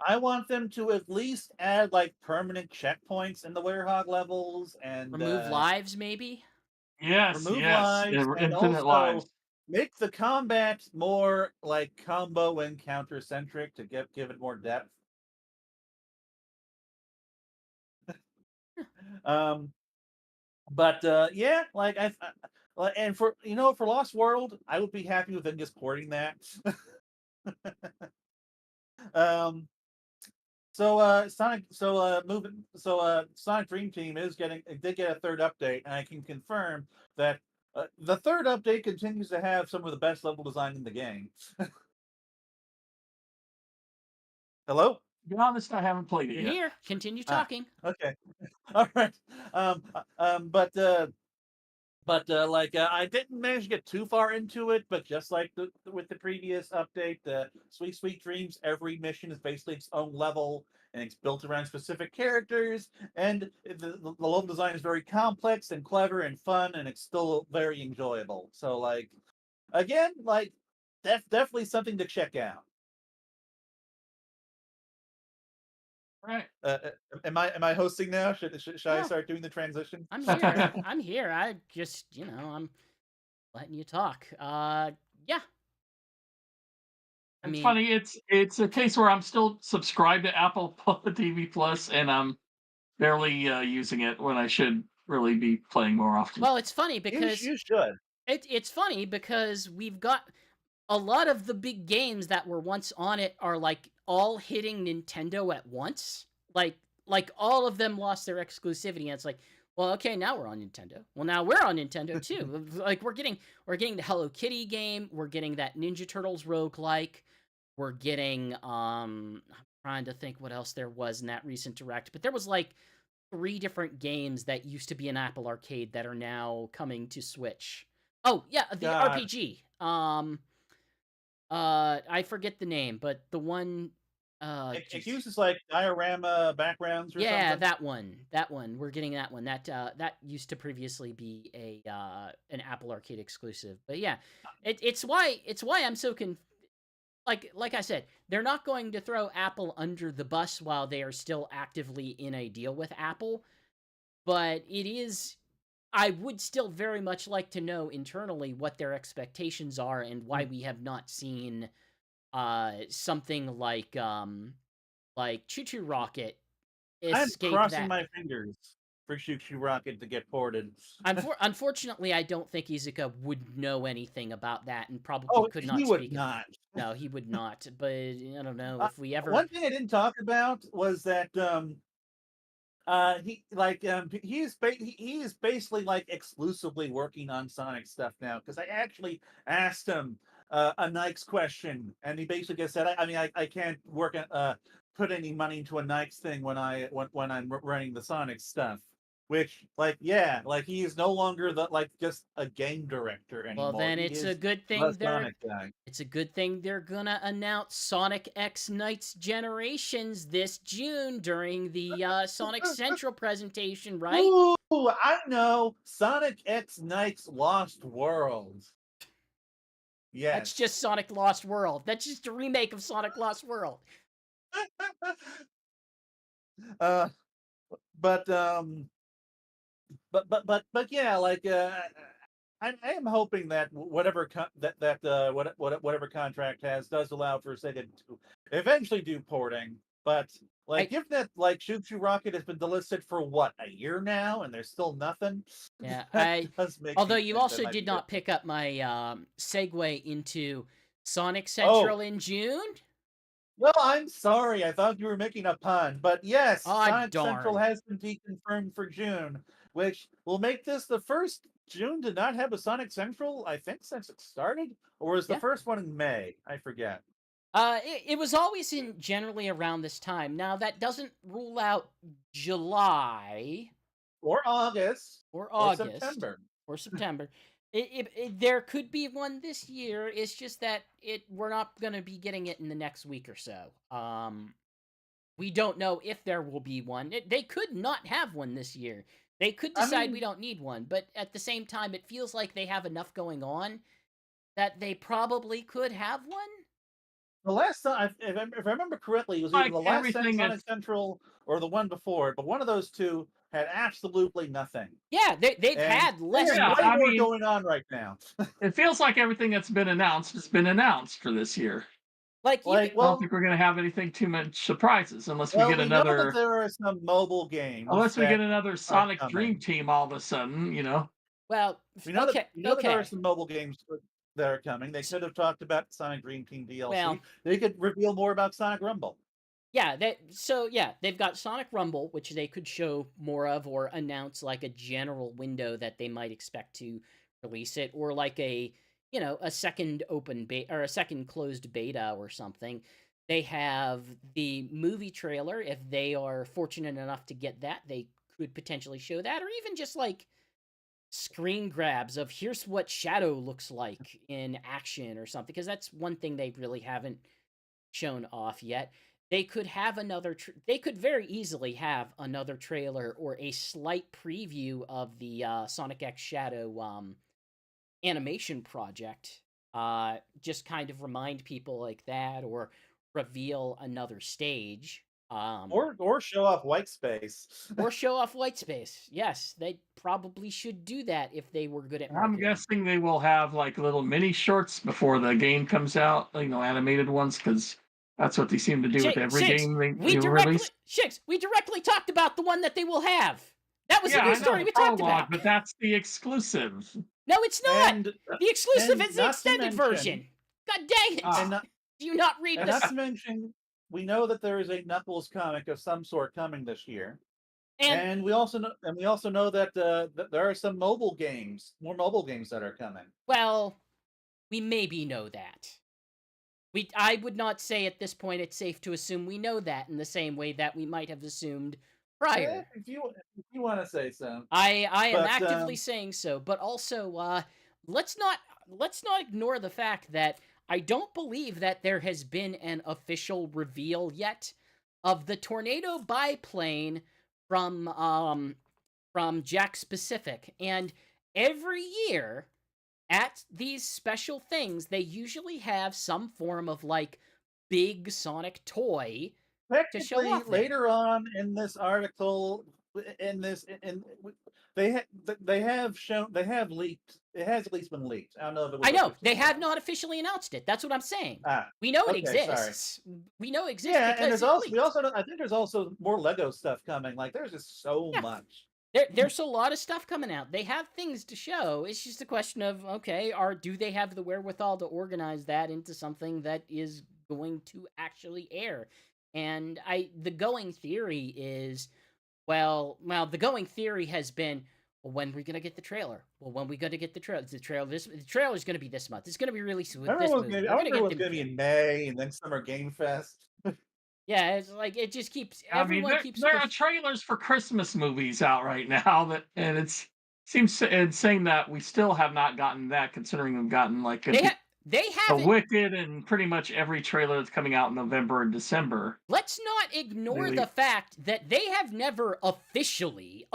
I want them to at least add like permanent checkpoints in the Werehog levels and Remove lives, maybe. Yes, remove yes, lives, and infinite also lives. make the combat more like combo and counter centric to give it more depth. Um, but yeah, like and for for Lost World, I would be happy with them just porting that. um, Sonic Dream Team is getting did get a third update, and I can confirm that the third update continues to have some of the best level design in the game. Hello? To be honest, I haven't played it You're yet. here. Continue Ah, talking. okay. All right. But I didn't manage to get too far into it, but just like with the previous update, the Sweet Sweet Dreams, every mission is basically its own level, and it's built around specific characters, and the level design is very complex and clever and fun, and it's still very enjoyable. So, like, again, like, that's definitely something to check out. Right. Am I hosting now? Should I No, start doing the transition? I'm here. I'm here. I just, I'm letting you talk. Yeah. I It's mean, funny. It's a case where I'm still subscribed to Apple TV Plus, and I'm barely using it when I should really be playing more often. well, it's funny because You should. it's funny because we've got a lot of the big games that were once on it are like all hitting Nintendo at once. Like all of them lost their exclusivity, and it's like, well, okay, now we're on Nintendo. Well, now we're on Nintendo too. Like we're getting the Hello Kitty game, we're getting that Ninja Turtles roguelike, we're getting I'm trying to think what else there was in that recent direct, but there was like three different games that used to be in Apple Arcade that are now coming to Switch. Oh, yeah, the God, RPG. I forget the name, but the one it jeez. uses like diorama backgrounds or Yeah, something. that one. That one. We're getting that one. That used to previously be a an Apple Arcade exclusive. But yeah, it's why I'm so like I said, they're not going to throw Apple under the bus while they are still actively in a deal with Apple, but it is I would still very much like to know internally what their expectations are and why Mm. we have not seen something Like Choo Choo Rocket I'm escaped crossing that. my fingers for Choo Choo Rocket to get ported. Unfortunately, I don't think Iizuka would know anything about that and probably Oh, could he not would speak it. not. No, he would not. But I don't know Uh, if we ever. One thing I didn't talk about was that he is basically like exclusively working on Sonic stuff now, because I actually asked him a Nike's question, and he basically just said, I can't put any money into a Nike's thing when I'm running the Sonic stuff." Which, like, yeah, like he is no longer just a game director Well, anymore. then He it's a is good the thing Sonic guy. It's a good thing they're gonna announce Sonic X Knights Generations this June during the Sonic Central presentation, right? Ooh, I know, Sonic X Knights Lost World. That's Yes. just Sonic Lost World. That's just a remake of Sonic Lost World. uh, but yeah, like I am hoping that whatever whatever contract does allow for Sega to eventually do porting. But like, I given that like Choo Choo Rocket has been delisted for what, a year now, and there's still nothing, yeah, that I does make although me you think that also might did be not different. pick up my segue into Sonic Oh, Central in June. well, I'm sorry. I thought you were making a pun. But yes, Ah, Sonic Central darn. has been deconfirmed for June, which will make this the first June to not have a Sonic Central, I think, since it started. Or was the Yeah. first one in May? I forget. It was always in generally around this time. Now that doesn't rule out July Or August. or Or August September. or September. There could be one this year. It's just that we're not going to be getting it in the next week or so. We don't know if there will be one. They could not have one this year. They could I decide we mean, don't need one, but at the same time, it feels like they have enough going on that they probably could have one. the last time, if I remember correctly, it was either Like the last everything Sonic that's Central or the one before, but one of those two had absolutely nothing. Yeah, they've And had they less have yeah, way I content. more mean, going on right now. it feels like everything that's been announced has been announced for this year. Like you could, Like, I don't think we're going to have anything too much surprises well, we know that there are some mobile games unless we get that another are Sonic Dream coming. Team all of a sudden, you know. well, okay, We know that there are okay. some mobile games that are coming. They could have talked about Sonic Dream Team Well, DLC. They could reveal more about Sonic Rumble. yeah, they've got Sonic Rumble, which they could show more of or announce like a general window that they might expect to release it, or like a second open beta or a second closed beta or something. They have the movie trailer. If they are fortunate enough to get that, they could potentially show that, or even just like screen grabs of here's what Shadow looks like in action or something, because that's one thing they really haven't shown off yet. They could have they could very easily have another trailer or a slight preview of the Sonic X Shadow animation project. Just kind of remind people like that, or reveal another stage. Or show off white space. Or show off white space. Yes, they probably should do that if they were good at I'm marketing. guessing they will have like little mini shorts before the game comes out, you know, animated ones, because that's what they seem to do with every Shigs, game they release. We directly talked about the one that they will have. That was a Yeah, news I know story the we talked prologue, about. but that's the exclusive. No, it's not. and The exclusive and is the not to extended mention version. God dang it! and Ah, not Do you not read and not this? to mention we know that there is a Knuckles comic of some sort coming this year. And And we also know that that there are some more mobile games that are coming. well, we maybe know that. I would not say at this point it's safe to assume we know that in the same way that we might have assumed prior. If you want to say so. I am But actively saying so, but also let's not let's not ignore the fact that I don't believe that there has been an official reveal yet of the tornado biplane from Jack Specific. And every year at these special things, they usually have some form of like big Sonic toy to show technically, off there. later on in this article, in this, and they have shown, they have leaked. It has at least been leaked. I don't know if it was I know they officially have announced. not officially announced it. That's what I'm saying. Ah, We know it okay, sorry. exists. We know it exists Yeah, and because there's it also, we leaked. also I think there's also more Lego stuff coming. Like there's just so Yeah. much. There's a lot of stuff coming out. They have things to show. It's just a question of, okay, do they have the wherewithal to organize that into something that is going to actually air? And the going theory is, well, the going theory has been, well, when are we gonna get the trailer? Well, when we gonna get the trailer? The trailer's gonna be this month. It's gonna be released with this movie. I We're gonna remember it get was them. going to be in May, and then Summer Game Fest. Yeah, it's like it just keeps I mean, everyone keeps there are trailers for Christmas movies out right now that, and it's seems insane that we still have not gotten that, considering we've gotten like they a haven't. Wicked and pretty much every trailer that's coming out in November and December. Let's not ignore the Lately. fact that they have never officially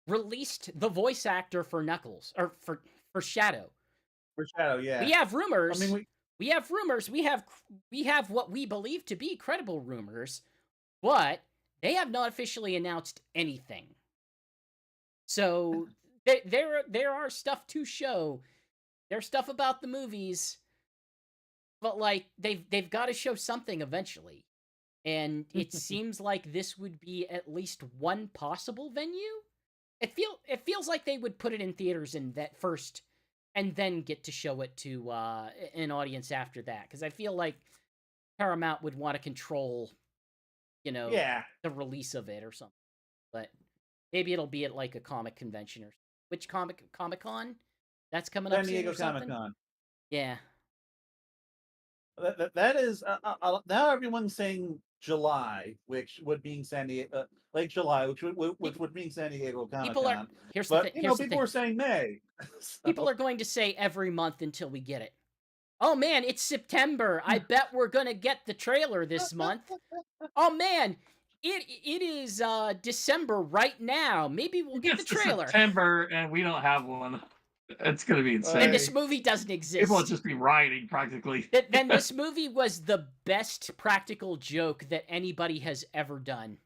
released the voice actor for Knuckles or for Shadow. For Shadow, yeah. We have rumors. I mean, we have rumors. We have what we believe to be credible rumors, but they have not officially announced anything. So there are stuff to show. There's stuff about the movies, but like they've got to show something eventually. And it seems like this would be at least one possible venue. It feels like they would put it in theaters in that first, and then get to show it to an audience after that. Because I feel like Paramount would want to control, yeah. the release of it or something. But maybe it'll be at like a comic convention or which Comic Con that's coming up San soon Diego or something. Comic Con. Yeah. That is now everyone's saying July, which would mean San Diego, late July, which would mean San Diego Comic People are Con. here's the But thing. you Here's know, the people thing. were saying May. People are going to say every month until we get it. Oh man, it's September. I bet we're gonna get the trailer this month. Oh man, it is December right now. Maybe we'll get the It's to trailer. September and we don't have one. It's gonna be insane. And this movie doesn't exist. People will just be rioting practically. Then this movie was the best practical joke that anybody has ever done.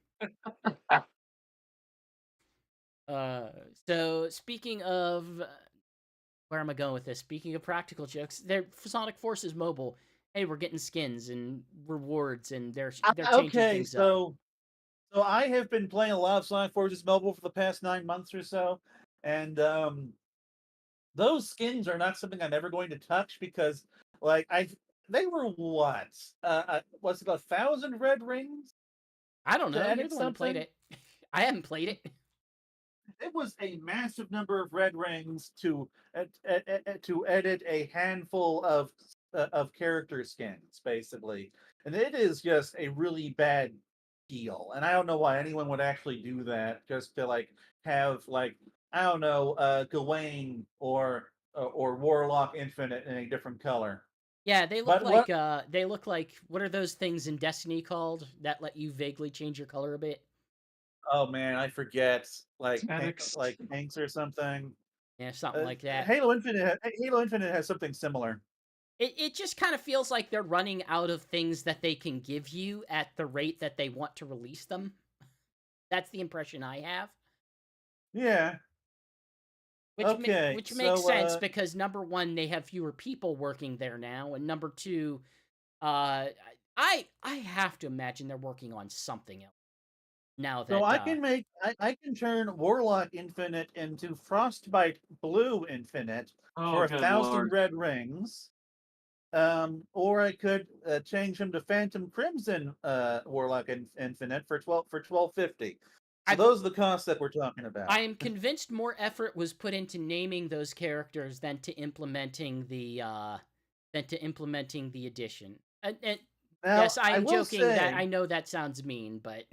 So speaking of, where am I going with this? Speaking of practical jokes, Sonic Forces Mobile. Hey, we're getting skins and rewards, and they're changing Okay, things up. so I have been playing a lot of Sonic Forces Mobile for the past 9 months or so, and those skins are not something I'm ever going to touch because, like, they were what? Was it 1,000 red rings? I don't know. To You're edit the one who played something? it. I haven't played it. It was a massive number of red rings to edit a handful of character skins, basically, and it is just a really bad deal. And I don't know why anyone would actually do that just to like have like, I don't know, Gawain or Warlock Infinite in a different color. Yeah, they look But what? like what are those things in Destiny called that let you vaguely change your color a bit? Oh man, I forget. Cosmetics. Like Hanks or something. Yeah, something like that. Halo Infinite has something similar. It just kind of feels like they're running out of things that they can give you at the rate that they want to release them. That's the impression I have. Yeah. Which makes sense because number one, they have fewer people working there now, and number two, I have to imagine they're working on something else now that. So I can turn Warlock Infinite into Frostbite Blue Infinite for Oh, good 1,000 lord. red rings. Or I could change him to Phantom Crimson Warlock Infinite for 1250. So those are the costs that we're talking about. I am convinced more effort was put into naming those characters than to implementing the addition. And Now, yes, I am will joking. That say- I know that sounds mean, but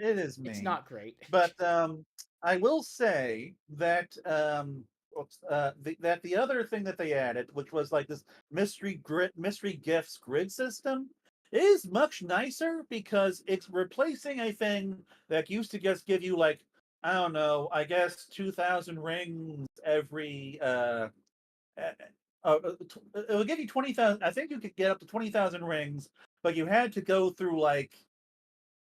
It is mean. it's not great. But I will say that that the other thing that they added, which was like this mystery gifts grid system, is much nicer because it's replacing a thing that used to just give you like, I don't know, I guess 2,000 rings every. It will give you 20,000. I think you could get up to 20,000 rings, but you had to go through like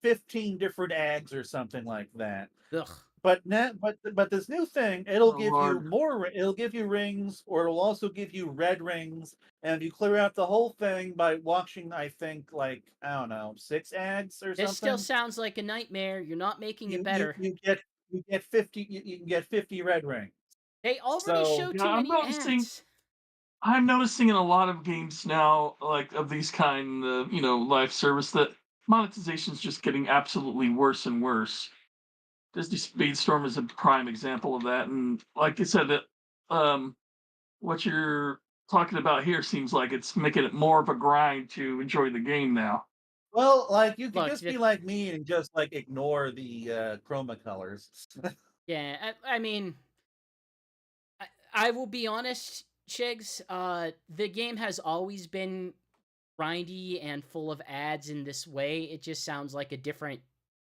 15 different eggs or something like that. Ugh. But now, but this new thing, it'll Oh give you Lord. more. It'll give you rings, or it'll also give you red rings. And if you clear out the whole thing by watching, I think like I don't know, 6 ads or This still something, sounds like a nightmare. You're not making it you you better. you get you get 50. You can get 50 red rings. They already So show Yeah, too many ads. I'm noticing in a lot of games now, like of these kind of, live service, that monetization is just getting absolutely worse and worse. Disney Speedstorm is a prime example of that, and like I said, that um, what you're talking about here seems like it's making it more of a grind to enjoy the game now. well, like you could Look, just be like me and just like ignore the chroma colors. yeah, I mean, I will be honest, Shigs. The game has always been grindy and full of ads in this way. It just sounds like a different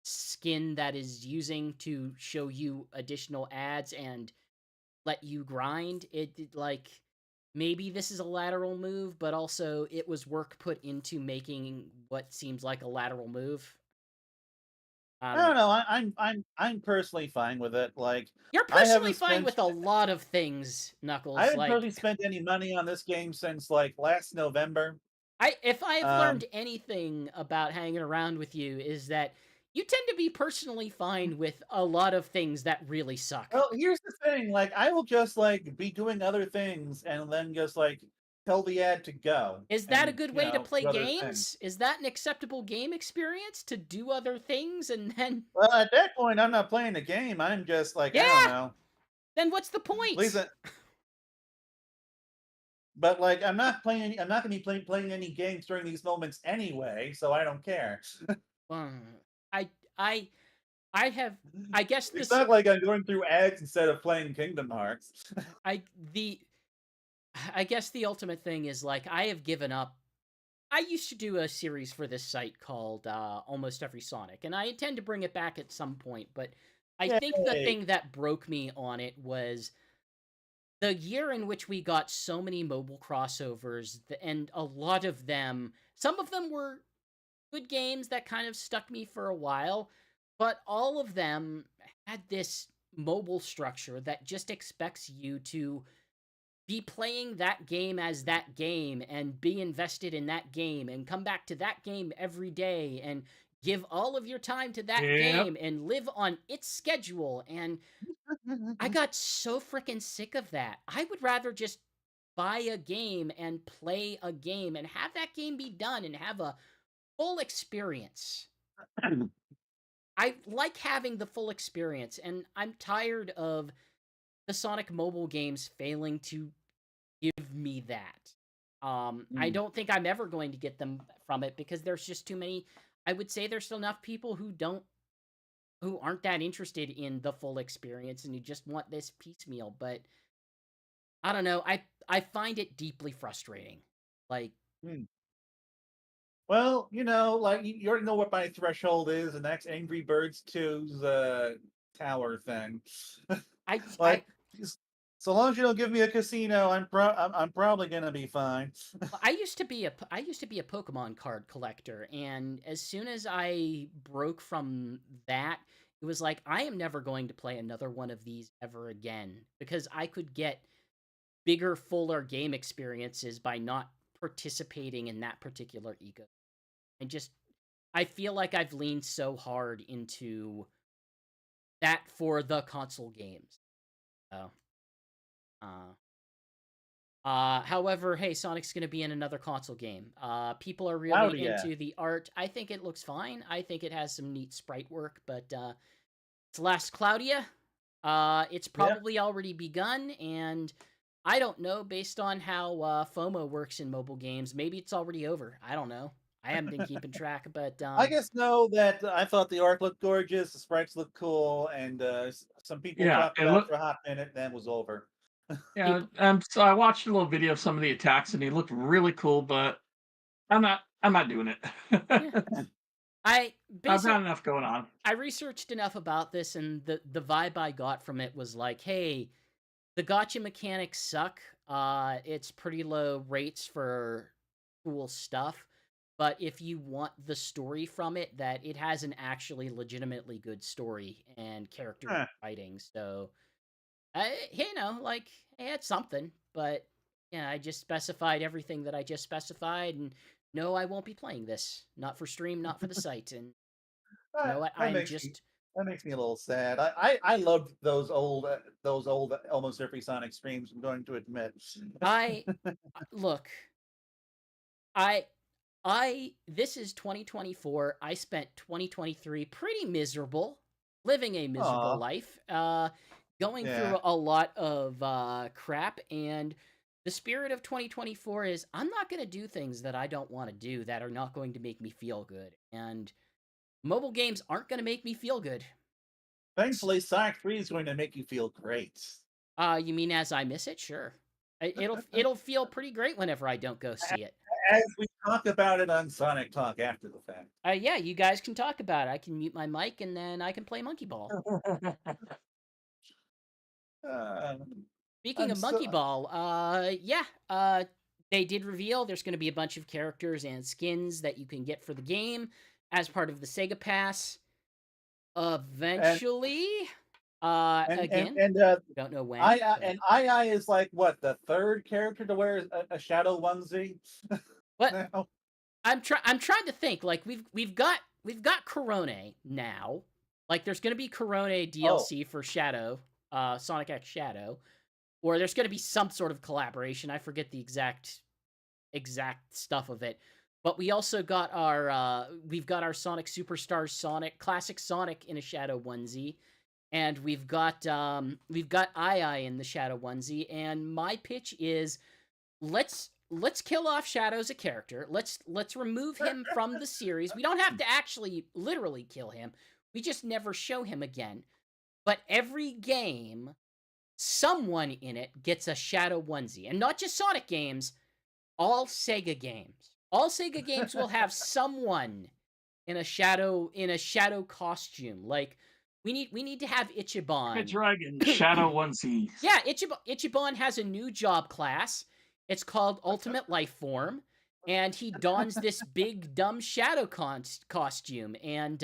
skin that is using to show you additional ads and let you grind. Like maybe this is a lateral move, but also it was work put into making what seems like a lateral move. I I don't know. don't know. I'm personally fine with it. Like You're I personally haven't fine spent with a lot of things, I Knuckles. haven't Like personally spent any money on this game since like last November. if I have Um, learned anything about hanging around with you is that you tend to be personally fine with a lot of things that really suck. well, here's the thing. Like I will just like be doing other things and then just like tell the ad to go Is that a and good way to play do other things. games? Is that an acceptable game experience to do other things and then Well, at that point, I'm not playing the game. I'm just like I don't yeah, know. then what's the At least, point? but like I'm not playing. I'm not going to be playing any games during these moments anyway, so I don't care. Um, I I I have I guess It's this not like I'm going through ads instead of playing Kingdom Hearts. I the I guess the ultimate thing is like I have given up. I used to do a series for this site called Almost Every Sonic, and I intend to bring it back at some point. But I think the Yay! thing that broke me on it was the year in which we got so many mobile crossovers, and a lot of them, some of them were good games that kind of stuck me for a while, but all of them had this mobile structure that just expects you to be playing that game as that game and be invested in that game and come back to that game every day and give all of your time to that Yep. game and live on its schedule. And I got so freaking sick of that. I would rather just buy a game and play a game and have that game be done and have a full experience. I like having the full experience, and I'm tired of the Sonic mobile games failing to give me that. I Mm. don't think I'm ever going to get them from it because there's just too many. I would say there's still enough people who aren't that interested in the full experience and who just want this piecemeal. But I don't know. I find it deeply frustrating. Like Mm. Well, like you already know what my threshold is, and that's Angry Birds 2's tower thing. I Like, so long as you don't give me a casino, I'm probably gonna be fine. I used to be a Pokemon card collector, and as soon as I broke from that, it was like I am never going to play another one of these ever again because I could get bigger, fuller game experiences by not participating in that particular ego. And just I feel like I've leaned so hard into that for the console games. So, uh, however, hey, Sonic's going to be in another console game. People are really Claudia. into the art. I think it looks fine. I think it has some neat sprite work, but it's Last Claudia. It's Yep. probably already begun, and I don't know. Based on how FOMO works in mobile games, maybe it's already over. I don't know. I haven't been keeping track, but I just know that I thought the art looked gorgeous, the sprites looked cool, and some people Yeah, talked it about it look. for a hot minute, then it was over. Yeah, people, so I watched a little video of some of the attacks, and he looked really cool, but I'm not doing it. yeah, I I've basically got enough going on. I researched enough about this, and the vibe I got from it was like, hey, the gotcha mechanics suck. It's pretty low rates for cool stuff, but if you want the story from it, that it has an actually legitimately good story and character Huh. writing. So, like, hey, it's something. But yeah, I just specified everything that I just specified, and no, I won't be playing this. Not for stream, not for the site. And you know what? That I'm makes me just that makes me a little sad. I loved those old almost every Sonic streams. I'm going to admit. I look. I this is 2024. I spent 2023 pretty miserable, living a miserable Aw, life, going yeah. through a lot of crap. And the spirit of 2024 is I'm not going to do things that I don't want to do that are not going to make me feel good. And mobile games aren't going to make me feel good. Thankfully, Sonic 3 is going to make you feel great. You mean as I miss it? Sure. It'll feel pretty great whenever I don't go see it. As we talk about it on Sonic Talk after the fact. Yeah, you guys can talk about it. I can mute my mic and then I can play Monkey Ball. Uh, Speaking I'm of Monkey so Ball, they did reveal there's going to be a bunch of characters and skins that you can get for the game as part of the Sega Pass. and Eventually, and and again, and don't know when, but I is like what the third character to wear a shadow onesie but now. I'm trying to think. Like we've got Corone now. Like there's going to be Corone Oh, DLC for Shadow, Sonic X Shadow, or there's going to be some sort of collaboration. I forget the exact stuff of it. But we also got we've got our Sonic Superstars Sonic Classic Sonic in a Shadow onesie, and we've got Ii in the Shadow onesie. And my pitch is let's kill off Shadow as a character. Let's remove him from the series. We don't have to actually literally kill him. We just never show him again. But every game, someone in it gets a Shadow onesie, and not just Sonic games, all Sega games. All Sega games will have someone in a shadow costume. Like we need to have A Ichiban. dragon, Shadow Onesie. Yeah, Ichiban has a new job class. It's called Ultimate Life Form, and he dons this big dumb shadow costume, and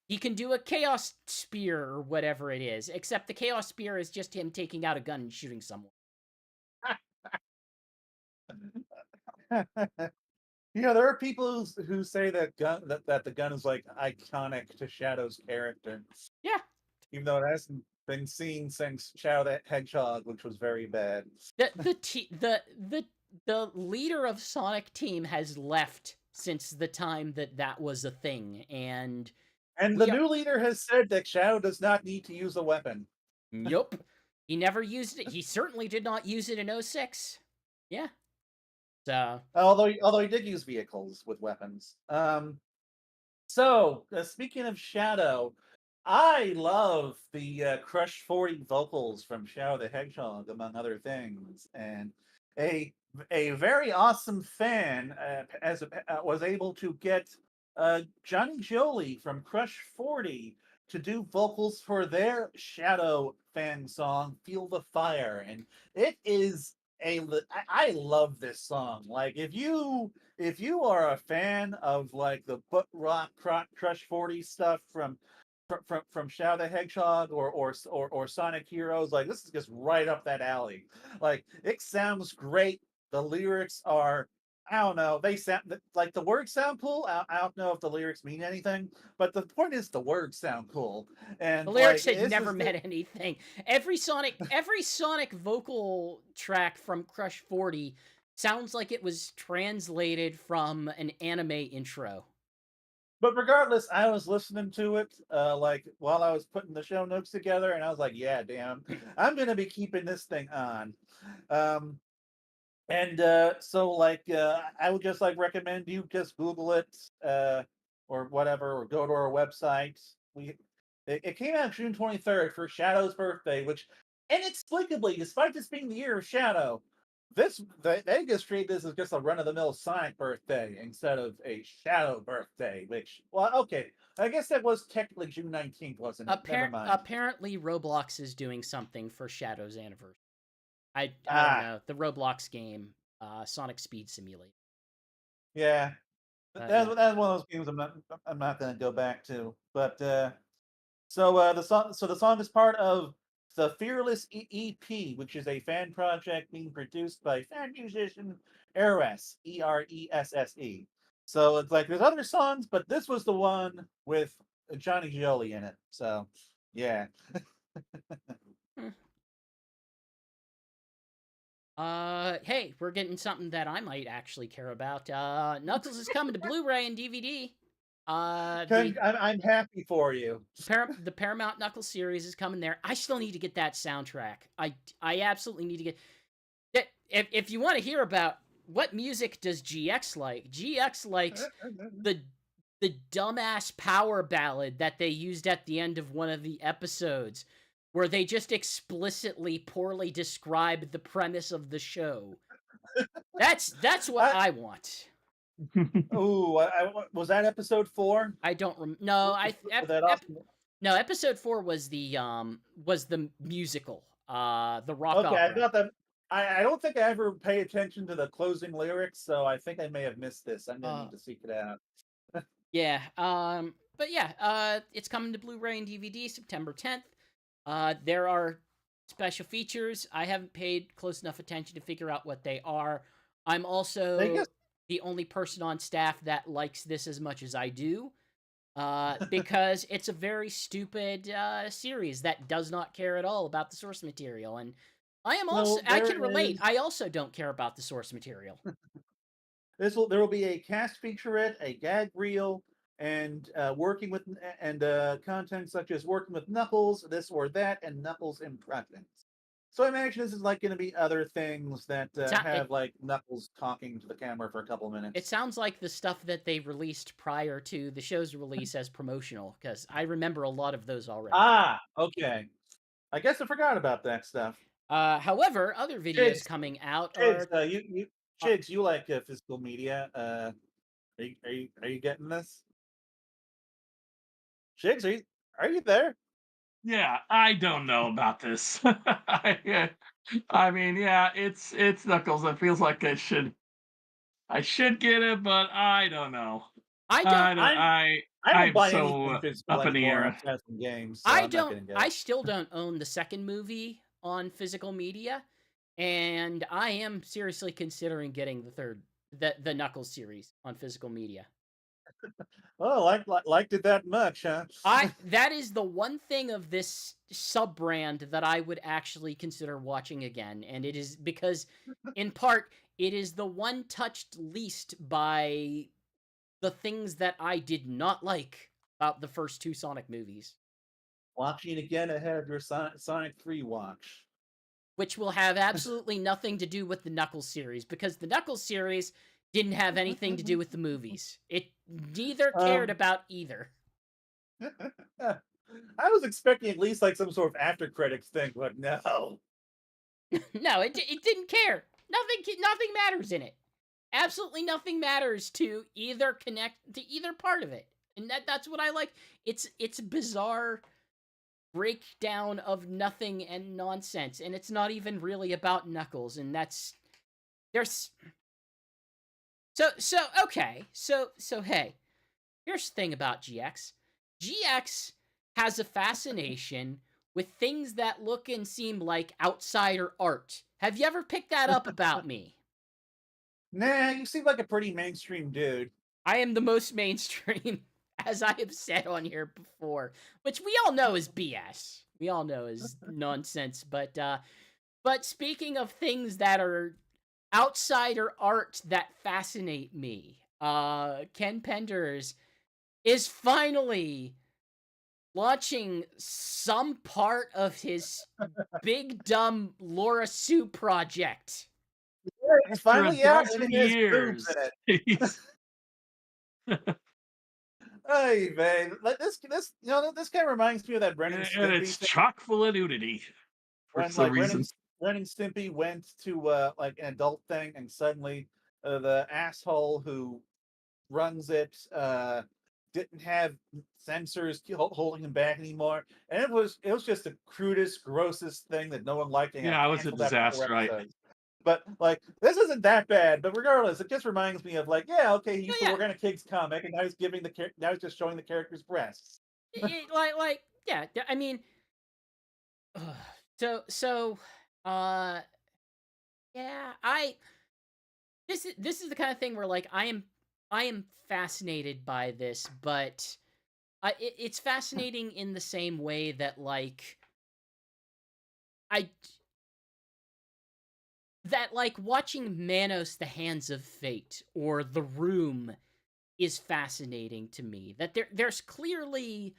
he can do a Chaos Spear or whatever it is. Except the Chaos Spear is just him taking out a gun and shooting someone. There are people who say that the gun is like iconic to Shadow's character, Yeah, even though it hasn't been seen since Shadow the Hedgehog, which was very bad. the leader of Sonic Team has left since the time that was a thing, and And the we are. new leader has said that Shadow does not need to use a weapon. Nope. He never used it. He certainly did not use it in '06. Yeah. So, Although he did use vehicles with weapons. So, speaking of Shadow, I love the Crush 40 vocals from Shadow the Hedgehog, among other things, and a a very awesome fan was able to get Johnny Jolie from Crush 40 to do vocals for their Shadow fan song "Feel the Fire," and it is I love this song. Like if you are a fan of like the butt rock Crush 40 stuff from Shadow the Hedgehog or Sonic Heroes, like this is just right up that alley. Like it sounds great. The lyrics are, I don't know, they sound like the words sound cool. I don't know if the lyrics mean anything, but the point is the words sound cool. the And lyrics like had this never is meant anything. Every Sonic vocal track from Crush 40 sounds like it was translated from an anime intro. But regardless, I was listening to it like while I was putting the show notes together, and I was like, "Yeah, damn, I'm gonna be keeping this thing on." Um, and so, like, I would just like recommend you just Google it or whatever, or go to our website. It came out June 23rd for Shadow's birthday, which inexplicably, despite this being the year of Shadow, they just treat this as just a run of the mill Sonic birthday instead of a Shadow birthday. Which, well, okay, I guess that was technically June 19th, wasn't it? Never mind. Apparently, Roblox is doing something for Shadow's anniversary. I don't Ah, know, the Roblox game, Sonic Speed Simulator. yeah. Yeah. That's one of those games I'm not gonna go back to. But the song is part of the Fearless EP, which is a fan project being produced by fan musician Eres, Eresse. So it's like there's other songs, but this was the one with Johnny Jolie in it. So yeah. Hmm. Hey, we're getting something that I might actually care about. Knuckles is coming to Blu-ray and DVD. The I'm happy for you. the Paramount Knuckles series is coming there. I still need to get that soundtrack. I absolutely need to get that. If you want to hear about what music does GX like, GX likes the the dumbass power ballad that they used at the end of one of the episodes, where they just explicitly poorly describe the premise of the show. That's what I, I want. ooh, was that episode 4? I don't no, Was that awesome? no, episode 4 was the musical, the rock Okay, I opera. got that. I don't think I ever pay attention to the closing lyrics, so I think I may have missed this. I'm gonna Uh need to seek it out. yeah, but yeah, it's coming to Blu-ray and DVD September 10th. There are special features. I haven't paid close enough attention to figure out what they are. I'm They guess also the only person on staff that likes this as much as I do. Because it's a very stupid series that does not care at all about the source material, and so I there can relate. is I also don't care about the source material. there will be a cast featurette, a gag reel, and working with and content such as working with Knuckles, this or that, and Knuckles impressions. So I imagine this is like going to be other things that It have like Knuckles talking to the camera for a couple of it minutes. sounds like the stuff that they released prior to the show's release as promotional, because I remember a lot of those already. Ah, okay. I guess I forgot about that stuff. However, other videos Chigs, coming out Chigs, are uh, Chigs, you like physical media. Are you getting this? Chigs, are you there? Yeah, I don't know about this. I mean, yeah, it's Knuckles. It feels like I should get it, but I don't know. I don't I'm I don't I'm buy so anything physical up in the anymore on air. testing games, so I'm not gonna get I it. still don't own the second movie on physical media, and I am seriously considering getting the third the Knuckles series on physical media. Oh, liked it that much, huh? I that is the one thing of this sub brand that I would actually consider watching again, and it is because in part it is the one touched least by the things that I did not like about the first two Sonic movies, Watching again ahead of your Sonic 3 watch. which will have absolutely nothing to do with the Knuckles series, because the Knuckles series didn't have anything to do with the movies. It neither cared um, about either. I was expecting at least like some sort of after credits thing, but no. No, it didn't care. Nothing matters in it. Absolutely nothing matters to either connect to either part of it. And that's what I like. It's a bizarre breakdown of nothing and nonsense, and it's not even really about Knuckles, and that's there's so hey, here's the thing about GX. GX has a fascination with things that look and seem like outsider art. Have you ever picked that up about me? Nah, you seem like a pretty mainstream dude. I am the most mainstream, as I have said on here before, which we all know is BS. We all know is nonsense. But speaking of things that are outsider art that fascinate me, Ken Penders is finally launching some part of his big dumb Laura Sue project. It's For a finally out and dozen it has boobs years. in it. He's Hey man, like this this kind of reminds me of that Ren and and Stimpy it's thing chock full of nudity for when some like reason. Ren and Stimpy went to like an adult thing and suddenly the asshole who runs it didn't have censors holding him back anymore, and it was just the crudest, grossest thing that no one liked, and got Yeah, it was a canceled after 4 disaster. episodes. But like, this isn't that bad. But regardless, it just reminds me of like, yeah, okay, he No, used to yeah, work on a kid's comic, and now he's giving now he's just showing the character's breasts. yeah. I mean, so, uh, yeah. This is the kind of thing where like I am fascinated by this, but it's fascinating in the same way that like I watching Manos: The Hands of Fate or The Room is fascinating to me. That there's clearly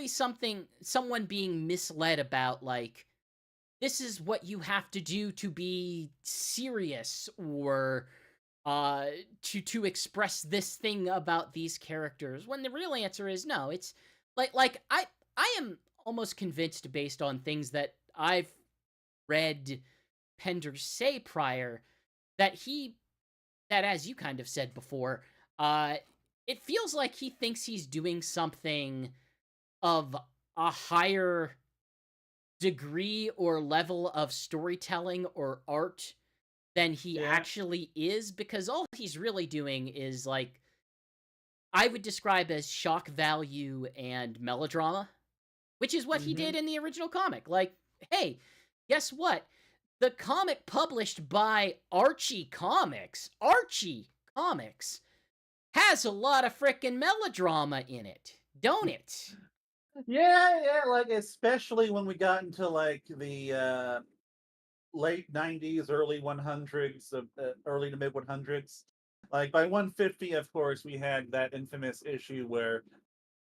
someone being misled about like this is what you have to do to be serious or uh to express this thing about these characters when the real answer is no. It's I am almost convinced based on things that I've read Penders say prior that as you kind of said before, uh it feels like he thinks he's doing something of a higher degree or level of storytelling or art than he Yeah. actually is, because all he's really doing is like I would describe as shock value and melodrama, which is what he Hmm. did in the original comic. Like, hey, guess what? The comic published by Archie Comics has a lot of frickin' melodrama in it, don't it? Yeah, yeah, like especially when we got into like the late '90s, early 100s, early to mid 100s. Like by 150, of course, we had that infamous issue where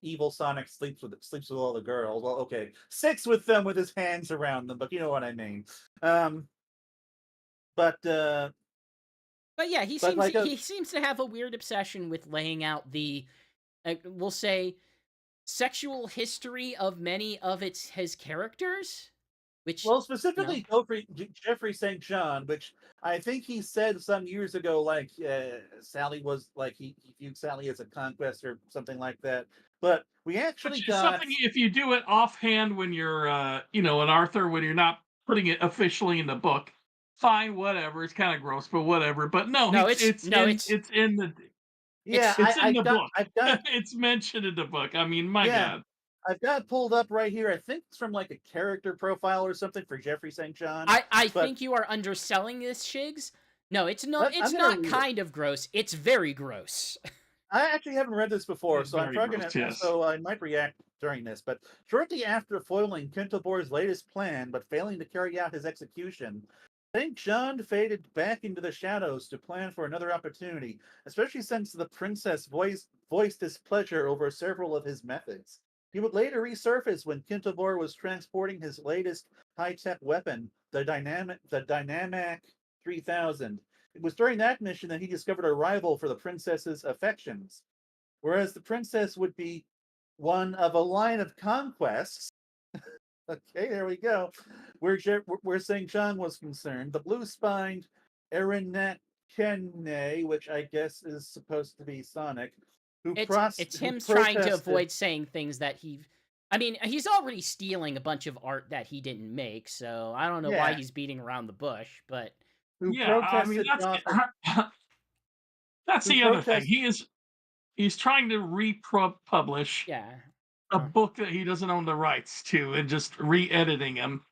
evil Sonic sleeps with all the girls. Well, okay, six with them with his hands around them, but you know what I mean. Um, but But yeah, he but seems like a he seems to have a weird obsession with laying out the we'll say sexual history of many of his characters, which well, specifically Jeffrey St. John, which I think he said some years ago, like Sally was like he viewed Sally as a conquest or something like that. But we actually Which is got something if you do it offhand when you're, an Arthur, when you're not putting it officially in the book, fine, whatever. It's kind of gross, but whatever. But no, no, it's in the yeah, it's it's in I've the got book. I've got It's mentioned in the book. I mean, my yeah, God. I've got it pulled up right here. I think it's from like a character profile or something for Jeffrey St. John. I But think you are underselling this, Shigs. No, it's not. I'm It's gonna not read it. kind of gross. It's very gross. I actually haven't read this It before, is so I'm very probably gross. gonna Yes. so I might react during this. But shortly after foiling Kintelbor's latest plan, but failing to carry out his execution, St. John faded back into the shadows to plan for another opportunity, especially since the princess voiced displeasure over several of his methods. He would later resurface when Kintelbor was transporting his latest high-tech weapon, the Dynamic 3000. It was during that mission that he discovered a rival for the princess's affections. Whereas the princess would be one of a line of conquests. Okay, there we go. Where St. John was concerned, the blue-spined Erinakene, which I guess is supposed to be Sonic, It's who him trying to protested, avoid saying things that he. I mean, he's already stealing a bunch of art that he didn't make, so I don't know why yeah, he's beating around the bush. But who Yeah. I mean, protested Gothic, that's who the other thing. protest, He's trying to republish yeah, a uh, book that he doesn't own the rights to and just re-editing him.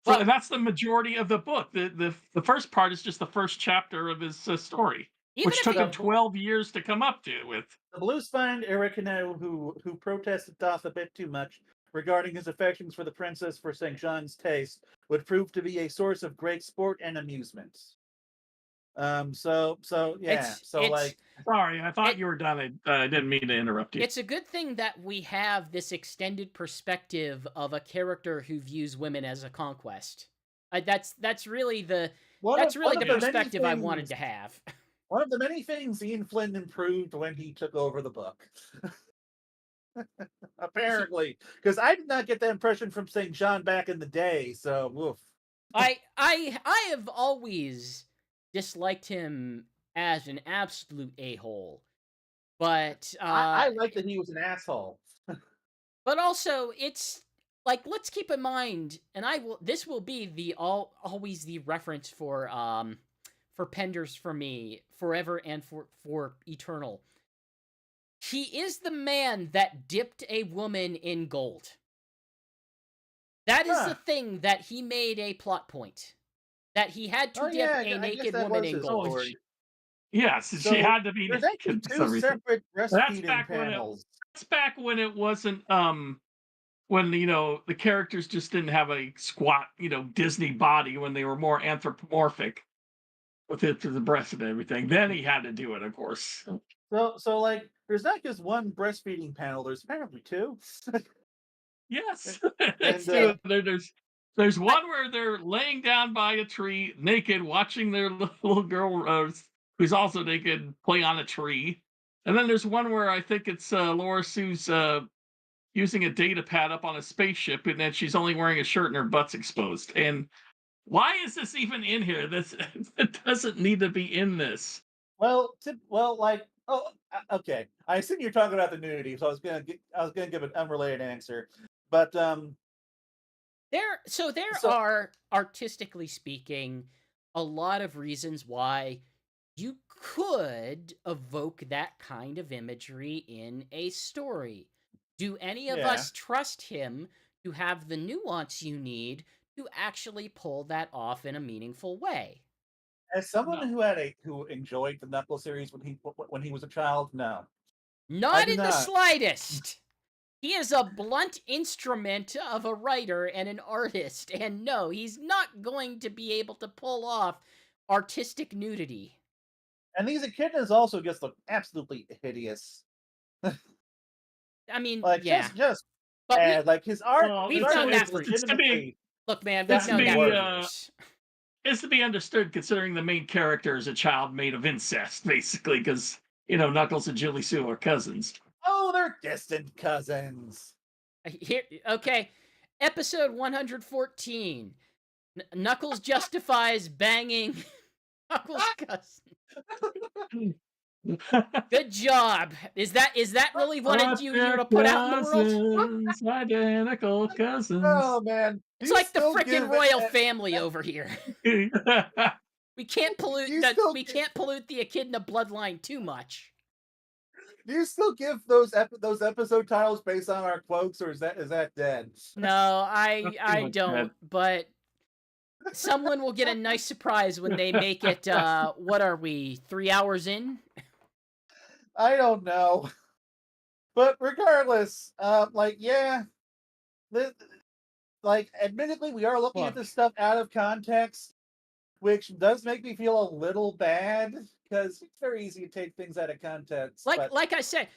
well, And that's the majority of the book. The first part is just the first chapter of his story, even which if took he, him the 12 years to come up to with. the blue-spined Ericano, who protested Doth a bit too much regarding his affections for the princess for St. John's taste, would prove to be a source of great sport and amusement. Yeah, it's so like Sorry, I thought it you were done. I didn't mean to interrupt you. it's a good thing that we have this extended perspective of a character who views women as a conquest. That's really the one of the many perspective I wanted things to have. one of the many things Ian Flynn improved when he took over the book. He, Apparently, because I did not get that impression from St. John back in the day. So, woof. I have always disliked him as an absolute a-hole. But I like that he was an asshole. but also it's like let's keep in mind, and I will. This will be the always the reference for Penders for me forever and for eternal. He is the man that dipped a woman in gold. That is the Huh. thing that he made a plot point. That he had to Oh dip yeah, a I guess naked that woman was in his Oh, gold. story. yes, she So had to be there's actually naked for two some reason. separate That's breastfeeding back when panels. it wasn't when the characters just didn't have a squat Disney body, when they were more anthropomorphic with it to the breast and everything. Then he had to do it, of course. So like, there's not just one breastfeeding panel. There's apparently two. Yes, And there's two. There's one where they're laying down by a tree naked, watching their little girl who's also naked play on a tree. And then there's one where I think it's Laura Sue's using a data pad up on a spaceship, and then she's only wearing a shirt and her butt's exposed. And why is this even in here? This it doesn't need to be in this. like, oh, okay. I assume you're talking about the nudity, so I was gonna give an unrelated answer, but There so are, artistically speaking, a lot of reasons why you could evoke that kind of imagery in a story. Do any of yeah. us trust him to have the nuance you need to actually pull that off in a meaningful way? As someone No. who enjoyed the Knuckles series when he was a child, no, I Not do in the not. slightest. He is a blunt instrument of a writer and an artist, and no, he's not going to be able to pull off artistic nudity. And these echidnas also just look absolutely hideous. I mean, Like yeah, just but bad. Like Well, his we've art known has that for it's to be legitimately look, man, we've it's to known gotten that be for worse. years. it's to be understood, considering the main character is a child made of incest, basically, because Knuckles and Julie Sue are cousins. Oh, they're distant cousins. Here, okay, episode 114. Knuckles justifies banging Knuckles' cousin. Good job. Is that really what But you they're to put out in the world? cousins, identical cousins. Oh man, do It's you like the still frickin' give royal family over here. do We can't do pollute you the still we gi- can't pollute the echidna bloodline too much. do you still give those episode titles based on our quotes, or is that dead? No, pretty I much don't, dead. but someone will get a nice surprise when they make it what are we, 3 hours in? I don't know, but regardless, like yeah, the, like admittedly, we are looking at Look, this stuff out of context, which does make me feel a little bad because it's very easy to take things out of context. But Like I said,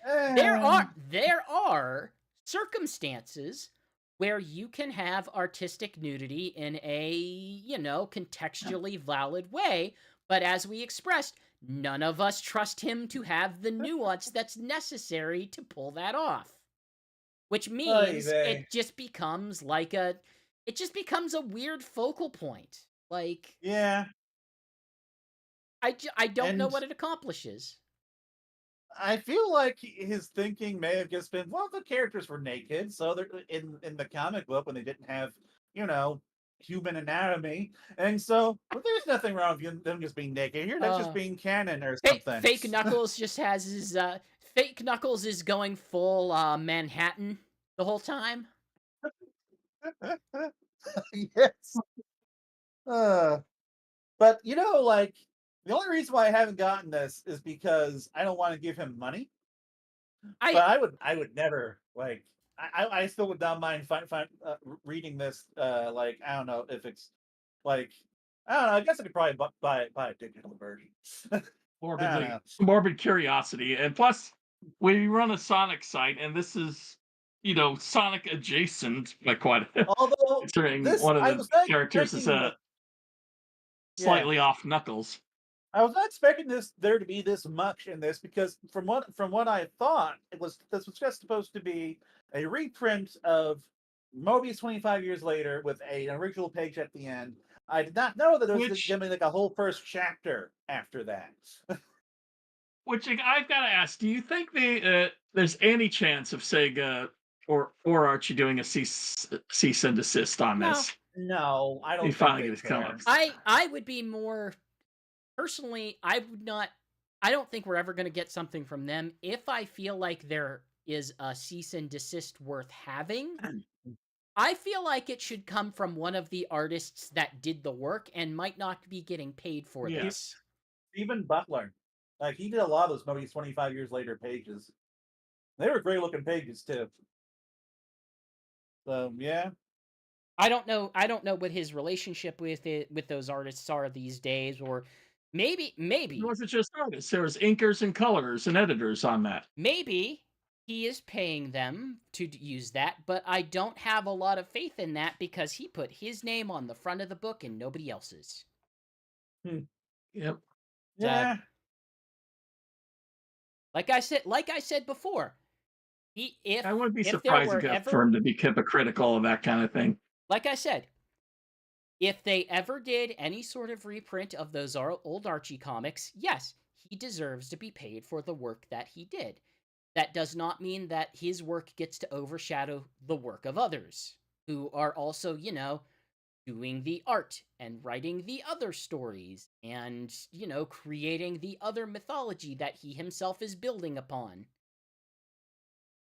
there eh, are there are circumstances where you can have artistic nudity in a, contextually valid way, but as we expressed, none of us trust him to have the nuance that's necessary to pull that off. Which oy means vey. it just becomes a weird focal point. Like Yeah, I don't know and what it accomplishes. I feel like his thinking may have just been, well, the characters were naked, so they're in the comic book when they didn't have, you know, human anatomy, and so well, there's nothing wrong with them just being naked here. That's just Uh being canon or Fake, something. fake Knuckles just has his fake Knuckles is going full Manhattan the whole time. Yes. Uh, but like the only reason why I haven't gotten this is because I don't want to give him money. I But I would never like. I still would not mind reading this. Like I don't know if it's like I don't know. I guess I could probably buy a digital version. I don't know. morbid curiosity, and plus, we run a Sonic site, and this is Sonic adjacent by quite Although considering this, one of I the was not characters is expecting a the yeah. slightly off Knuckles. I was not expecting there to be this much in this because from what I thought this was just supposed to be a reprint of Mobius 25 years later with an original page at the end. I did not know that there was going Which to be like a whole first chapter after that. I've got to ask: do you think there's any chance of Sega or Archie doing a cease and desist on No, this. No, I He don't think finally they get his care. comics. I would be more personally. I would not. I don't think we're ever going to get something from them. If I feel like there is a cease and desist worth having, I feel like it should come from one of the artists that did the work and might not be getting paid for Yes. this. Stephen Butler, like he did a lot of those movies 25 years later pages. They were great looking pages too. So yeah, I don't know. I don't know what his relationship with those artists are these days, or maybe It wasn't just artists. There was inkers and colorers and editors on that. maybe he is paying them to use that, but I don't have a lot of faith in that because he put his name on the front of the book and nobody else's. Yep. yeah. Like I said before, I wouldn't be if there surprised were for him ever, to be hypocritical of that kind of thing. like I said, if they ever did any sort of reprint of those old Archie comics, yes, he deserves to be paid for the work that he did. That does not mean that his work gets to overshadow the work of others who are also, doing the art and writing the other stories and, creating the other mythology that he himself is building upon.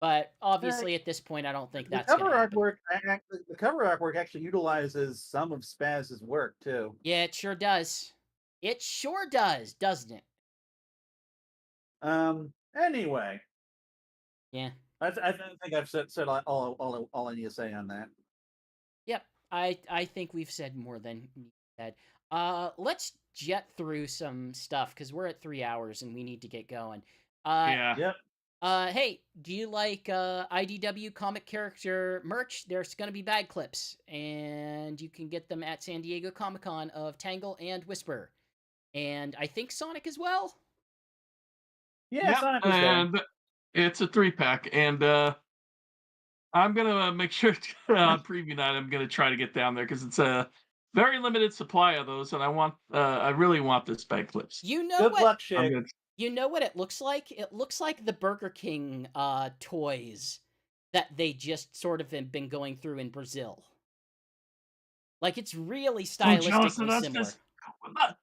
But obviously, at this point, I don't think The that's going cover to happen. artwork, the cover artwork actually utilizes some of Spaz's work too. Yeah, it sure does. It sure does, doesn't it? Anyway, Yeah. I think I've said all I need to say on that. Yep. I think we've said more than you said. Let's jet through some stuff because we're at 3 hours and we need to get going. Yeah. Yep. Hey, do you like IDW comic character merch? There's gonna be bag clips, and you can get them at San Diego Comic Con of Tangle and Whisper, and I think Sonic as well. Yeah, Yep. Sonic was there. And it's a 3-pack, and I'm gonna make sure to, preview night. I'm gonna try to get down there because it's a very limited supply of those, and I really want this bag clips. You know Good what? luck, I'm Shig. gonna You know what it looks like? It looks like the Burger King toys that they just sort of have been going through in Brazil. Like it's really so jealous that stylistically that's similar. just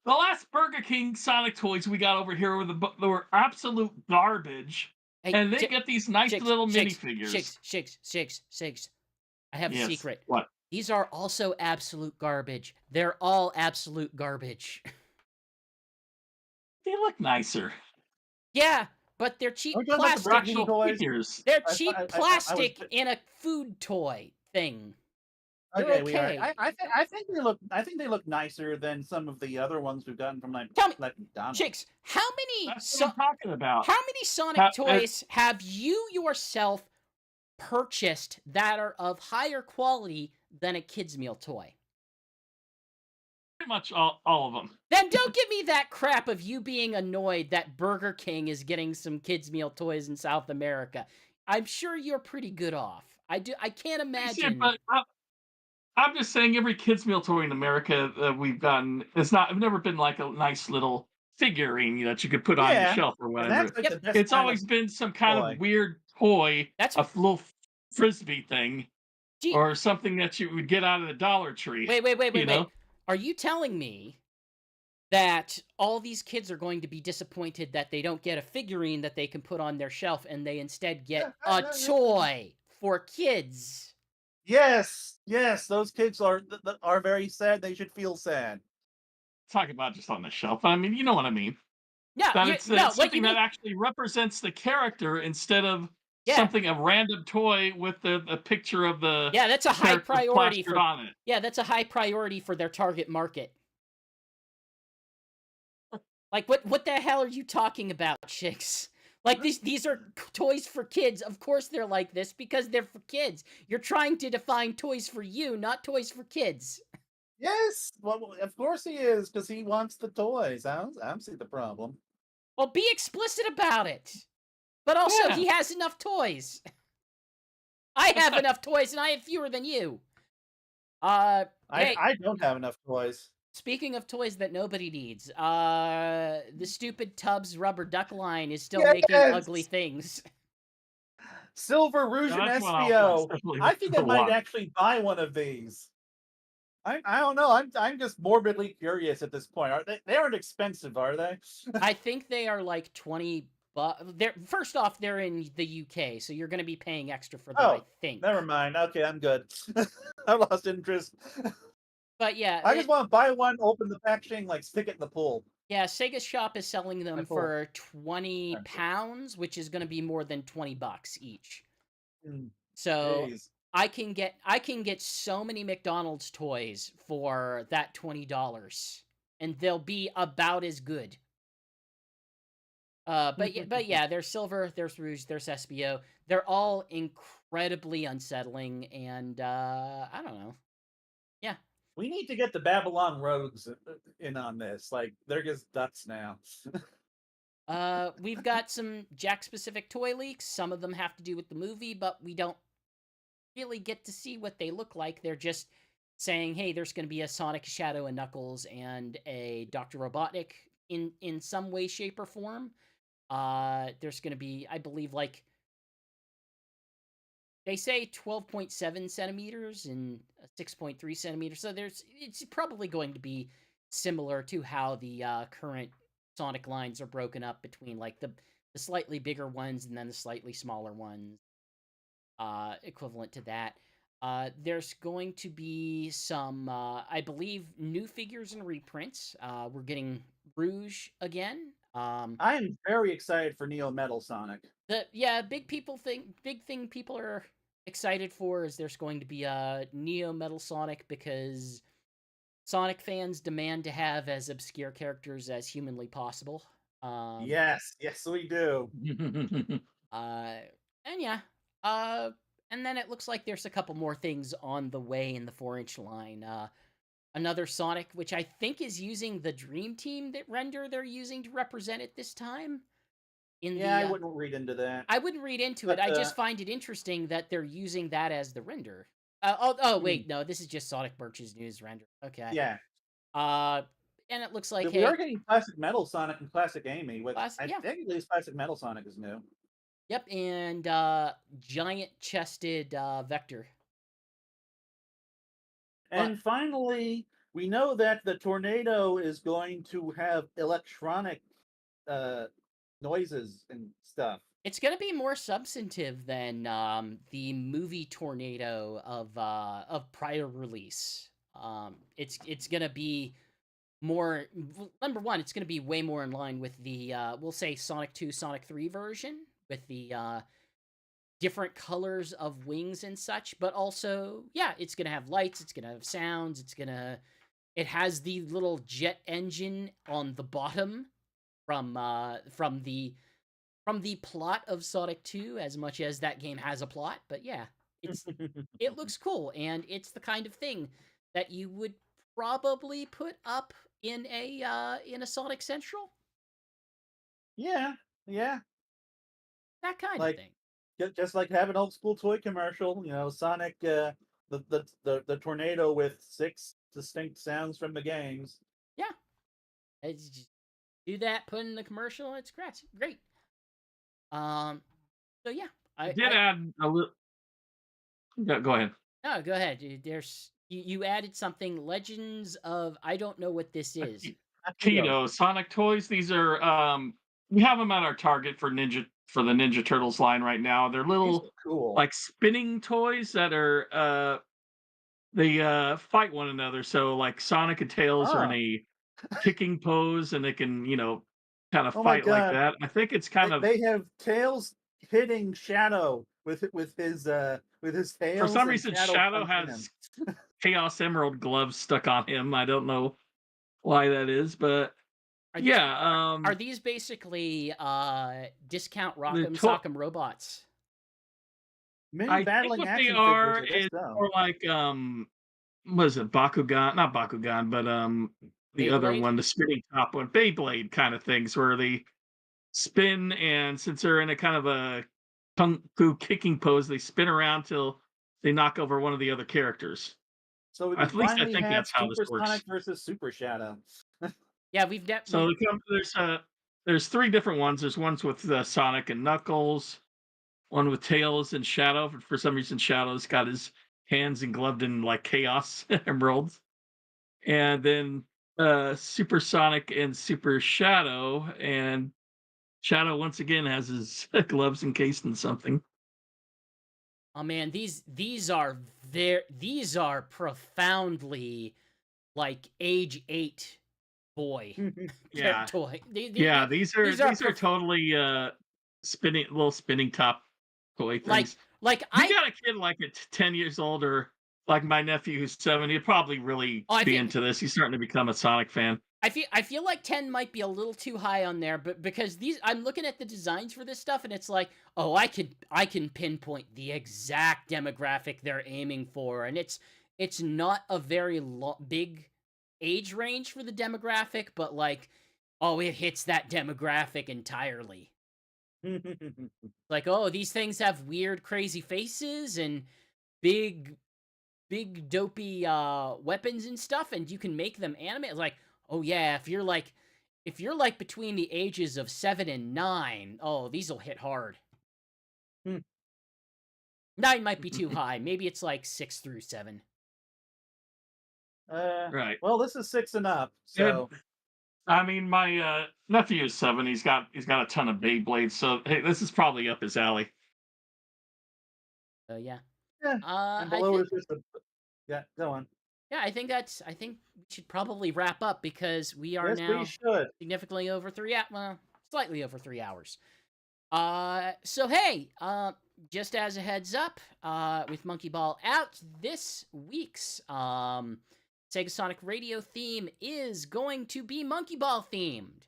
the last Burger King Sonic toys we got over here they were absolute garbage, Hey, and they get these nice Shigs, little Shigs, minifigures. Shigs. I have a Yes. secret. What? These are also absolute garbage. They're all absolute garbage. They look nicer. Yeah, but they're cheap Are we talking about the plastic. Burger King Actual toys? figures. They're I- cheap I- I was- plastic in a food toy thing. They're Okay, we are. okay. I think they look. I think they look nicer than some of the other ones we've gotten from like Tell me, McDonald's. Chicks, how many That's what I'm talking about. how many Sonic Ha- toys have you yourself purchased that are of higher quality than a kids meal toy? Pretty much all of them. Then don't give me that crap of you being annoyed that Burger King is getting some kids meal toys in South America. I'm sure you're pretty good off. I can't imagine. But I'm just saying, every kids meal toy in America that we've gotten it's not. I've never been like a nice little figurine that you could put on your Yeah, shelf or and whatever. that's like Yep. the best It's kind always of been some kind toy. of weird toy, That's a little frisbee thing, Gee, or something that you would get out of the Dollar Tree. wait. Are you telling me that all these kids are going to be disappointed that they don't get a figurine that they can put on their shelf and they instead get a toy for kids? Yes, those kids are very sad. They should feel sad. Talk about just on the shelf. I mean, you know what I mean. No, That no, it's what you something that mean? actually represents the character instead of Yeah. something a random toy with the picture of the Yeah, that's a high character priority plastered for. on it. Yeah, that's a high priority for their target market. Like, what the hell are you talking about, chicks? Like, these are toys for kids. Of course they're like this because they're for kids. You're trying to define toys for you, not toys for kids. Yes, well, of course he is because he wants the toys. I don't see the problem. Well, be explicit about it. But also, Yeah. he has enough toys. I have enough toys, and I have fewer than you. Hey, I don't have enough toys. speaking of toys that nobody needs, the stupid Tubbs rubber duck line is still Yes! making ugly things. Silver Rouge Yeah, and that's one I'll SBO. definitely I think I might want. actually buy one of these. I don't know. I'm just morbidly curious at this point. Are they aren't expensive, are they? I think they are like 20 bucks. They're first off, they're in the UK, so you're going to be paying extra for them, I Oh, think. never mind. Okay, I'm good. I lost interest. But yeah, I just want to buy one, open the packaging, like stick it in the pool. yeah, Sega Shop is selling My them pool. for 20 pounds, which is going to be more than 20 bucks each. Mm, So Jeez. I can get so many McDonald's toys for that $20, and they'll be about as good. But yeah, there's silver, there's rouge, there's SBO. They're all incredibly unsettling, and I don't know. Yeah, We need to get the Babylon Rogues in on this. Like they're just nuts now. we've got some Jack-specific toy leaks. Some of them have to do with the movie, but we don't really get to see what they look like. They're just saying, "Hey, there's going to be a Sonic, Shadow, and Knuckles, and a Doctor Robotnik in some way, shape, or form." There's going to be, I believe, like they say 12.7 centimeters and 6.3 centimeters. So it's probably going to be similar to how the current Sonic lines are broken up between like the slightly bigger ones and then the slightly smaller ones, equivalent to that. There's going to be some, I believe, new figures and reprints. We're getting Rouge again. I am very excited for Neo Metal Sonic. Big thing people are excited for is there's going to be a Neo Metal Sonic because Sonic fans demand to have as obscure characters as humanly possible. Um, Yes, yes, we do. uh, and yeah, uh, and then it looks like there's a couple more things on the way in the 4-inch line. Another Sonic, which I think is using the Dream Team that render they're using to represent it this time. In Yeah, I the wouldn't read into that. I wouldn't read into it. But I just find it interesting that they're using that as the render. Oh, hmm, wait, no, this is just Sonic Birch's news render. Okay. yeah, Uh, and it looks like, we are hey, getting Classic Metal Sonic and Classic Amy, which class, I yeah, think at least Classic Metal Sonic is new. yep, and giant chested Vector. But And finally, we know that the tornado is going to have electronic uh, noises and stuff. it's gonna be more substantive than the movie Tornado of prior release. It's gonna be more. Number one, it's going to be way more in line with the we'll say Sonic 2, Sonic 3 version with the different colors of wings and such, but also, yeah, it's going to have lights, it's going to have sounds, it has the little jet engine on the bottom from the plot of Sonic 2, as much as that game has a plot. But yeah, it looks cool, and it's the kind of thing that you would probably put up in a Sonic Central, Yeah, yeah. that kind of Like thing. just like have an old school toy commercial, Sonic the tornado with 6 distinct sounds from the games. Yeah, it's just do that, put in the commercial. It's great, great. Um, so yeah, I I did I add a little. Go ahead. no, go ahead. There's you added something. Legends of I don't know what this is. Akio. Keto Sonic toys. These are we have them at our Target for the Ninja Turtles line right now. They're These little are cool. like spinning toys that are they fight one another. So like Sonic and Tails are in Oh, a kicking pose and they can, kind of oh my fight like god. that. I think it's kind of They have Tails hitting Shadow with his for tails some and reason Shadow Shadow punching him. has Chaos Emerald gloves stuck on him. I don't know why that is, but Are these yeah, are these basically discount the Rock'em to- Sock'em robots? Mini I think battling what they action figures, are I guess is so. more like what is it, Bakugan? Not Bakugan, but the other Beyblade? one, the spinning top one, Beyblade kind of things where they spin and since they're in a kind of a kung fu kicking pose, they spin around till they knock over one of the other characters. So we can At least I finally think have that's how this Super works. Sonic versus Super Shadow. Yeah, So we've there's 3 different ones. There's ones with Sonic and Knuckles, one with Tails and Shadow. For some reason, Shadow's got his hands engloved in like chaos emeralds, and then Super Sonic and Super Shadow, and Shadow once again has his gloves encased in something. Oh man, these are profoundly like age 8 boy Yeah, toy. yeah. These are These are these are totally spinning little spinning top toy like things. You I got a kid like at 10 years old, or like my nephew who's 7. He'd probably really oh, be into this. He's starting to become a Sonic fan. I feel like 10 might be a little too high on there, but because these I'm looking at the designs for this stuff and it's like, "Oh, I can pinpoint the exact demographic they're aiming for." And it's not a very big age range for the demographic, but like, oh, it hits that demographic entirely. Like, "Oh, these things have weird crazy faces and big dopey weapons and stuff, and you can make them animate." Like, oh yeah, if you're like between the ages of 7 and 9, oh, these will hit hard. 9 might be too high. Maybe it's like 6 through 7. Right. well, this is 6 and up, And so I mean, my nephew is 7. He's got a ton of Beyblades, so hey, this is probably up his alley. So yeah, yeah. And I below think is just a yeah. Go on. yeah, I think we should probably wrap up because we are Yes, we now should. significantly over well, slightly over 3 hours. So hey, just as a heads up, with Monkey Ball out, this week's Sega Sonic Radio theme is going to be Monkey Ball themed.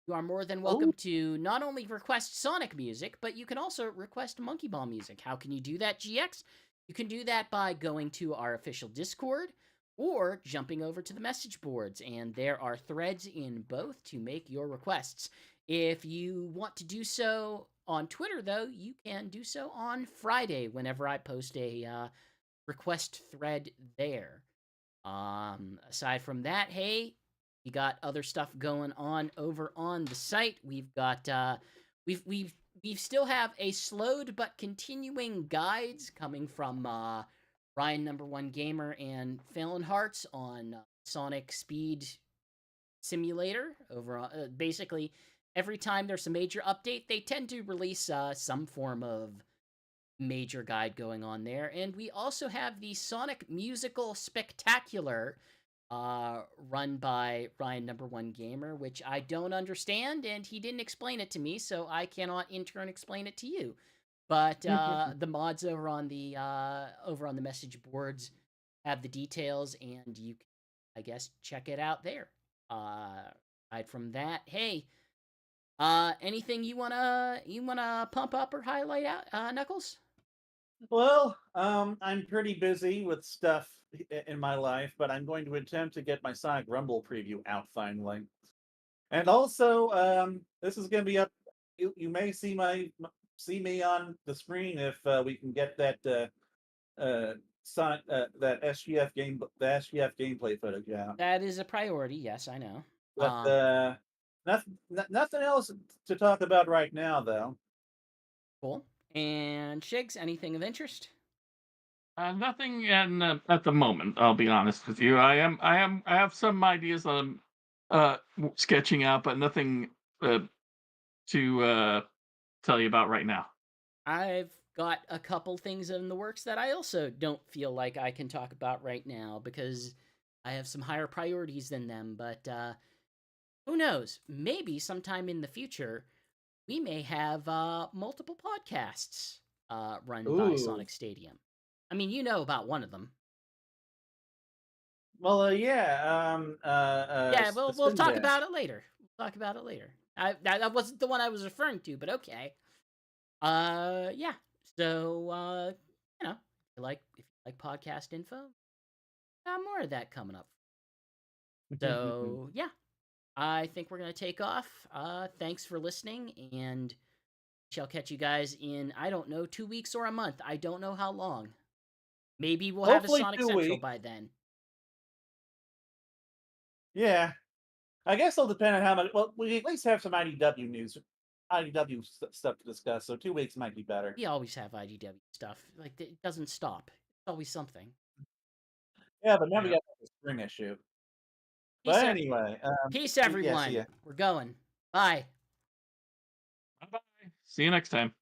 You are more than welcome Oh, to not only request Sonic music, but you can also request Monkey Ball music. How can you do that, GX? You can do that by going to our official Discord or jumping over to the message boards, and there are threads in both to make your requests. If you want to do so on Twitter, though, you can do so on Friday whenever I post a request thread there. Aside from that, hey, we got other stuff going on over on the site. We've got we still have a slowed but continuing guides coming from Ryan Number One Gamer and Fallon Hearts on Sonic Speed Simulator. Over basically every time there's a major update, they tend to release some form of major guide going on there. And we also have the Sonic Musical Spectacular, run by Ryan Number One Gamer, which I don't understand, and he didn't explain it to me, so I cannot in turn explain it to you. But the mods over on the message boards have the details, and you can, I guess, check it out there. Aside from that, hey, anything you wanna pump up or highlight out, Knuckles? well, I'm pretty busy with stuff in my life, but I'm going to attempt to get my Sonic Rumble preview out finally. And also, this is going to be up. You may see me on the screen if we can get that Sonic that SGF gameplay footage out. That is a priority. Yes, I know. But nothing else to talk about right now, though. Cool. And Shigs, anything of interest? Nothing at the moment. I'll be honest with you. I have some ideas that I'm sketching out, but nothing to tell you about right now. I've got a couple things in the works that I also don't feel like I can talk about right now because I have some higher priorities than them. But who knows? Maybe sometime in the future, we may have multiple podcasts run by Ooh. Sonic Stadium. I mean, you know about one of them. Well, yeah. Yeah, we'll Spin talk Dash. about it later. We'll talk about it later. That wasn't the one I was referring to, but okay. Yeah. So, you know, if you like podcast info, got more of that coming up. So, yeah, I think we're gonna take off. Thanks for listening, and shall catch you guys in, I don't know, 2 weeks or a month. I don't know how long. Maybe we'll have a Hopefully Sonic 2 weeks. Central by then. Yeah. I guess it'll depend on how much. Well, we at least have some IDW news IDW stuff to discuss, so 2 weeks might be better. We always have IDW stuff. Like it doesn't stop. It's always something. Yeah, but now we Yeah. got the spring issue. Peace, But anyway, peace, yeah, see everyone. ya. We're going. Bye. Bye bye. See you next time.